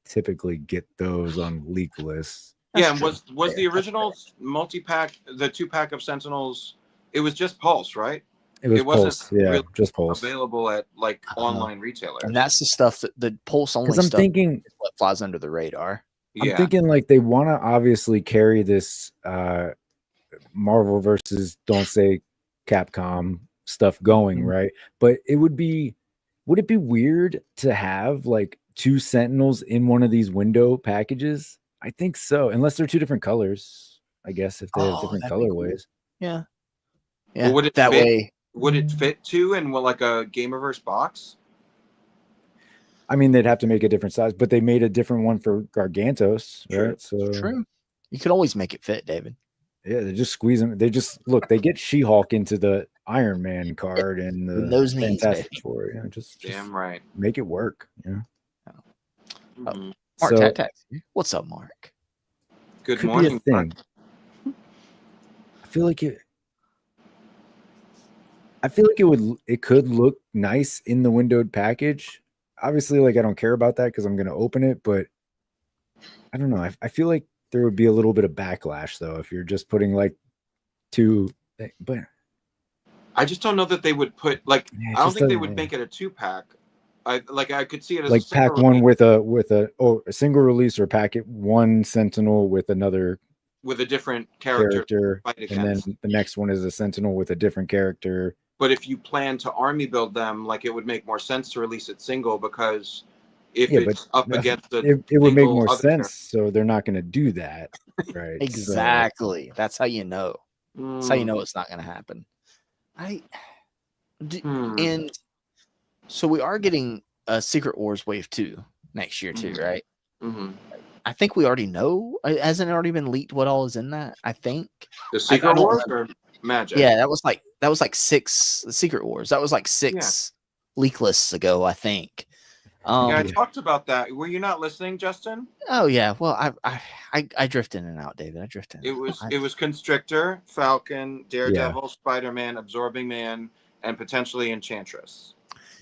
typically get those on leak lists. Yeah, and was the original multi-pack, the 2-pack of Sentinels, it was just Pulse, right? It was wasn't Pulse, yeah, really just Pulse. available at like online retailers. And that's the stuff that the Pulse only Because I'm stuff thinking, is what flies under the radar. I'm thinking like they want to obviously carry this Marvel versus Don't Say Capcom stuff going, right? But would it be weird to have like 2 Sentinels in one of these window packages? I think so, unless they're 2 different colors, I guess, if they have different colorways. Yeah. Well, would it that fit, way. Would it fit too in like a Gamerverse box? I mean, they'd have to make a different size, but they made a different one for Gargantos, right? So True. You could always make it fit, David. Yeah, they just squeeze them. They just look. They get She-Hulk into the Iron Man card and the those knees, Fantastic baby. Four. You know, just Damn right. make it work. You know. Mhm. Mark, So- what's up, Mark? Good could morning. be a thing. I feel like it. I feel like it could look nice in the windowed package. Obviously, like I don't care about that because I'm going to open it, but I don't know. I feel like there would be a little bit of backlash though if you're just putting like 2. But I just don't know that they would put like. Yeah, it I don't just think they doesn't- would make it a 2-pack. I could see it as like a single pack 1 release with a single release, or packet 1 Sentinel with another with a different character, to fight and then against. the next one is a Sentinel with a different character. But if you plan to army build them, like it would make more sense to release it single because if Yeah, it's up against the it would make single more other sense. So they're not going to do that, right? Exactly. That's how you know. That's how you Mm. know it's not going to happen. And so we are getting a Secret Wars Wave 2 next year too, right? Mm-hmm. I think we already know. Hasn't it already been leaked what all is in that? I think The Secret don't Wars remember. or Magic? Yeah, that was like 6 the Secret Wars. That was like 6 leak lists ago, I think. Yeah, I talked about that. Were you not listening, Justin? Oh yeah. Well, I drift in and out, David. I drift in. It was Constrictor, Falcon, Daredevil, Spider-Man, Absorbing Man, and potentially Enchantress.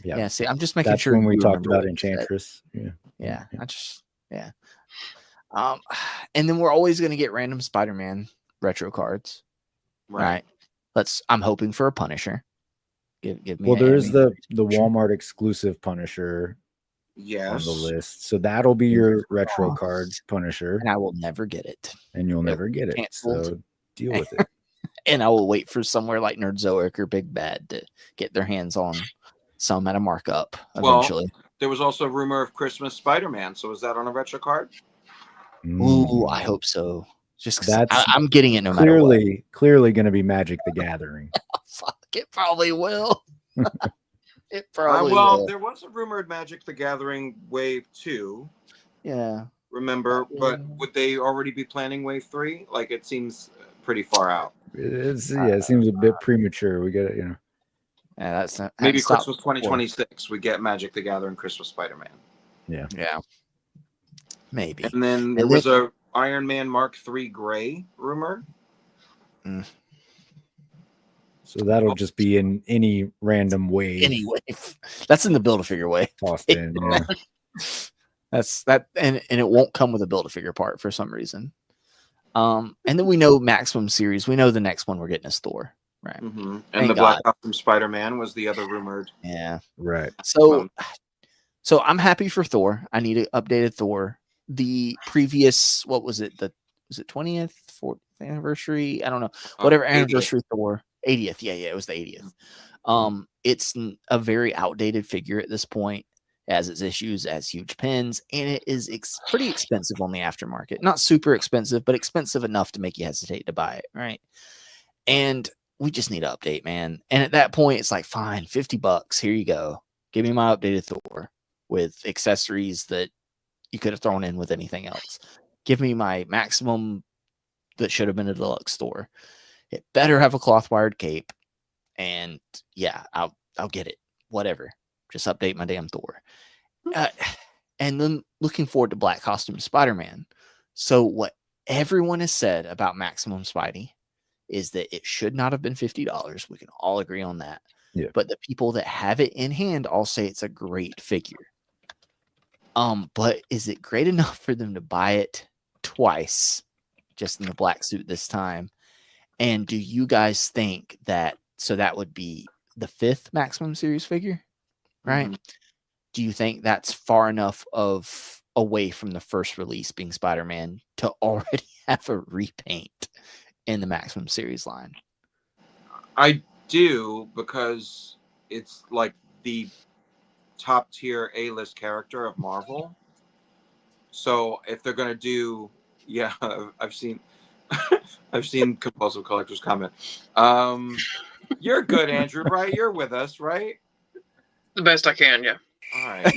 Yeah. See, I'm just making That's sure when we you talked remember about what you said. Enchantress. Yeah. And then we're always going to get random Spider-Man retro cards, right? I'm hoping for a Punisher. Give me. Well, there is the Walmart exclusive Punisher. Yes. On the list, so that'll be your retro card Punisher, and I will never get it, and you'll never get it. Canceled. So deal with it. And I will wait for somewhere like Nerdzoic or Big Bad to get their hands on some at a markup eventually. Well, there was also a rumor of Christmas Spider-Man. So is that on a retro card? Ooh, I hope so. Just 'cause That's I'm getting it no matter what. Clearly going to be Magic the Gathering. Fuck, it probably will. It probably well, will. there was a rumored Magic the Gathering Wave 2. Yeah. Remember, but would they already be planning Wave 3? Like, it seems pretty far out. It seems a bit premature. We got it, Yeah, that's not, maybe Christmas 2026. We get Magic the Gathering Christmas Spider-Man. Yeah. Maybe. And then there was a Iron Man Mark III Gray rumor. So that'll just be in any random wave. Any wave. That's in the Build-A-Figure way. Tossed in. Yeah. That's that, and it won't come with a Build-A-Figure part for some reason. And then we know Maximum Series. We know the next one we're getting is Thor, right? Mm-hmm. And Thank the Black God. Costume Spider-Man was the other rumored. Yeah. Right. So I'm happy for Thor. I need an updated Thor. The previous, what was it? Was it 20th, 4th anniversary? I don't know. Whatever 80th. anniversary Thor. 80th. Yeah, it was the 80th. It's a very outdated figure at this point, as its issues, as huge pins, and it is pretty expensive on the aftermarket. Not super expensive, but expensive enough to make you hesitate to buy it, right? And we just need an update, man. And at that point, it's like, fine, $50. Here you go. Give me my updated Thor with accessories that you could have thrown in with anything else. Give me my Maximum that should have been a deluxe Thor. It better have a cloth wired cape, and yeah, I'll get it. Whatever, just update my damn Thor. And then looking forward to Black Costume Spider-Man. So what everyone has said about Maximum Spidey is that it should not have been $50. We can all agree on that. Yeah. But the people that have it in hand all say it's a great figure. But is it great enough for them to buy it twice just in the black suit this time. And do you guys think that, so that would be the 5th Maximum Series figure, right? Mhm. Do you think that's far enough of away from the first release being Spider-Man to already have a repaint in the Maximum Series line? I do, because it's like the top tier A-list character of Marvel. So if they're gonna do, yeah, I've seen I've seen compulsive collectors comment. You're good, Andrew, right? You're with us, right? The best I can, yeah. All right.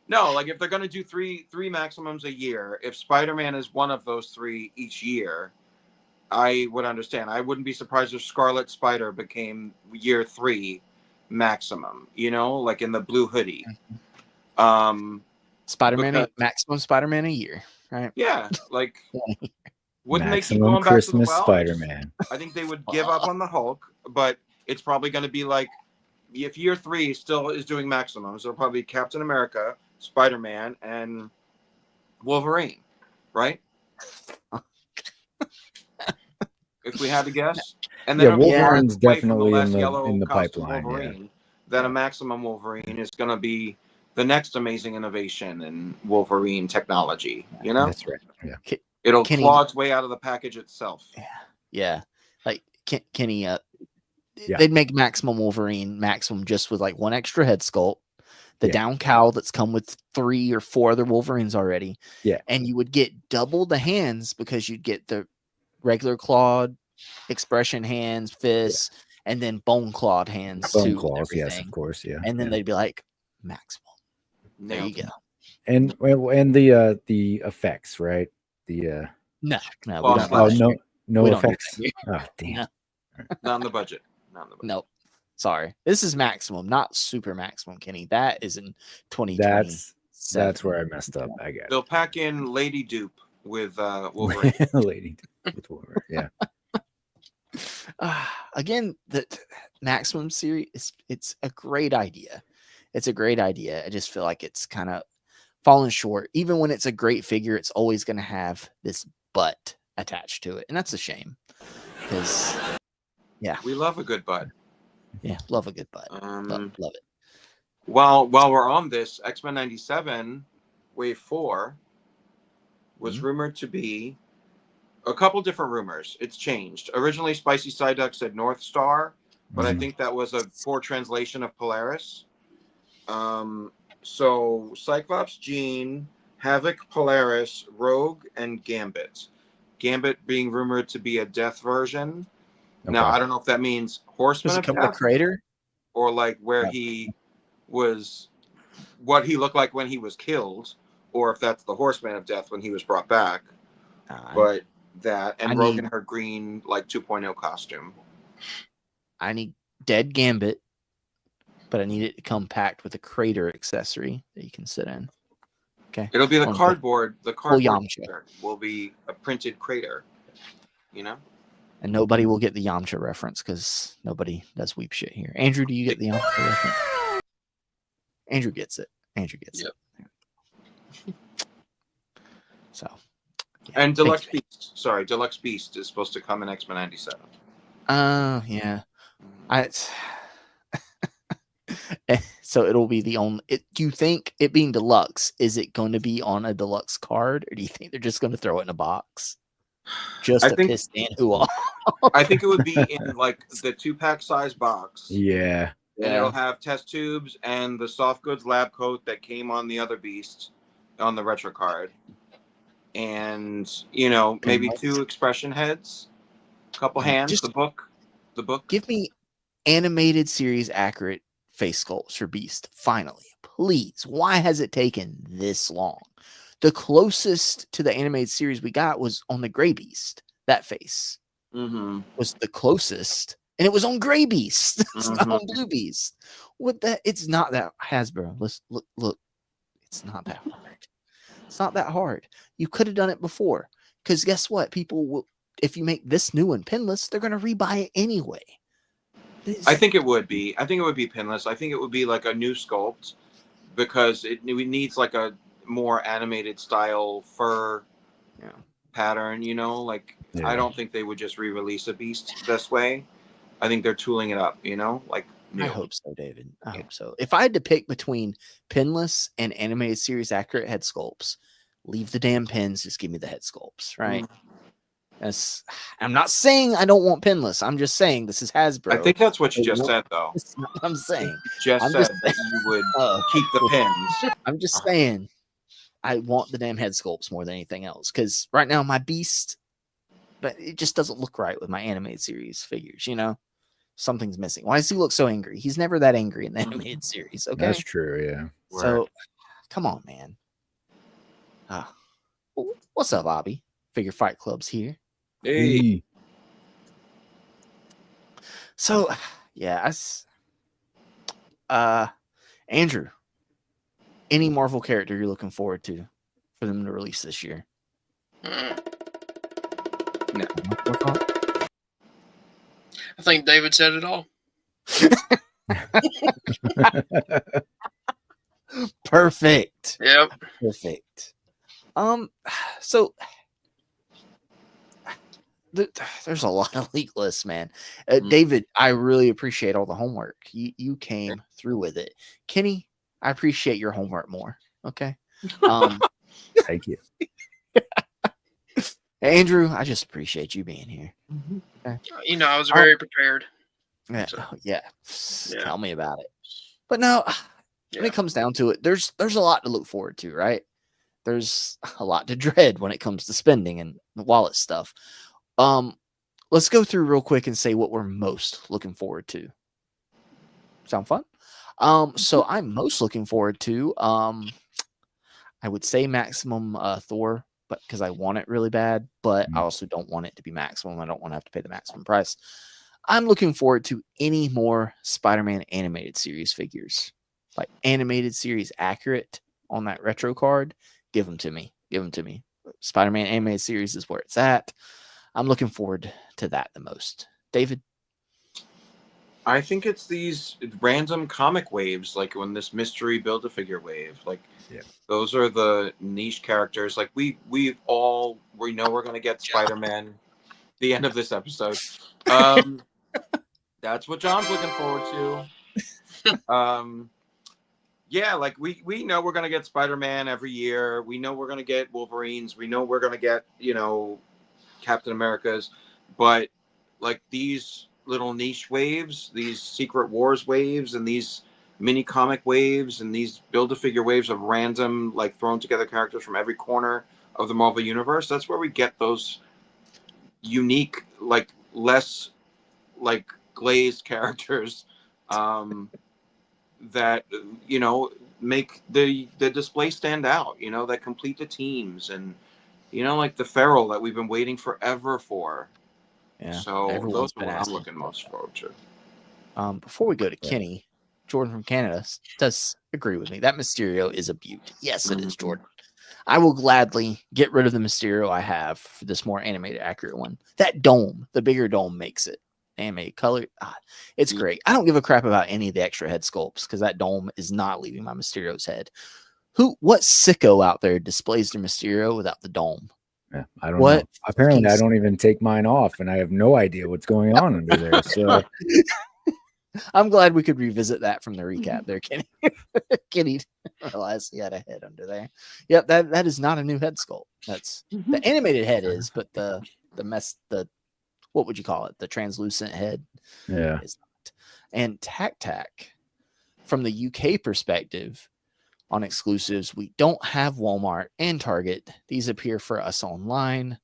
No, like if they're gonna do three maximums a year, if Spider-Man is one of those 3 each year, I would understand. I wouldn't be surprised if Scarlet Spider became year 3 maximum, you know, like in the blue hoodie. Spider-Man, Maximum Spider-Man a year, right? Yeah, like wouldn't they keep Maximum going back to the Christmas well? Spider-Man. I think they would give up on the Hulk, but it's probably going to be like, if year 3 still is doing maximums, it'll probably be Captain America, Spider-Man, and Wolverine, right? If we had to guess. And then Yeah, Wolverine's definitely in the costume pipeline. Wolverine, then a maximum Wolverine is going to be the next amazing innovation in Wolverine technology, you know? That's right. Yeah. It'll claw its way out of the package itself. Yeah. Like Kenny, they'd make Maximum Wolverine Maximum just with like 1 extra head sculpt, the down cowl that's come with 3 or 4 other Wolverines already. Yeah. And you would get double the hands because you'd get the regular clawed expression hands, fists, and then bone clawed hands Bone too. claws, yes, of course, yeah. And then yeah. they'd be like Maximum. There you go. And the effects, right? The no, no we don't effects. do that. Oh, damn. No. Not on the budget. Nope. Sorry. This is Maximum, not Super Maximum, Kenny. That is in 2020. That's where I messed up. I guess They'll pack in Lady Dupe with Wolverine. Lady Dupe with Wolverine. Yeah. Again, the Maximum series, it's a great idea. It's a great idea. I just feel like it's kind of fallen short. Even when it's a great figure, it's always going to have this butt attached to it. And that's a shame. Because, yeah. We love a good butt. Yeah, love a good butt. Love it. While we're on this, X-Men 97 Wave 4 was rumored to be a couple different rumors. It's changed. Originally, Spicy Psyduck said North Star, but I think that was a poor translation of Polaris. So Cyclops, Jean, Havoc, Polaris, Rogue, and Gambit. Gambit being rumored to be a death version. Okay. Now, I don't know if that means Horseman of Death, Crater, or like where he was, what he looked like when he was killed, or if that's the Horseman of Death when he was brought back. But that, and Rogue in her green like 2.0 costume. I need dead Gambit, but I need it to come packed with a crater accessory that you can sit in. Okay. It'll be the cardboard. The cardboard Yamcha will be a printed crater. You know? And nobody will get the Yamcha reference because nobody does weep shit here. Andrew, do you get the Yamcha reference? Andrew gets it. Andrew gets it. So. Yeah. And Deluxe Beast. Sorry, Deluxe Beast is supposed to come in X-Men 97. Yeah. So it'll be the only. Do you think it being deluxe, is it going to be on a deluxe card, or do you think they're just going to throw it in a box? Just to piss Dan who off? I think it would be in like the 2-pack size box. Yeah. And it'll have test tubes and the soft goods lab coat that came on the other beast on the retro card. And, you know, maybe 2 expression heads, a couple hands, the book. Give me animated series accurate face sculpts for Beast. Finally, please. Why has it taken this long? The closest to the animated series we got was on the Gray Beast. That face was the closest, and it was on Gray Beast. It's not on Blue Beast. What that? It's not that Hasbro. Let's look. It's not that hard. It's not that hard. You could have done it before. Because guess what? People will. If you make this new one pinless, they're going to rebuy it anyway. I think it would be. I think it would be pinless. I think it would be like a new sculpt because it needs like a more animated style fur pattern, you know, like I don't think they would just re-release a beast this way. I think they're tooling it up, you know, like new. I hope so, David. I hope so. If I had to pick between pinless and animated series accurate head sculpts, leave the damn pins, just give me the head sculpts, right? That's, I'm not saying I don't want pinless. I'm just saying this is Hasbro. I think that's what you just said, though. That's not what I'm saying. Just said that you would keep the pins. I'm just saying I want the damn head sculpts more than anything else, because right now my beast, but it just doesn't look right with my animated series figures, you know? Something's missing. Why does he look so angry? He's never that angry in the animated series, okay? That's true, yeah. So, come on, man. What's up, Bobby? Figure Fight Club's here. Hey. So, yeah, Andrew, any Marvel character you're looking forward to for them to release this year? No. I think David said it all. Perfect. Yep. Perfect. So there's a lot of leak lists, man. David, I really appreciate all the homework. You came through with it. Kenny, I appreciate your homework more. Okay. Thank you. Andrew, I just appreciate you being here. Okay. You know, I was very prepared. Yeah. So. Yeah. Tell me about it. But no, when it comes down to it, there's a lot to look forward to, right? There's a lot to dread when it comes to spending and the wallet stuff. Let's go through real quick and say what we're most looking forward to. Sound fun? So I'm most looking forward to, I would say maximum Thor, but because I want it really bad, but I also don't want it to be maximum. I don't want to have to pay the maximum price. I'm looking forward to any more Spider-Man animated series figures, like animated series accurate on that retro card. Give them to me. Give them to me. Spider-Man animated series is where it's at. I'm looking forward to that the most. David? I think it's these random comic waves, like when this mystery Build-A-Figure wave, like those are the niche characters. Like we know we're going to get Spider-Man the end of this episode. That's what John's looking forward to. Yeah, like we know we're going to get Spider-Man every year. We know we're going to get Wolverines. We know we're going to get, you know, Captain America's, but like these little niche waves, these Secret Wars waves, and these mini comic waves, and these Build-A-Figure waves of random, like thrown together characters from every corner of the Marvel Universe. That's where we get those unique, like less like glazed characters that, you know, make the display stand out, you know, that complete the teams, and you know, like the Feral that we've been waiting forever for. Yeah. So those are what I'm looking most forward to. Before we go to Kenny, Jordan from Canada does agree with me. That Mysterio is a beaut. Yes, it is, Jordan. I will gladly get rid of the Mysterio I have for this more animated accurate one. That dome, the bigger dome, makes it animated color. It's great. I don't give a crap about any of the extra head sculpts because that dome is not leaving my Mysterio's head. What sicko out there displays their Mysterio without the dome? Yeah, I don't know. Apparently, I don't even take mine off, and I have no idea what's going on under there. So I'm glad we could revisit that from the recap there, Kenny. Kenny realized he had a head under there. Yep, that is not a new head sculpt. That's the animated head is, but the what would you call it? The translucent head. Yeah. Is not. And Tac from the UK perspective. On exclusives, we don't have Walmart and Target. These appear for us online,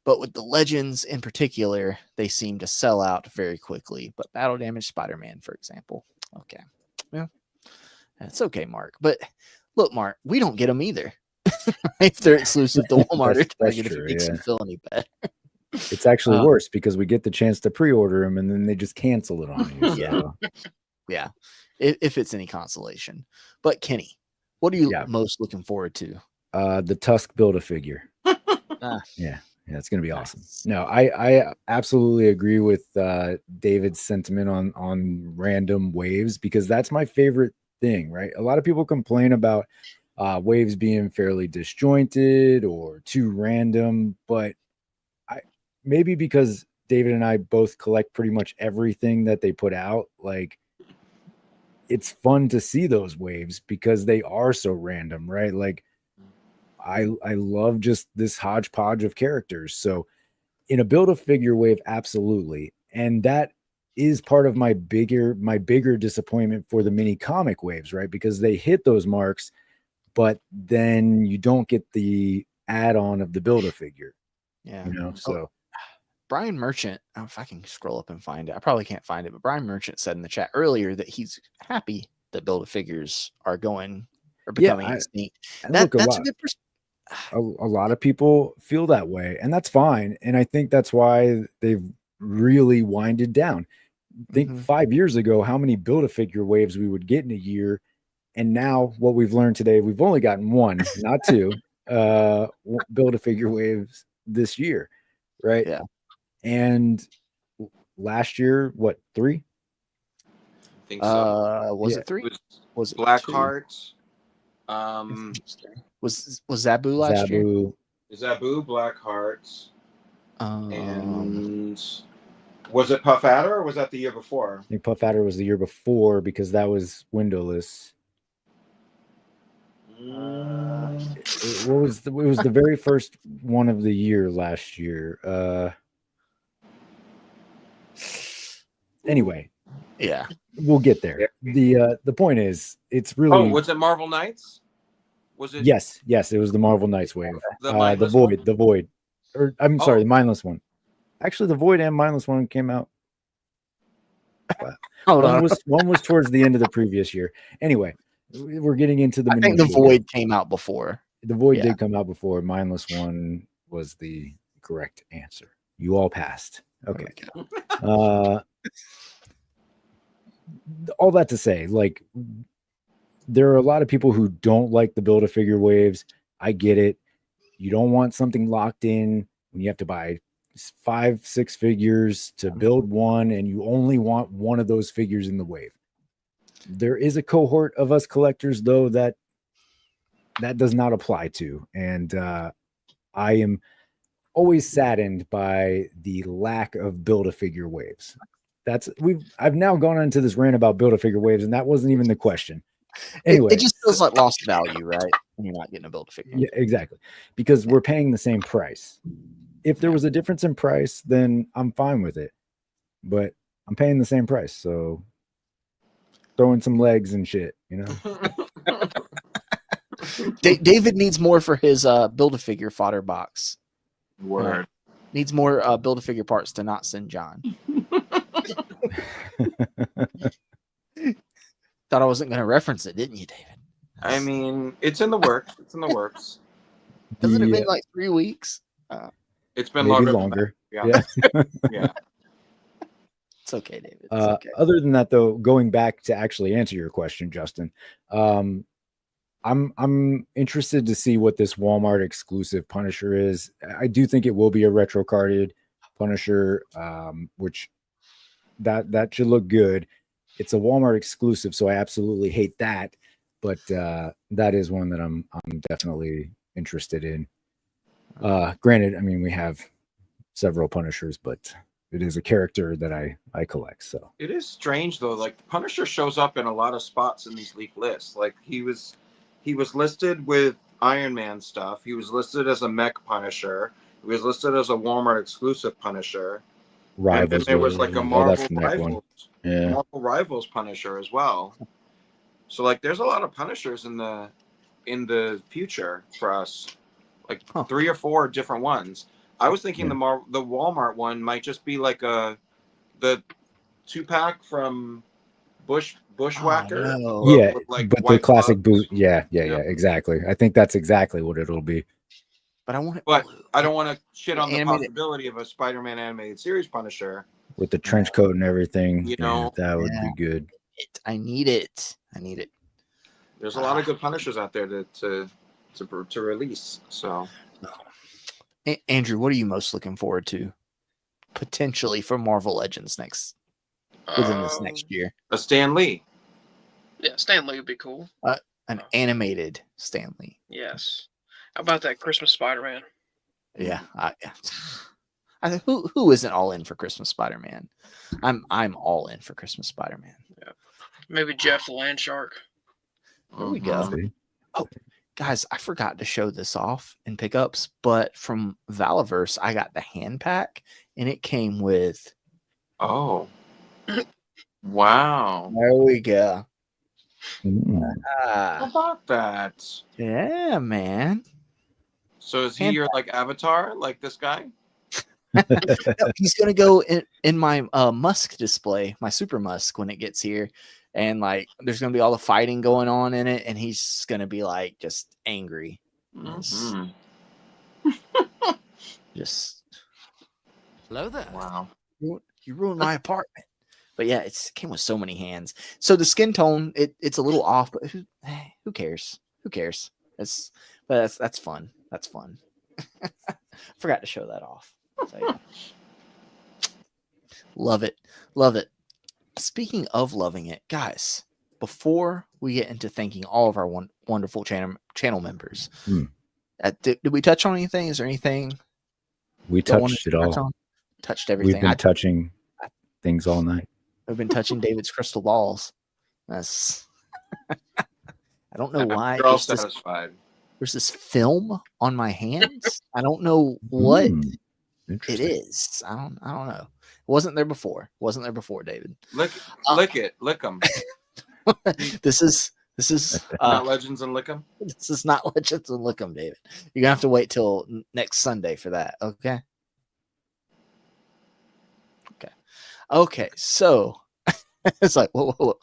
but with the Legends in particular, they seem to sell out very quickly. But Battle Damage Spider-Man, for example. Okay. Yeah. That's okay, Mark. But look, Mark, we don't get them either. If they're exclusive to Walmart or Target, if it makes you feel any better. It's actually worse because we get the chance to pre-order them and then they just cancel it on you. So. Yeah. If it's any consolation. But Kenny, what are you most looking forward to? The Tusk Build-A-Figure. Yeah, it's gonna be awesome. No, I absolutely agree with David's sentiment on random waves because that's my favorite thing, right? A lot of people complain about waves being fairly disjointed or too random, but maybe because David and I both collect pretty much everything that they put out, like it's fun to see those waves because they are so random, right? Like I love just this hodgepodge of characters. So in a Build-A-Figure wave, absolutely. And that is part of my bigger disappointment for the mini comic waves, right? Because they hit those marks, but then you don't get the add-on of the Build-A-Figure. Yeah. You know, so Brian Merchant, if I can scroll up and find it, I probably can't find it, but Brian Merchant said in the chat earlier that he's happy that Build-A-Figures are becoming extinct. That's a good perspective. A lot of people feel that way, and that's fine. And I think that's why they've really winded down. Think 5 years ago, how many Build-A-Figure waves we would get in a year. And now what we've learned today, we've only gotten one, not two, Build-A-Figure waves this year. Right. Yeah. And last year, what, 3? I think so. Was it 3? Was it Blackheart? Was Zabu last year? Zabu, Blackheart. And was it Puff Adder or was that the year before? I think Puff Adder was the year before because that was windowless. It was the very first one of the year last year. Anyway, yeah, we'll get there. The point is, it's really. Oh, was it Marvel Knights? Was it? Yes, it was the Marvel Knights wave. The Void, or I'm sorry, the Mindless one. Actually, the Void and Mindless one came out. One was towards the end of the previous year. Anyway, we're getting into the. I think the Void came out before. The Void did come out before. Mindless one was the correct answer. You all passed. Okay. All that to say, like, there are a lot of people who don't like the Build-A-Figure waves. I get it. You don't want something locked in when you have to buy 5-6 figures to build one, and you only want one of those figures in the wave. There is a cohort of us collectors, though, that does not apply to, and I am always saddened by the lack of Build-A-Figure waves. I've now gone into this rant about Build-A-Figure waves, and that wasn't even the question. Anyway, it just feels like lost value, right? When you're not getting a Build-A-Figure. Yeah, exactly, because we're paying the same price. If there was a difference in price, then I'm fine with it, but I'm paying the same price, so throw in some legs and shit, you know. David needs more for his Build-A-Figure fodder box. Word. Needs more Build-A-Figure parts to not send John. Thought I wasn't going to reference it, didn't you, David? I mean, it's in the works. Hasn't it been like 3 weeks? It's been maybe longer. Yeah. Yeah. It's okay, David. It's okay. Other than that, though, going back to actually answer your question, Justin, I'm interested to see what this Walmart exclusive Punisher is. I do think it will be a retro carded Punisher, which that should look good. It's a Walmart exclusive, so I absolutely hate that. But that is one that I'm definitely interested in. Granted, I mean, we have several Punishers, but it is a character that I collect. So it is strange though. Like the Punisher shows up in a lot of spots in these leaked lists. Like he was listed with Iron Man stuff. He was listed as a mech Punisher. He was listed as a Walmart exclusive Punisher. Rivals. And then there was like a Marvel Rivals, Rivals Punisher as well. So like, there's a lot of Punishers in the future for us, like 3 or 4 different ones. I was thinking the Walmart one might just be like the 2-pack from Bushwhacker. Oh, no. Yeah, like but the classic boot. Yeah, exactly. I think that's exactly what it'll be. But I want it. But I don't want to shit on the possibility of a Spider-Man animated series Punisher with the trench coat and everything. You know, that would be good. I need it. There's a lot of good Punishers out there to release. So, Andrew, what are you most looking forward to potentially for Marvel Legends within this next year? A Stan Lee. Yeah, Stan Lee would be cool. an animated Stan Lee. Yes. How about that Christmas Spider-Man? Yeah, who isn't all in for Christmas Spider-Man? I'm all in for Christmas Spider-Man. Yeah. Maybe Jeff the Land Shark. There we go. Oh, guys, I forgot to show this off in pickups, but from Valaverse, I got the hand pack, and it came with. Oh, wow! There we go. How about that? Yeah, man. So is he your like avatar, like this guy? No, he's gonna go in my Musk display, my Super Musk, when it gets here, and like there's gonna be all the fighting going on in it, and he's gonna be like just angry. Just hello there. Wow. You ruined my apartment. But yeah, it came with so many hands. So the skin tone, it's a little off, but who cares? Who cares? That's fun. That's fun. Forgot to show that off. So, yeah. Love it. Love it. Speaking of loving it, guys, before we get into thanking all of our wonderful channel members, did we touch on anything? Is there anything? We touched it all. Touched everything. We've been touching things all night. We've been touching David's crystal balls. That's I don't know why. You're all satisfied. There's this film on my hands. I don't know what it is. I don't know. It wasn't there before. Wasn't there before, David. Lick it. Lick them. This is not Legends and Lick 'em. This is not Legends and Lick 'em, David. You're gonna have to wait till next Sunday for that. Okay. Okay, so it's like, whoa.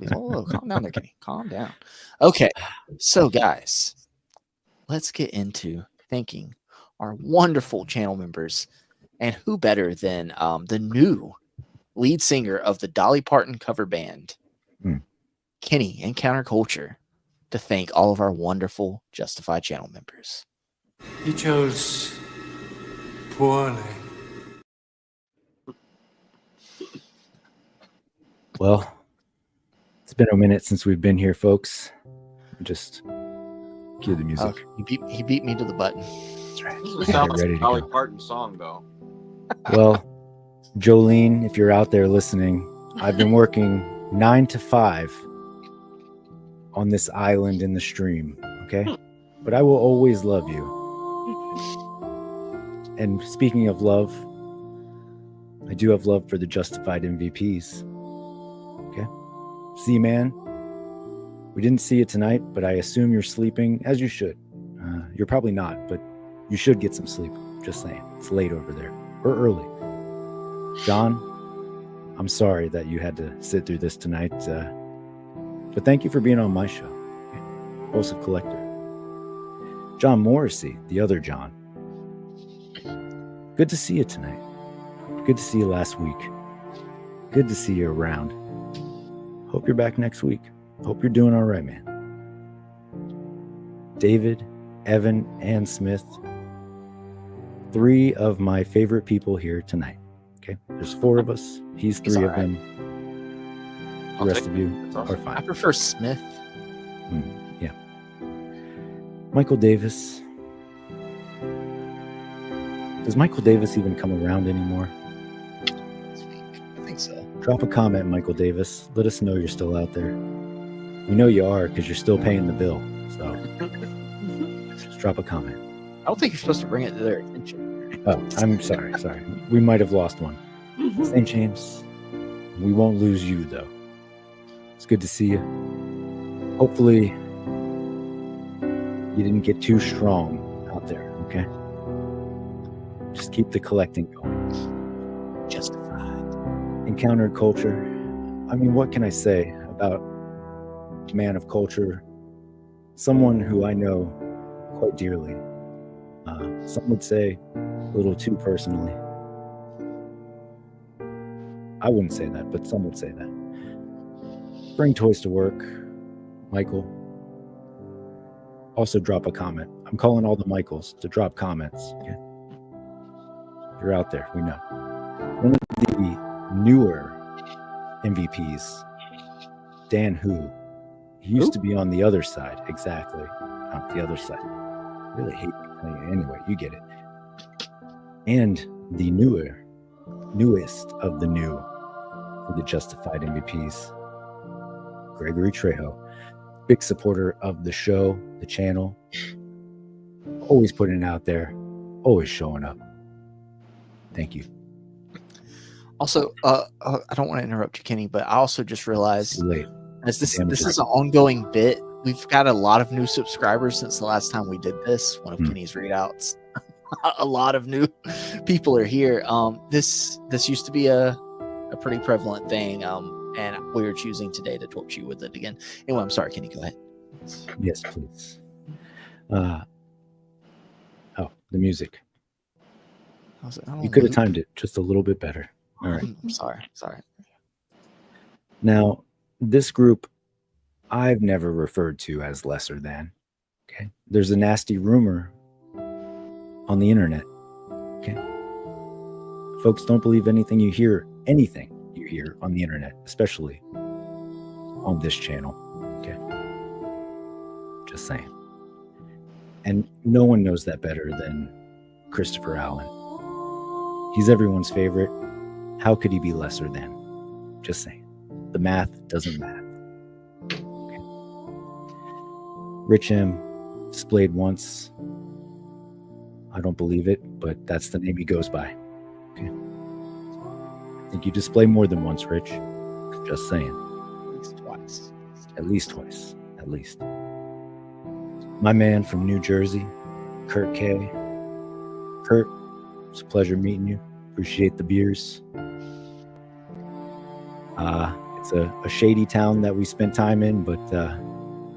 Calm down there, Kenny. Calm down. Okay, so guys, let's get into thanking our wonderful channel members. And who better than the new lead singer of the Dolly Parton cover band, Kenny and Counterculture, to thank all of our wonderful Justified channel members. He chose poorly. Well, it's been a minute since we've been here, folks. Just cue the music. He beat me to the button. That's right. This sounds like a Dolly Parton song, though. Well, Jolene, if you're out there listening, I've been working 9 to 5 on this island in the stream, okay? But I will always love you. And speaking of love, I do have love for the Justified MVPs. Okay? Z-Man, we didn't see you tonight, but I assume you're sleeping, as you should. You're probably not, but you should get some sleep. Just saying. It's late over there. Or early. John, I'm sorry that you had to sit through this tonight, but thank you for being on my show. Okay? Impulsive Collector. John Morrissey, the other John. Good to see you tonight. Good to see you last week. Good to see you around. Hope you're back next week. Hope you're doing all right, man. David, Evan, and Smith. 3 of my favorite people here tonight. Okay? There's 4 of us. He's 3 of them. The rest of you are fine. I prefer Smith. Yeah. Michael Davis. Does Michael Davis even come around anymore? I think so. Drop a comment, Michael Davis. Let us know you're still out there. We know you are because you're still paying the bill. So just drop a comment. I don't think you're supposed to bring it to their attention. Oh, I'm sorry. We might have lost one. St. James, we won't lose you, though. It's good to see you. Hopefully, you didn't get too strong out there, okay? Just keep the collecting going. Justified. Encounter culture. I mean, what can I say about a man of culture? Someone who I know quite dearly. Some would say a little too personally. I wouldn't say that, but some would say that. Bring toys to work, Michael. Also drop a comment. I'm calling all the Michaels to drop comments. Okay? You're out there, we know. One of the newer MVPs, Dan Hu. He used to be on the other side. Exactly. On the other side. I really hate anyway, you get it. And the newest of the new for the Justified MVPs, Gregory Trejo, big supporter of the show, the channel, always putting it out there, always showing up. Thank you. Also, I don't want to interrupt you, Kenny, but I also just realized Late. as this is an ongoing bit, we've got a lot of new subscribers since the last time we did this, one of Kenny's readouts. A lot of new people are here. This used to be a pretty prevalent thing, and we were choosing today to torch you with it again. Anyway, I'm sorry, Kenny, go ahead. Yes, please. The music. You could have timed it just a little bit better. All right. I'm sorry. Now, this group I've never referred to as lesser than. Okay. There's a nasty rumor on the internet. Okay. Folks, don't believe anything you hear on the internet, especially on this channel. Okay. Just saying. And no one knows that better than Christopher Allen. He's everyone's favorite. How could he be lesser than? Just saying. The math doesn't math. Okay. Rich M displayed once. I don't believe it, but that's the name he goes by. Okay. I think you display more than once, Rich. Just saying. At least twice. At least twice. At least. My man from New Jersey, Kurt K. Kurt, it's a pleasure meeting you. Appreciate the beers. It's a shady town that we spent time in, but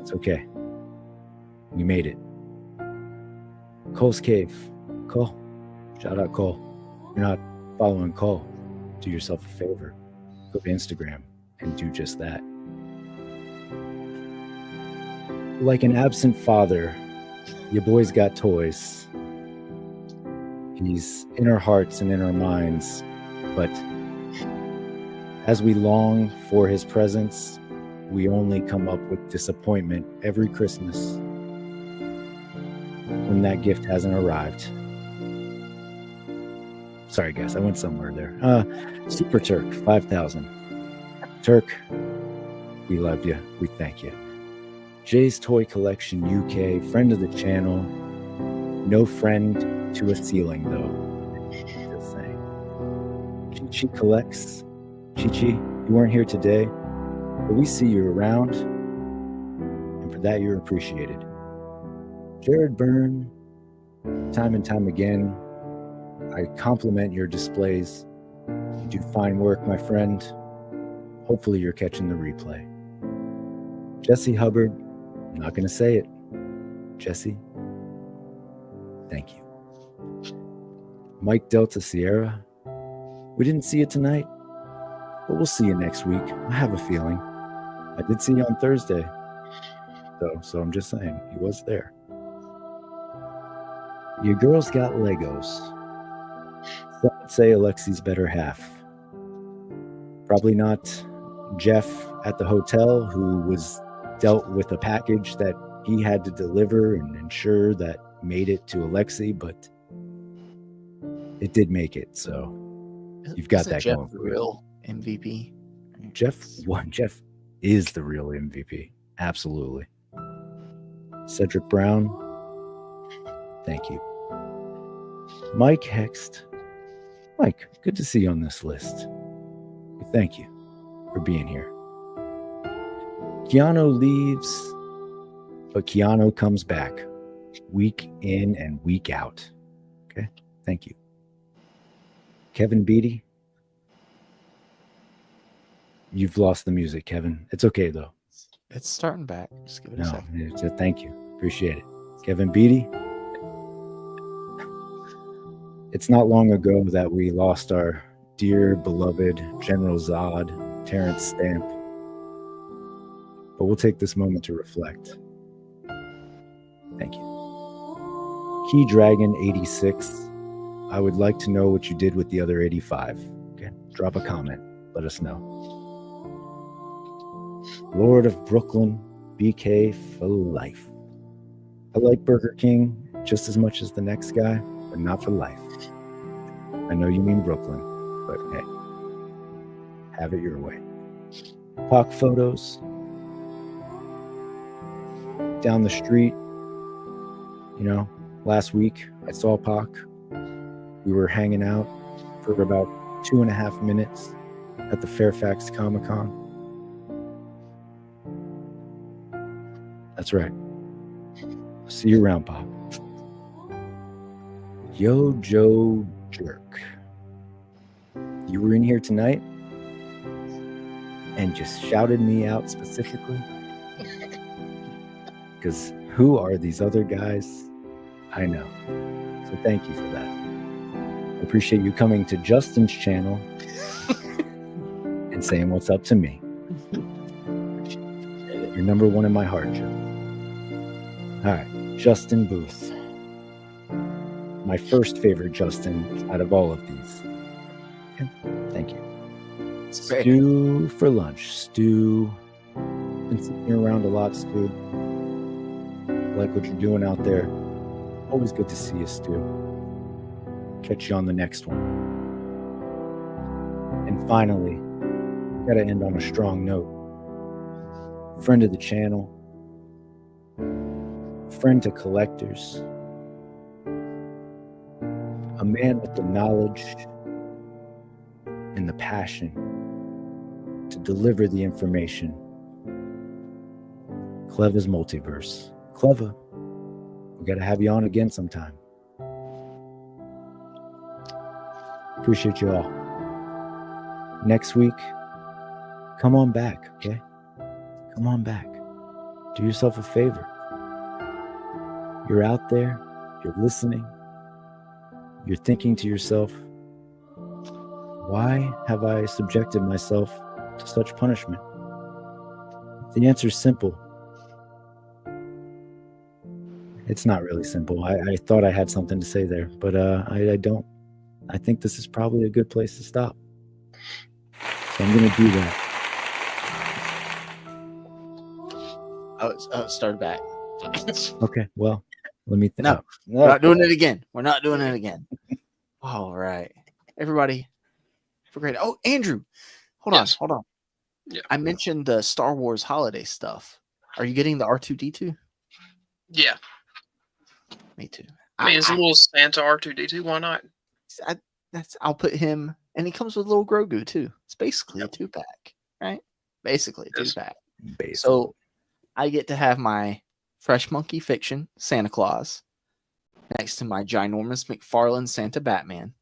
it's okay. We made it. Cole's Cave. Cole. Shout out Cole. If you're not following Cole, do yourself a favor. Go to Instagram and do just that. Like an absent father, your boy's got toys. He's in our hearts and in our minds, but as we long for his presence, we only come up with disappointment every Christmas when that gift hasn't arrived. Sorry, guys, I went somewhere there. Super Turk, 5,000. Turk, we love you. We thank you. Jay's Toy Collection UK, friend of the channel. No friend to a ceiling, though. Just saying. Chi-Chi collects. Chi-Chi, you weren't here today, but we see you around, and for that you're appreciated. Jared Byrne, time and time again, I compliment your displays. You do fine work, my friend. Hopefully you're catching the replay. Jesse Hubbard, I'm not going to say it. Jesse, thank you. Mike Delta Sierra, we didn't see it tonight, but we'll see you next week. I have a feeling. I did see you on Thursday, though, so I'm just saying, he was there. Your girl's got Legos. Some would say Alexi's better half. Probably not Jeff at the hotel, who was dealt with a package that he had to deliver and ensure that made it to Alexi, but it did make it, so you've got that Jeff going for real MVP. Jeff is the real MVP. Absolutely. Cedric Brown, thank you. Mike Hext. Mike, good to see you on this list. Thank you for being here. Keanu leaves, but Keanu comes back week in and week out. Okay, thank you. Kevin Beatty, you've lost the music, Kevin. It's okay, though. It's starting back. Just give it a second. Thank you. Appreciate it. Kevin Beatty. It's not long ago that we lost our dear, beloved General Zod, Terrence Stamp. But we'll take this moment to reflect. Thank you. Key Dragon 86. I would like to know what you did with the other 85. Okay, drop a comment. Let us know. Lord of Brooklyn, BK for life. I like Burger King just as much as the next guy, but not for life. I know you mean Brooklyn, but hey, have it your way. Park photos. Down the street, last week I saw Pac. We were hanging out for about 2.5 minutes at the Fairfax Comic-Con. That's right. I'll see you around, Pac. Yo, Joe Jerk. You were in here tonight and just shouted me out specifically? Because who are these other guys? I know. So thank you for that. I appreciate you coming to Justin's channel and saying what's up to me. You're number one in my heart, Joe. All right, Justin Booth. My first favorite Justin out of all of these. Okay, thank you. Stu for lunch. Stu. Been sitting around a lot, Stu. Like what you're doing out there. Always good to see you, Stu. Catch you on the next one. And finally, gotta end on a strong note. Friend of the channel. Friend to collectors. A man with the knowledge and the passion to deliver the information. Cleva's Multiverse. Cleva, we got to have you on again sometime. Appreciate you all. Next week, come on back, okay? Come on back. Do yourself a favor. You're out there, you're listening, you're thinking to yourself, why have I subjected myself to such punishment? The answer is simple. It's not really simple. I thought I had something to say there, but I don't. I think this is probably a good place to stop. So I'm going to do that. Oh, start back. Okay, well, let me think. No, we're not doing it again. We're not doing it again. All right. Everybody, have a great. Oh, Andrew, hold on. Yeah. I mentioned the Star Wars holiday stuff. Are you getting the R2-D2? Yeah. Me too. I mean, it's a little Santa R2-D2. Why not? I'll put him, and he comes with a little Grogu too. It's basically a 2-pack, right? Basically a 2-pack. So I get to have my Fresh Monkey Fiction Santa Claus next to my ginormous McFarlane Santa Batman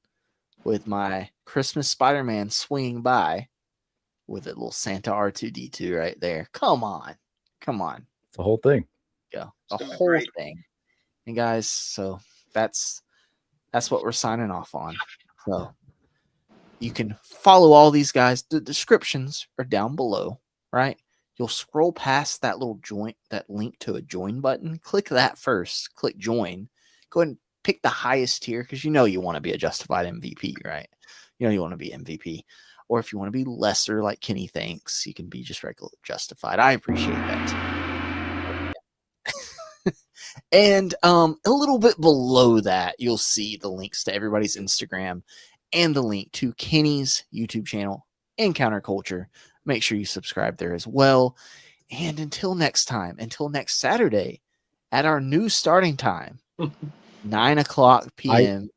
with my Christmas Spider-Man swinging by with a little Santa R2-D2 right there. Come on. It's the whole thing. Go. The whole thing. And guys, so that's what we're signing off on. So you can follow all these guys. The descriptions are down below, right? You'll scroll past that little that link to a join button. Click that first. Click join. Go ahead and pick the highest tier because you want to be a justified MVP, right? You want to be MVP. Or if you want to be lesser, like Kenny thinks, you can be just regular justified. I appreciate that. And a little bit below that, you'll see the links to everybody's Instagram and the link to Kenny's YouTube channel and Counterculture. Make sure you subscribe there as well. And until next time, until next Saturday, at our new starting time, 9:00 p.m.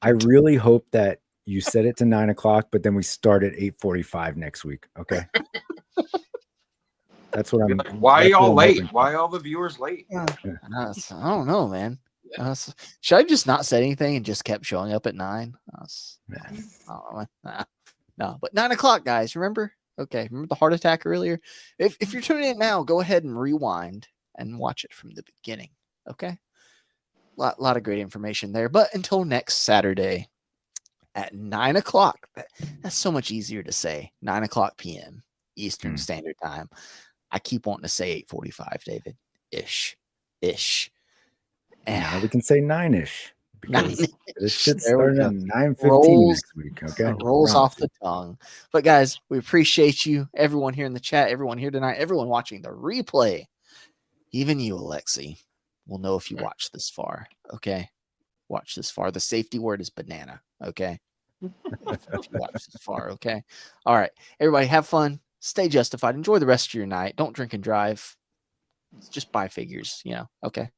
I really hope that you set it to 9:00, but then we start at 8:45 next week. Okay. That's what I'm. Why are y'all late? Why are all the viewers late? I don't know, man. Should I just not say anything and just kept showing up at 9? No, but 9:00, guys. Remember? Okay. Remember the heart attack earlier? If you're tuning in now, go ahead and rewind and watch it from the beginning. Okay. Lot of great information there. But until next Saturday at 9:00, that's so much easier to say. 9:00 p.m. Eastern Standard Time. I keep wanting to say 8:45, David. Ish. Yeah, we can say 9-ish. because this shit There we started go. at 9:15 Rolls- this week. Okay, rolls Promise. off the tongue. But guys, we appreciate you, everyone here in the chat, everyone here tonight, everyone watching the replay. Even you, Alexi, will know if you watch this far. Okay, watch this far. The safety word is banana. Okay, if you watch this far. Okay, all right. Everybody, have fun. Stay justified. Enjoy the rest of your night. Don't drink and drive. Just buy figures. Okay.